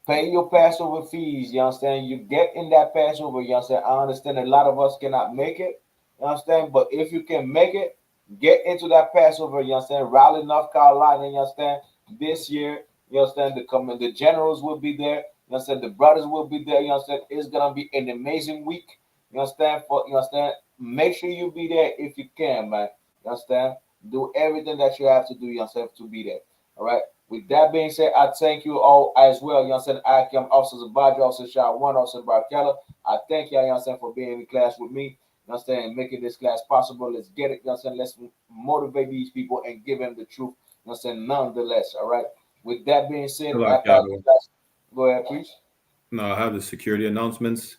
pay your Passover fees. You understand? You get in that Passover. You understand? I understand a lot of us cannot make it. You understand? But if you can make it, get into that Passover. You understand? Raleigh, North Carolina. You understand? This year, you understand, the generals will be there. You understand, the brothers will be there. You understand, it's gonna be an amazing week. You understand? You understand? Make sure you be there if you can, man. You understand? Do everything that you have to do, you understand, to be there. All right. With that being said, I thank you all as well. You understand? I am Officer Zabadra, Officer Shaw 1, Officer Barkella. I thank y'all, you understand, for being in class with me. You understand, making this class possible. Let's get it. You understand? Let's motivate these people and give them the truth. You understand? Nonetheless, all right. With that being said, go ahead, please. No, I have the security announcements.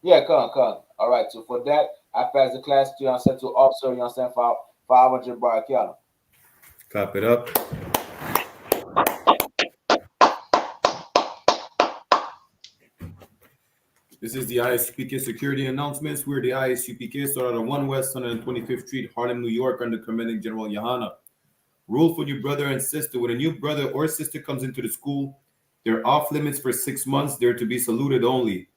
Yeah, come. All right. So for that, I pass the class to, you understand, to Officer, you understand, 500 Barakiana. Clap it up. This is the I.S.U.P.K security announcements. We're the I.S.U.P.K, started on 1 West 125th Street, Harlem, New York, under Commanding General YAHANNA. Rule for new brother and sister. When a new brother or sister comes into the school, they're off limits for 6 months. They're to be saluted only.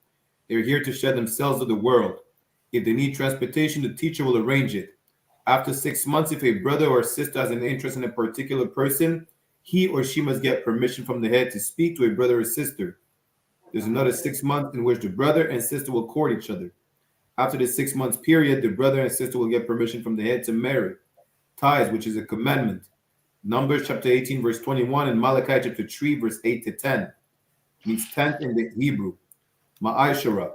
They're here to shed themselves to the world. If they need transportation, the teacher will arrange it. After 6 months, if a brother or sister has an interest in a particular person, he or she must get permission from the head to speak to a brother or sister. There's another 6 months in which the brother and sister will court each other. After the 6 months period, the brother and sister will get permission from the head to marry. Tithes, which is a commandment. Numbers chapter 18, verse 21, and Malachi chapter 3, verse 8 to 10. Means tenth in the Hebrew. Ma'ashara.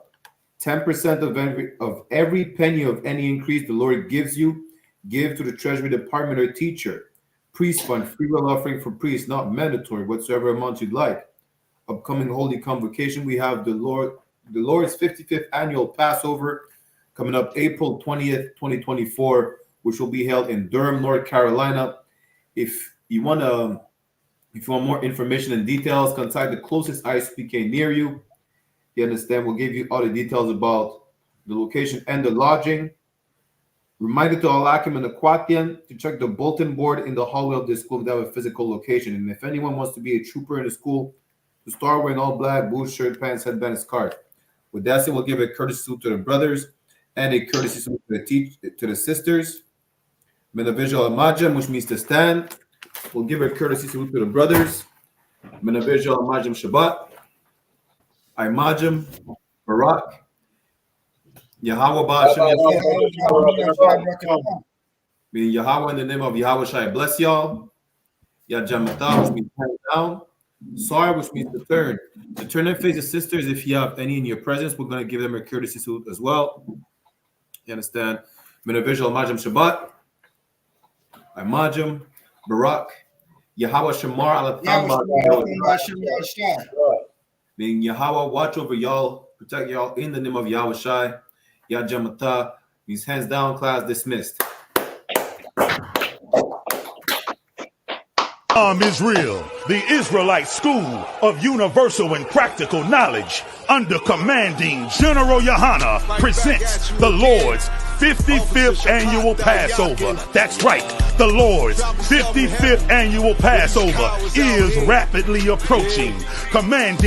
10% of every penny of any increase the Lord gives you, give to the treasury department or teacher. Priest fund, free will offering for priests, not mandatory, whatsoever amount you'd like. Upcoming holy convocation, we have the Lord's 55th annual Passover, coming up April 20th, 2024, which will be held in Durham, North Carolina. If you want more information and details, contact the closest ISUPK near you. You understand? We'll give you all the details about the location and the lodging. Reminder to all Akim and Akwatian to check the bulletin board in the hallway of the school to have a physical location. And if anyone wants to be a trooper in the school, to start wearing all black, boots, shirt, pants, headband, and scarf. With that said, we'll give a courtesy salute to the brothers and a courtesy salute to the sisters. Menavijal Amajam, which means to stand. We'll give a courtesy salute to the brothers. Menavijal Amajam Shabbat. Imajam Barak. Yahweh Ba'ashem. Meaning Yahweh in the name of Yahweh Shai bless y'all. Yajamata, which means hand down. Sar, which means to turn. To turn and face the sisters, if you have any in your presence, we're going to give them a courtesy salute as well. You understand? Menavijal Amajam Shabbat. Imajam Barak. Yahweh Shamar Alatam. Meaning Yahweh watch over y'all, protect y'all in the name of Yahweh Shai. Yajamata means hands down, class dismissed. Israel, the Israelite School of Universal and Practical Knowledge, under commanding General YAHANNA, presents the Lord's 55th annual Passover. That's right, the Lord's 55th annual Passover is rapidly approaching. Commanding